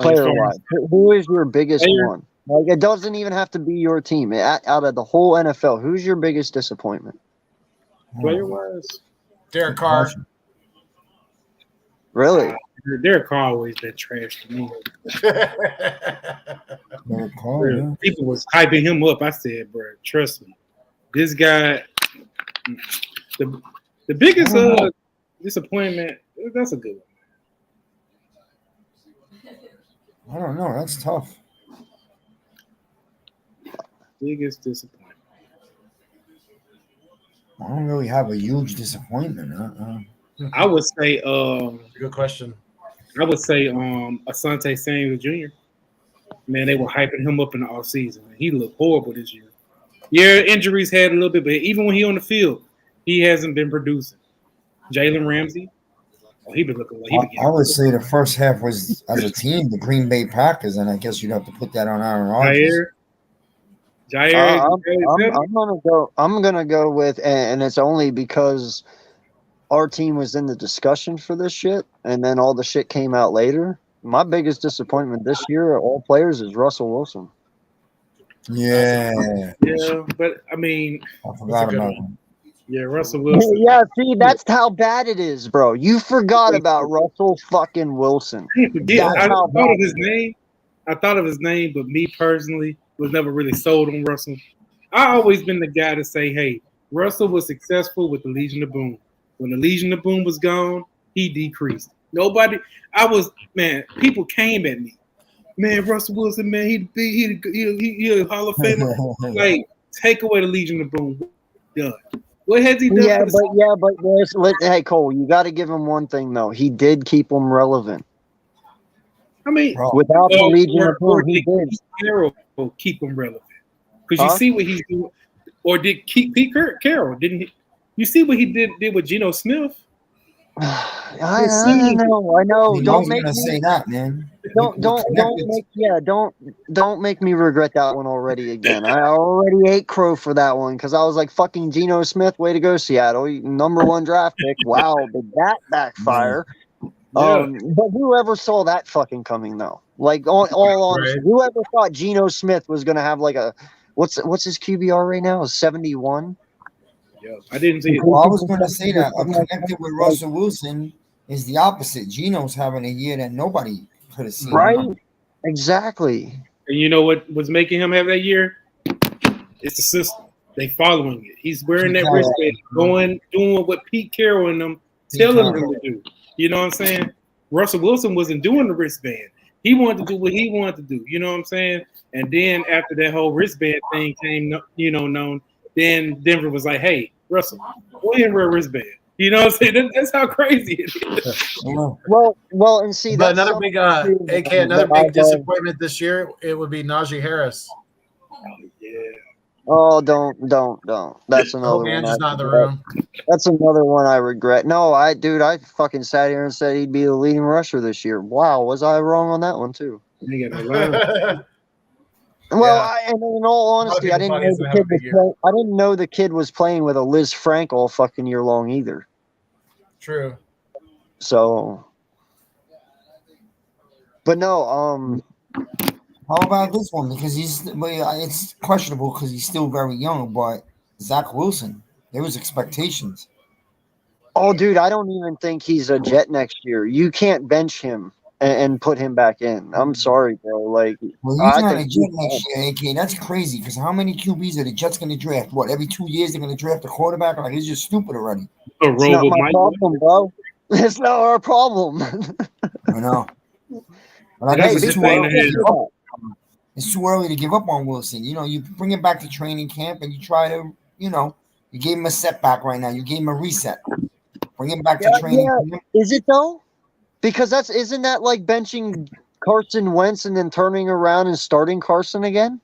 Player-wise, who is your biggest one? Like, it doesn't even have to be your team. Out of the whole NFL, who's your biggest disappointment? Player-wise, Derek Carr. Really? Derek Carr always been trash to me. Derek Carr, yeah. People was hyping him up. I said, bro, trust me, this guy. The biggest disappointment. That's a good one. I don't know. That's tough. Biggest disappointment. I don't really have a huge disappointment. I would say. Good question. I would say Asante Samuel Jr. Man, they were hyping him up in the offseason. He looked horrible this year. Yeah, injuries had a little bit, but even when he on the field, he hasn't been producing. Jalen Ramsey, he been looking like I would say the first half was, as a team, the Green Bay Packers, and I guess you'd have to put that on Aaron Rodgers. I'm gonna go with, and it's only because our team was in the discussion for this shit, and then all the shit came out later. My biggest disappointment this year of all players is Russell Wilson. Yeah, but I mean, I forgot about him. Yeah, Russell Wilson. Yeah, see, that's how bad it is, bro. You forgot about Russell fucking Wilson. I thought of his name. I thought of his name, but me personally was never really sold on Russell. I always been the guy to say, hey, Russell was successful with the Legion of Boom. When the Legion of Boom was gone, he decreased. People came at me. Man, Russell Wilson, man, he a Hall of Famer. Like, take away the Legion of Boom. Done. What has he done? But hey, Cole, you got to give him one thing though. He did keep them relevant. I mean, without the Legion of Boom, he did. Carroll keep him relevant because you see what he's doing, or did Pete Carroll? Didn't he? You see what he did with Geno Smith? I don't know. I know. I Don't was make gonna me. say that, man. Don't make me regret that one already again. I already ate crow for that one because I was like, fucking Geno Smith, way to go, Seattle, number 1 draft pick. Wow, did that backfire? Yeah. But whoever saw that fucking coming though? Like, all honesty, whoever thought Geno Smith was gonna have like a what's his QBR right now? 71. Yeah. I didn't see it. Well, I was gonna say that connected with Russell Wilson is the opposite. Geno's having a year that nobody could have seen. Right? Exactly. And you know what was making him have that year? It's the system. They following it. He's wearing that wristband, doing what Pete Carroll and them telling him to do. You know what I'm saying? Russell Wilson wasn't doing the wristband. He wanted to do what he wanted to do. You know what I'm saying? And then after that whole wristband thing came, known, then Denver was like, "Hey, Russell, go ahead and wear a wristband." You know what I'm saying? That's how crazy it is. Well, and see, But that's another big, another big disappointment this year, it would be Najee Harris. Oh, don't. That's another one. Just not in the room. That's another one I regret. No, I fucking sat here and said he'd be the leading rusher this year. Wow, was I wrong on that one too? Well, and in all honesty, I didn't know the kid was playing with a Liz Frank all fucking year long either. True. So, but no, How about this one? Because it's questionable because he's still very young. But Zach Wilson, there was expectations. Oh, dude, I don't even think he's a Jet next year. You can't bench him and put him back in. I'm sorry, bro. Like, well, he's not a Jet next year, AK. That's crazy. Because how many QBs are the Jets going to draft? What, every 2 years they're going to draft a quarterback? Like, it's just stupid already. It's not my problem, bro. It's not our problem. I know. But hey, it's too early to give up on Wilson. You know, you bring him back to training camp and you try to, you gave him a setback right now. You gave him a reset. Bring him back to training camp. Is it though? Because isn't that like benching Carson Wentz and then turning around and starting Carson again?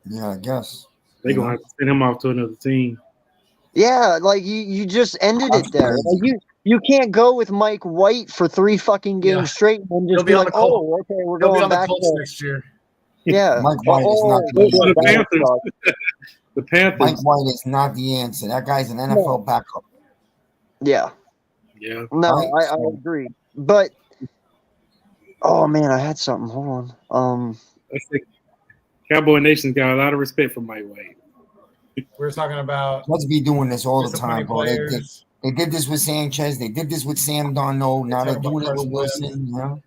Yeah, I guess. They're going to have to send him off to another team. Yeah, like you just ended it there. Like you can't go with Mike White for 3 fucking games straight and just be like, oh, okay, we're going back to next year. Yeah, Mike White is not the answer. The Panthers. Mike White is not the answer. That guy's an NFL backup. Yeah. Yeah. No, I agree. But oh man, I had something. Hold on. Cowboy Nation's got a lot of respect for Mike White. We're talking about let's be doing this all the time, bro. They did this with Sanchez. They did this with Sam Darnold. Now they're doing it with Wilson. You know?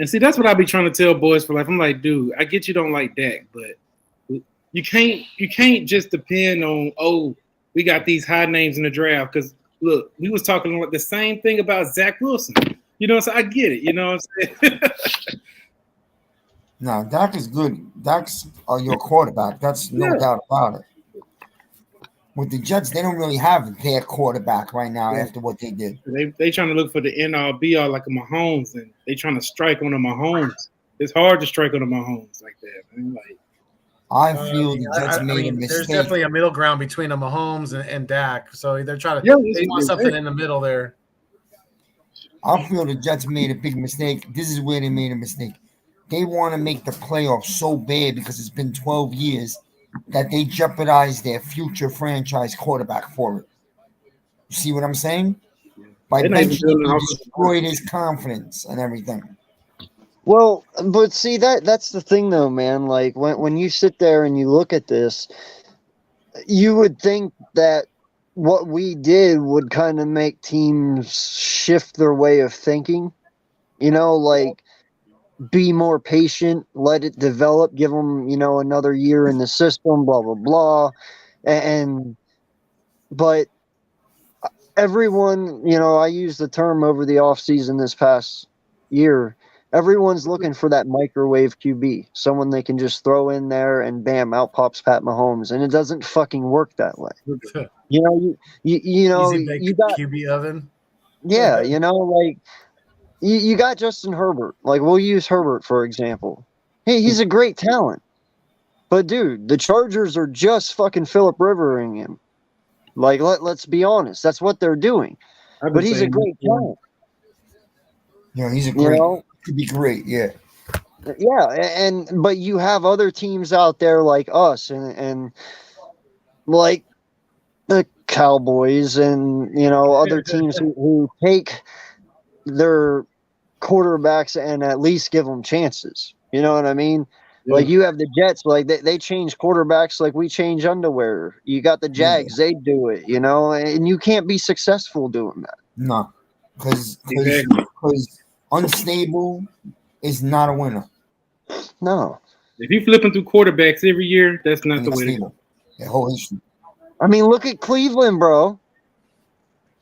And see, that's what I be trying to tell boys for life. I'm like, dude, I get you don't like Dak, but you can't just depend on we got these high names in the draft. Because look, we was talking like the same thing about Zach Wilson. You know, so I get it. You know what I'm saying? No, Dak is good. Dak's your quarterback. That's no doubt about it. With the Jets, they don't really have their quarterback right now after what they did. They trying to look for the end-all be-all like a Mahomes, and they trying to strike on a Mahomes. It's hard to strike on a Mahomes like that, man. Like, I feel the Jets made a mistake. There's definitely a middle ground between a Mahomes and Dak, so they're trying to they want something in the middle there. I feel the Jets made a big mistake. This is where they made a mistake. They want to make the playoffs so bad because it's been 12 years that they jeopardize their future franchise quarterback for it. You see what I'm saying? By benching, they destroyed his confidence and everything. Well, but see that's the thing though, man. Like when you sit there and you look at this, you would think that what we did would kind of make teams shift their way of thinking. You know, like be more patient, let it develop, give them, another year in the system, blah, blah, blah. But everyone, I use the term over the offseason this past year, everyone's looking for that microwave QB, someone they can just throw in there and bam, out pops Pat Mahomes. And it doesn't fucking work that way. You got QB oven. Yeah, like you got Justin Herbert. Like, we'll use Herbert, for example. Hey, he's a great talent. But, dude, the Chargers are just fucking Phillip Rivering him. Like, let's be honest. That's what they're doing. I've been But he's a saying great this for- talent. Yeah, he's a You great. know? Could be great. Yeah. Yeah, but you have other teams out there like us and like the Cowboys and other teams who take their quarterbacks and at least give them chances. You know what I mean? Like Yeah. you have the Jets, like they change quarterbacks like we change underwear. You got the Jags, they do it, and you can't be successful doing that. No, because Exactly. unstable is not a winner. No. If you flipping through quarterbacks every year, that's not the way to go. The whole issue. I mean, look at Cleveland, bro. Yeah,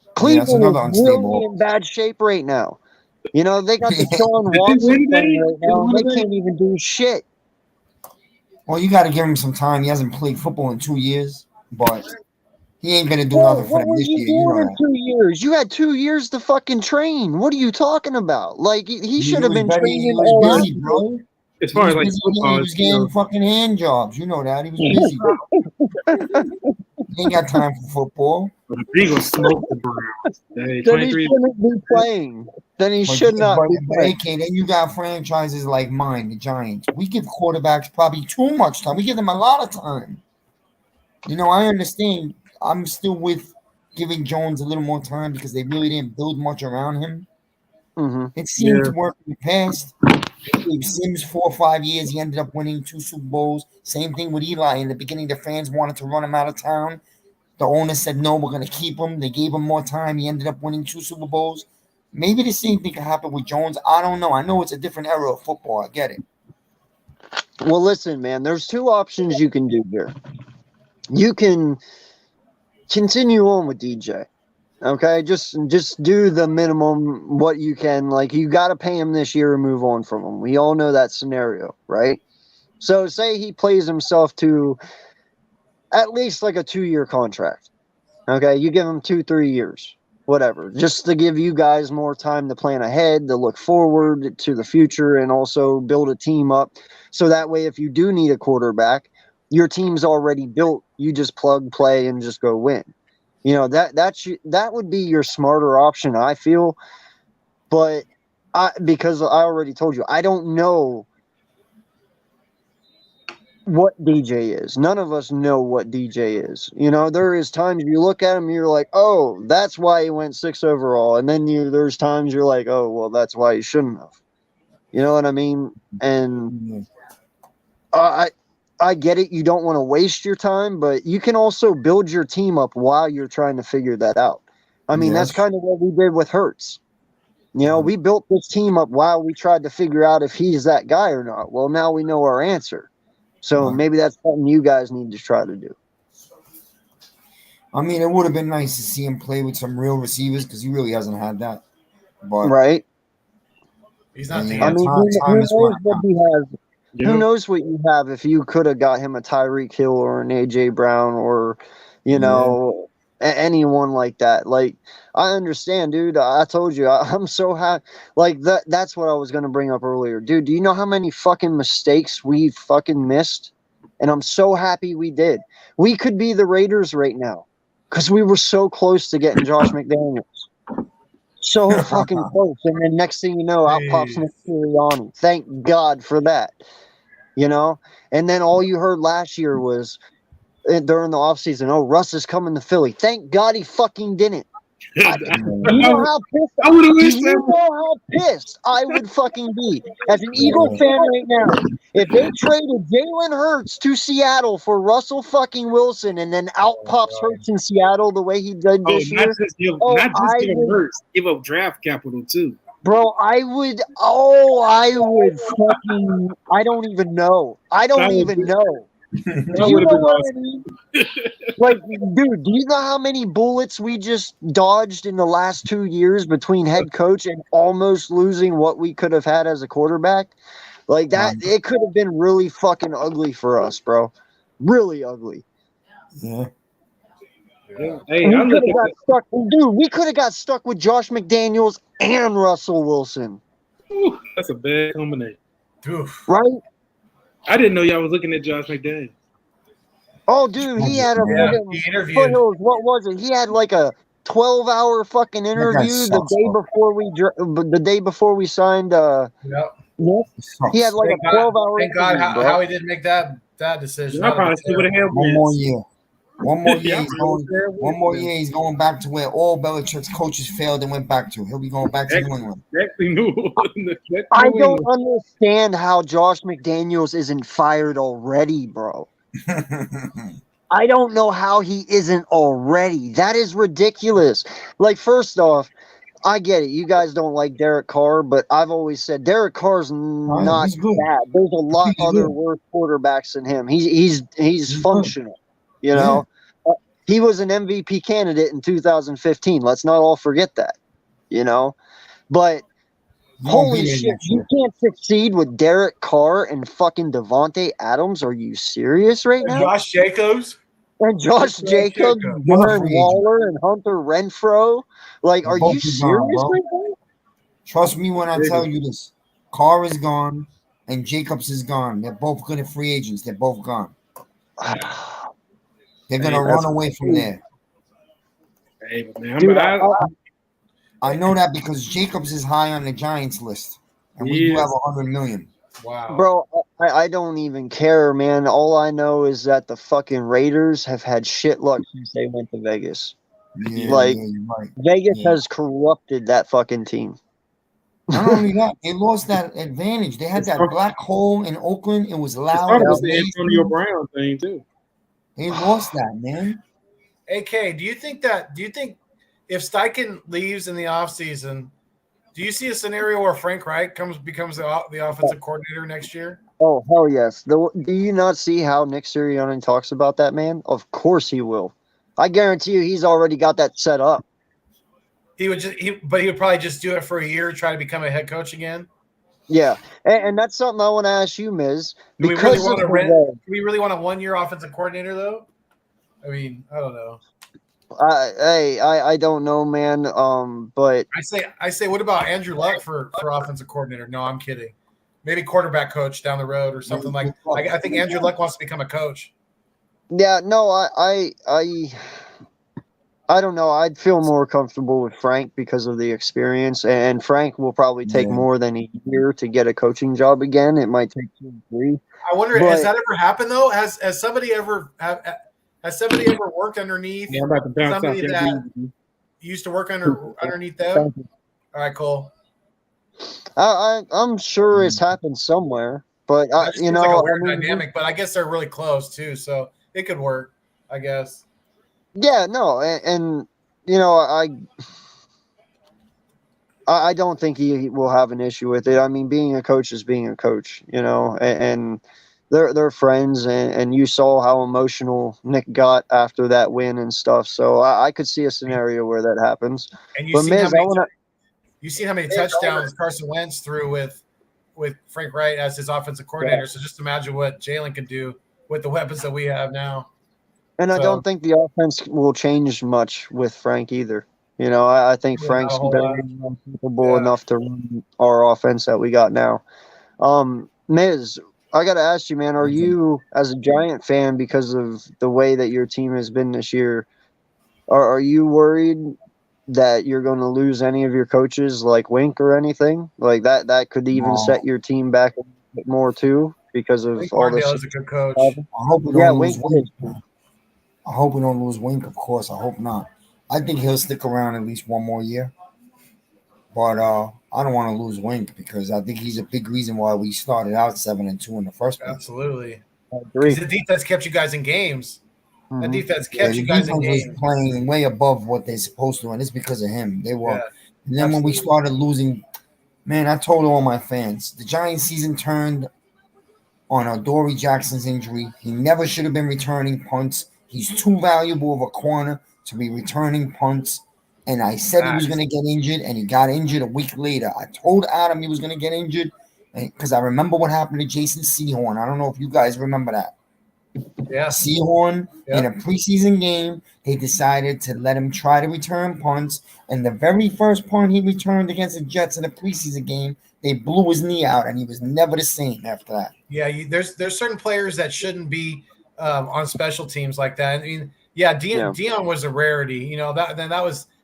that's Cleveland another is unstable. really in bad shape right now. They got the Sean Did they Watson win playing today? right now, and Did they they win can't even do shit. Well, you got to give him some time. He hasn't played football in 2 years, but he ain't gonna do Bro, nothing for what them were this you year. You doing know in 2 years? You had 2 years to fucking train. What are you talking about? Like, he should have been He training was all out. busy, bro. As He far was as like busy. football, He was getting fucking hand jobs. You know that. He was busy. He ain't got time for football. the Eagles smoked the Browns. Hey, Then he 23. shouldn't be playing. Then he But, should not be but playing. AK, then you got franchises like mine, the Giants. We give quarterbacks probably too much time. We give them a lot of time. I understand. I'm still with giving Jones a little more time because they really didn't build much around him. Mm-hmm. It seemed Yeah. to work in the past. They gave Sims 4 or 5 years. He ended up winning 2 Super Bowls. Same thing with Eli. In the beginning, the fans wanted to run him out of town. The owner said, no, we're going to keep him. They gave him more time. He ended up winning 2 Super Bowls. Maybe the same thing could happen with Jones. I don't know. I know it's a different era of football. I get it. Well, listen, man, there's 2 options you can do here. You can continue on with DJ. Okay, just do the minimum what you can. Like, you got to pay him this year and move on from him. We all know that scenario, right? So say he plays himself to at least like a 2-year contract. Okay, you give him 2-3 years, whatever, just to give you guys more time to plan ahead, to look forward to the future, and also build a team up. So that way, if you do need a quarterback, your team's already built. You just plug, play, and just go win. That would be your smarter option, I feel. But because I already told you, I don't know what DJ is. None of us know what DJ is. There is times you look at him, you're like, oh, that's why he went 6 overall. And then there's times you're like, oh, well, that's why he shouldn't have. You know what I mean? And I get it. You don't want to waste your time, but you can also build your team up while you're trying to figure that out. I mean, that's kind of what we did with Hurts. We built this team up while we tried to figure out if he's that guy or not. Well, now we know our answer. So maybe that's something you guys need to try to do. I mean, it would have been nice to see him play with some real receivers because he really hasn't had that. But right? He's not. I mean, who knows what he has? Yeah. Who knows what you have if you could have got him a Tyreek Hill or an AJ Brown or, anyone like that. Like, I understand, dude. I told you, I'm so happy. Like, that's what I was going to bring up earlier. Dude, do you know how many fucking mistakes we fucking missed? And I'm so happy we did. We could be the Raiders right now because we were so close to getting Josh McDaniels. So fucking close. And then next thing you know, out pops Nick Sirianni. Thank God for that. And then all you heard last year was during the offseason, oh, Russ is coming to Philly. Thank God he fucking didn't. Do you know how pissed I would fucking be as an Eagle fan right now if they traded Jalen Hurts to Seattle for Russell fucking Wilson and then out pops Hurts in Seattle the way he did this year? Not just give up Hurts, give up draft capital too. Bro, I would fucking, I don't even know. Do you know what I mean? Like, dude, do you know how many bullets we just dodged in the last 2 years between head coach and almost losing what we could have had as a quarterback? Like that, it could have been really fucking ugly for us, bro. Really ugly. Yeah. Hey, we could have got stuck with Josh McDaniels and Russell Wilson. Ooh, that's a bad combination. Right? I didn't know y'all was looking at Josh McDaniels. Oh, dude, he had a Yeah, fucking he interviewed. Foothills. What was it? He had like a 12-hour fucking interview sucks, the day before we signed. Yep. Nick. He had like Thank a 12-hour Thank God interview, bro. how he didn't make that decision. I probably see what the hell One more year. One more year, Yeah, he's going. One more year, he's going back to where all Belichick's coaches failed and went back to. He'll be going back to New England. I don't understand how Josh McDaniels isn't fired already, bro. I don't know how he isn't already. That is ridiculous. Like, first off, I get it. You guys don't like Derek Carr, but I've always said Derek Carr's not he's good. bad. There's a lot He's other good. worse quarterbacks than him. He's functional. You know, he was an MVP candidate in 2015. Let's not all forget that. You know, but holy shit, you can't succeed with Derek Carr and fucking Devontae Adams. Are you serious right now? Josh Jacobs. And Josh Jacobs, Darren Waller, and Hunter Renfro. Like, are you serious right now? Trust me when I tell you this. Carr is gone and Jacobs is gone. They're both good at free agents. They're both gone. They're going to run away from there. Hey, man, Dude, I know that because Jacobs is high on the Giants list. And we do have 100 million. Wow. Bro, I don't even care, man. All I know is that the fucking Raiders have had shit luck since they went to Vegas. Vegas has corrupted that fucking team. Not only that, they lost that advantage. They had that black hole in Oakland. It was loud. It was the Antonio Brown thing too. They lost that, man. AK, do you think if Steichen leaves in the offseason, do you see a scenario where Frank Reich becomes the offensive coordinator next year? Oh, hell yes. Do you not see how Nick Sirianni talks about that, man? Of course he will. I guarantee you he's already got that set up. He would probably just do it for a year, try to become a head coach again. Yeah, and that's something I want to ask you, Miz. Do we really want a 1-year offensive coordinator, though? I mean, I don't know. I don't know, man. But I say, what about Andrew Luck for offensive coordinator? No, I'm kidding. Maybe quarterback coach down the road or something like. I think Andrew Luck wants to become a coach. Yeah, no, I don't know. I'd feel more comfortable with Frank because of the experience, and Frank will probably take more than a year to get a coaching job again. It might take 2 or 3. I wonder, has that ever happened though? Has somebody ever worked underneath somebody that used to work underneath them? All right, cool. I'm sure it's happened somewhere, but like a weird dynamic. But I guess they're really close too, so it could work, I guess. Yeah, no, and you know, I don't think he will have an issue with it. I mean, being a coach is being a coach, you know, and they're friends, and you saw how emotional Nick got after that win and stuff. So I could see a scenario where that happens. And you see how many touchdowns Carson Wentz threw with Frank Wright as his offensive coordinator. Yeah. So just imagine what Jalen can do with the weapons that we have now. And I don't think the offense will change much with Frank either. You know, I think Frank's very capable enough to run our offense that we got now. Miz, I got to ask you, man, are you, as a Giant fan, because of the way that your team has been this year, are you worried that you're going to lose any of your coaches like Wink or anything? Like that could even set your team back a bit more too because of all this. Is a good coach. I hope we don't lose Wink. I hope we don't lose Wink, of course. I hope not. I think he'll stick around at least one more year. But I don't want to lose Wink because I think he's a big reason why we started out 7-2 in the first place. Absolutely. Because the defense kept you guys in games. Mm-hmm. The defense kept you guys in games. Was playing way above what they're supposed to, and it's because of him. They were. And then when we started losing, man, I told all my fans, the Giants season turned on Adoree Jackson's injury. He never should have been returning punts. He's too valuable of a corner to be returning punts. And I said he was going to get injured, and he got injured a week later. I told Adam he was going to get injured because I remember what happened to Jason Sehorn. I don't know if you guys remember that. Yeah. Sehorn, in a preseason game, they decided to let him try to return punts. And the very first punt he returned against the Jets in a preseason game, they blew his knee out, and he was never the same after that. Yeah, there's certain players that shouldn't be on special teams like that. I mean, yeah, Dion was a rarity. You know,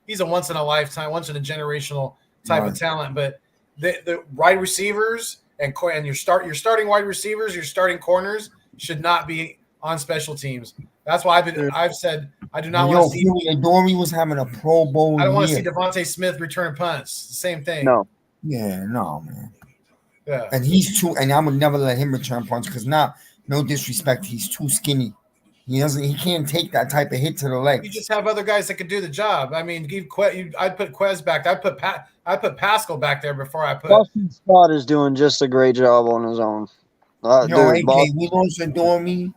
he's a once in a lifetime, once in a generational type of talent. But the wide receivers and your starting wide receivers, your starting corners should not be on special teams. That's why I've said I do not want to see. Dory was having a Pro Bowl. I don't want to see Devontae Smith return punts. Same thing. No. Yeah, no, man. Yeah. And he's too, and I would never let him return punts because no disrespect, he's too skinny. He can't take that type of hit to the leg. You just have other guys that could do the job. I mean, I'd put Quez back. I'd put Pascal back there before I put. Boston Scott is doing just a great job on his own. We lost Adoree,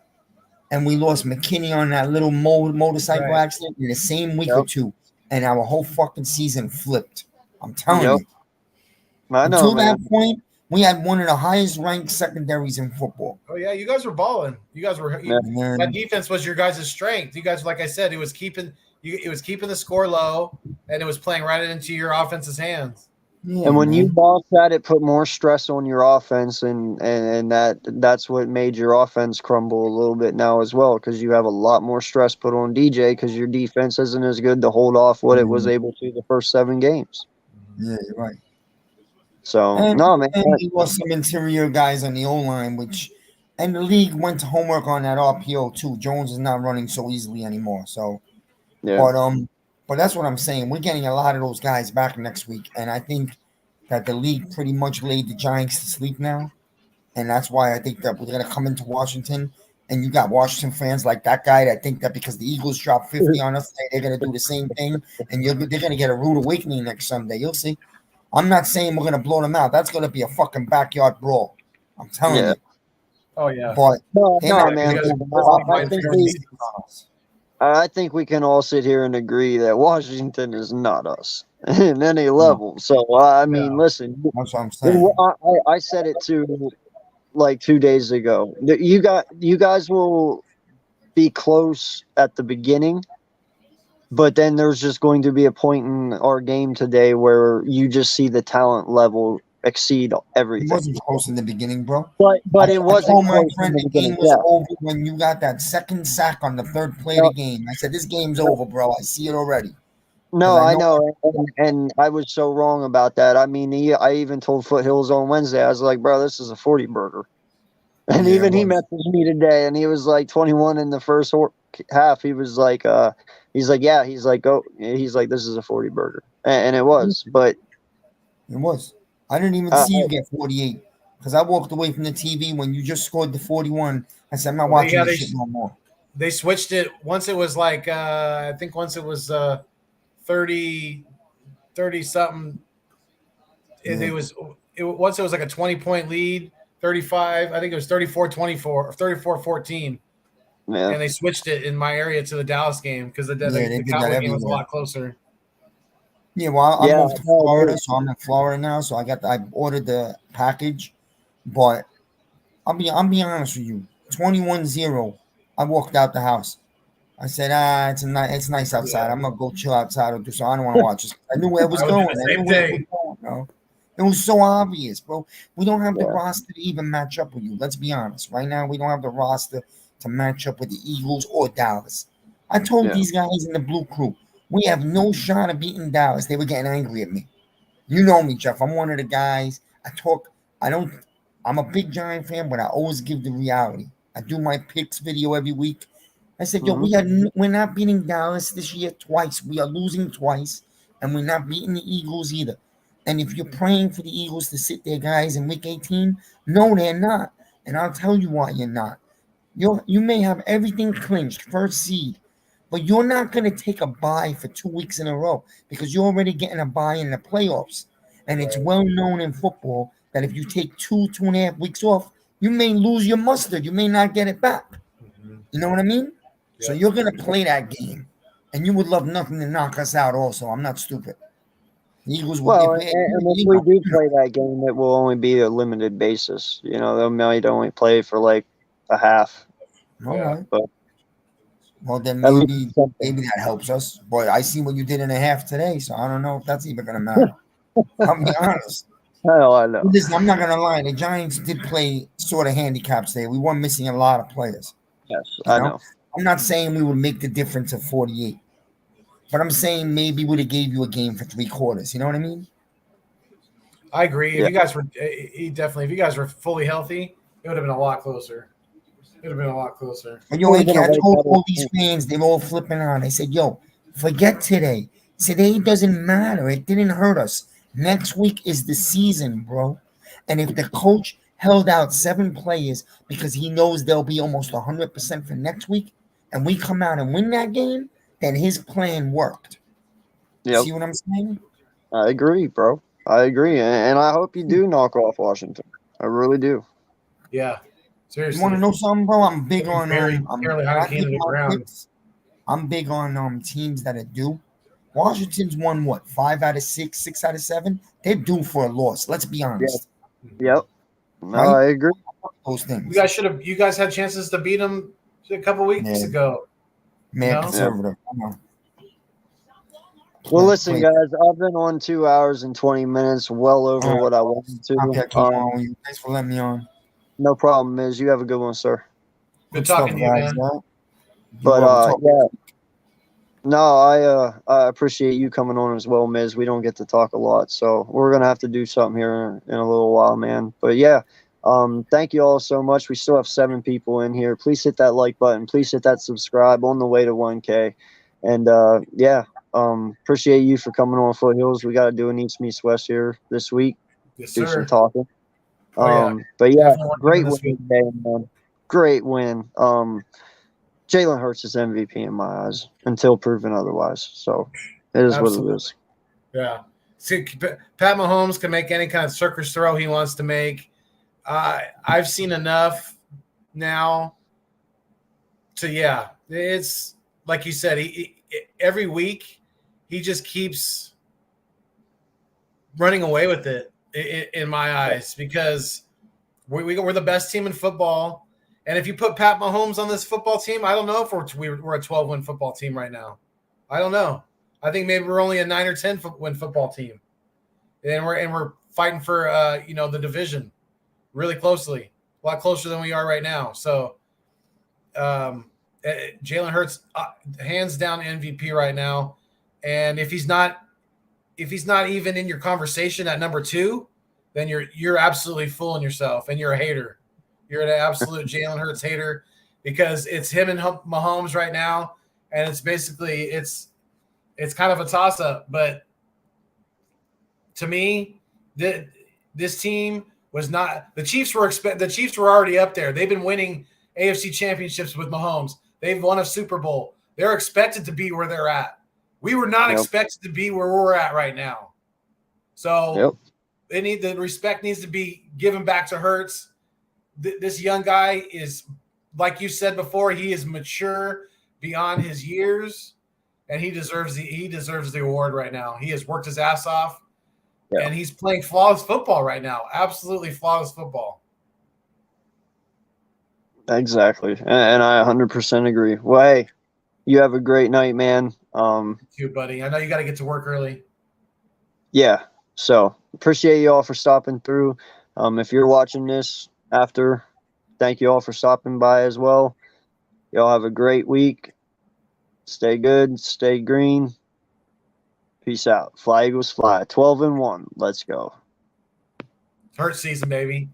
and we lost McKinney on that little motorcycle accident in the same week or two, and our whole fucking season flipped. I'm telling you. I know, Until that point, we had one of the highest ranked secondaries in football. Oh yeah, you guys were balling. You guys were. That defense was your guys' strength. You guys, like I said, it was keeping the score low, and it was playing right into your offense's hands. Yeah, and when you lost that, it put more stress on your offense, and that's what made your offense crumble a little bit now as well, because you have a lot more stress put on DJ because your defense isn't as good to hold off what it was able to the first 7 games. Yeah, you're right. So and man, he lost some interior guys on the O-line, and the league went to homework on that RPO too. Jones is not running so easily anymore. So, but that's what I'm saying. We're getting a lot of those guys back next week, and I think that the league pretty much laid the Giants to sleep now, and that's why I think that we're gonna come into Washington, and you got Washington fans like that guy that think that because the Eagles dropped 50 on us, they're gonna do the same thing, and they're gonna get a rude awakening next Sunday. You'll see. I'm not saying we're going to blow them out. That's going to be a fucking backyard brawl. I'm telling you. Oh, yeah. But man. I think we can all sit here and agree that Washington is not us in any level. So, I mean, listen. That's what I'm saying. I said it to like 2 days ago. You guys will be close at the beginning. But then there's just going to be a point in our game today where you just see the talent level exceed everything. It wasn't close in the beginning, bro. But it wasn't close in the beginning. The game was over when you got that second sack on the third play of the game. I said, this game's over, bro. I see it already. No, I know. And I was so wrong about that. I mean, I even told Foothills on Wednesday, I was like, bro, this is a 40 burger. And he messaged me today, and he was like 21 in the first half. He was like, he's like, this is a 40 burger. And it was, but. It was. I didn't even see you get 48 because I walked away from the TV when you just scored the 41. I said, I'm not watching this shit no more. They switched it once it was like, I think once it was 30 something. Once it was like a 20-point lead, 35. I think it was 34-24 or 34-14. Yeah. And they switched it in my area to the Dallas game because the Cowboy game was a lot closer. Yeah, well, I moved to Florida, so I'm in Florida now. So I ordered the package, but I'll be honest with you. 21-0, I walked out the house. I said, it's nice outside. I'm gonna go chill outside or do so. I don't want to watch this. I knew where it was going. It was so obvious, bro. We don't have the roster to even match up with you. Let's be honest. Right now, we don't have the roster to match up with the Eagles or Dallas. I told these guys in the blue crew, we have no shot of beating Dallas. They were getting angry at me. You know me, Jeff. I'm one of the guys. I'm a big Giant fan, but I always give the reality. I do my picks video every week. I said, we're not beating Dallas this year twice. We are losing twice, and we're not beating the Eagles either. And if you're praying for the Eagles to sit their guys in week 18, no, they're not. And I'll tell you why you're not. You may have everything clinched, first seed, but you're not going to take a bye for 2 weeks in a row because you're already getting a bye in the playoffs. And it's well known in football that if you take 2.5 weeks off, you may lose your mustard. You may not get it back. You know what I mean? Yeah. So you're going to play that game. And you would love nothing to knock us out also. I'm not stupid. The Eagles will if we do play that game, it will only be a limited basis. You know, they might only play for like a half. All right. But well, then maybe that helps us. Boy, I see what you did in a half today, so I don't know if that's even going to matter. I'll be honest. Hell, I know. Listen, I'm not going to lie. The Giants did play sort of handicaps today. We weren't missing a lot of players. Yes, You I know? know. I'm not saying we would make the difference of 48, but I'm saying maybe would have gave you a game for 3 quarters. You know what I mean? I agree. If Yeah. you guys were if you guys were fully healthy, it would have been a lot closer. It would have been a lot closer. But yo, Would've AK, been a I way told better all these game. fans, they were all flipping out. I said, yo, forget today. Today doesn't matter. It didn't hurt us. Next week is the season, bro. And if the coach held out 7 players because he knows they'll be almost 100% for next week, and we come out and win that game, then his plan worked. Yep. See what I'm saying? I agree, bro. I agree, and I hope you do knock off Washington. I really do. Yeah, seriously. You want to know something, bro? I'm big on Barely I'm had a game to the ground. I'm big on teams that are due. Washington's won what, 5 out of 6, 6 out of 7? They're due for a loss. Let's be honest. Yep. No, Right? I agree. Those things. You guys had chances to beat them a couple weeks Yeah. ago. Man, No? conservative. I know. Well, listen, guys, I've been on 2 hours and 20 minutes, well over what I wanted to. Okay, keep on with you. Thanks for letting me on. No problem, Miz. You have a good one, sir. Good talking to you, man. But yeah, no, I appreciate you coming on as well, Miz. We don't get to talk a lot, so we're gonna have to do something here in a little while, man. But yeah, thank you all so much. We still have 7 people in here. Please hit that like button. Please hit that subscribe on the way to 1K. And yeah, appreciate you for coming on Foothills. We got to do an East Meets West here this week. Yes, do sir. some talking. Oh, yeah. But yeah, Definitely want to great do this win today, man. Great win. Jalen Hurts is MVP in my eyes until proven otherwise. So it is Absolutely. what it is. Yeah. See, Pat Mahomes can make any kind of circus throw he wants to make. I've seen enough now to, yeah, it's like you said, every week he just keeps running away with it in my eyes because we're the best team in football. And if you put Pat Mahomes on this football team, I don't know if we're a 12-win football team right now. I don't know. I think maybe we're only a 9 or 10-win football team, and we're fighting for the division really closely, a lot closer than we are right now. So, Jalen Hurts, hands down MVP right now, and if he's not even in your conversation at number 2, then you're absolutely fooling yourself and you're a hater. You're an absolute Jalen Hurts hater because it's him and Mahomes right now, and it's basically it's kind of a toss-up. But to me, this team was not – the Chiefs were already up there. They've been winning AFC championships with Mahomes. They've won a Super Bowl. They're expected to be where they're at. We were not expected to be where we're at right now. So the respect needs to be given back to Hurts. This young guy is, like you said before, he is mature beyond his years, and he deserves the award right now. He has worked his ass off, and he's playing flawless football right now. Absolutely flawless football. Exactly, and I 100% agree. Well, hey, you have a great night, man. Thank you, buddy. I know you got to get to work early. Yeah, so appreciate you all for stopping through. If you're watching this after, thank you all for stopping by as well. Y'all have a great week. Stay good, stay green. Peace out. Fly Eagles fly. 12-1. Let's go. Hurt season, baby.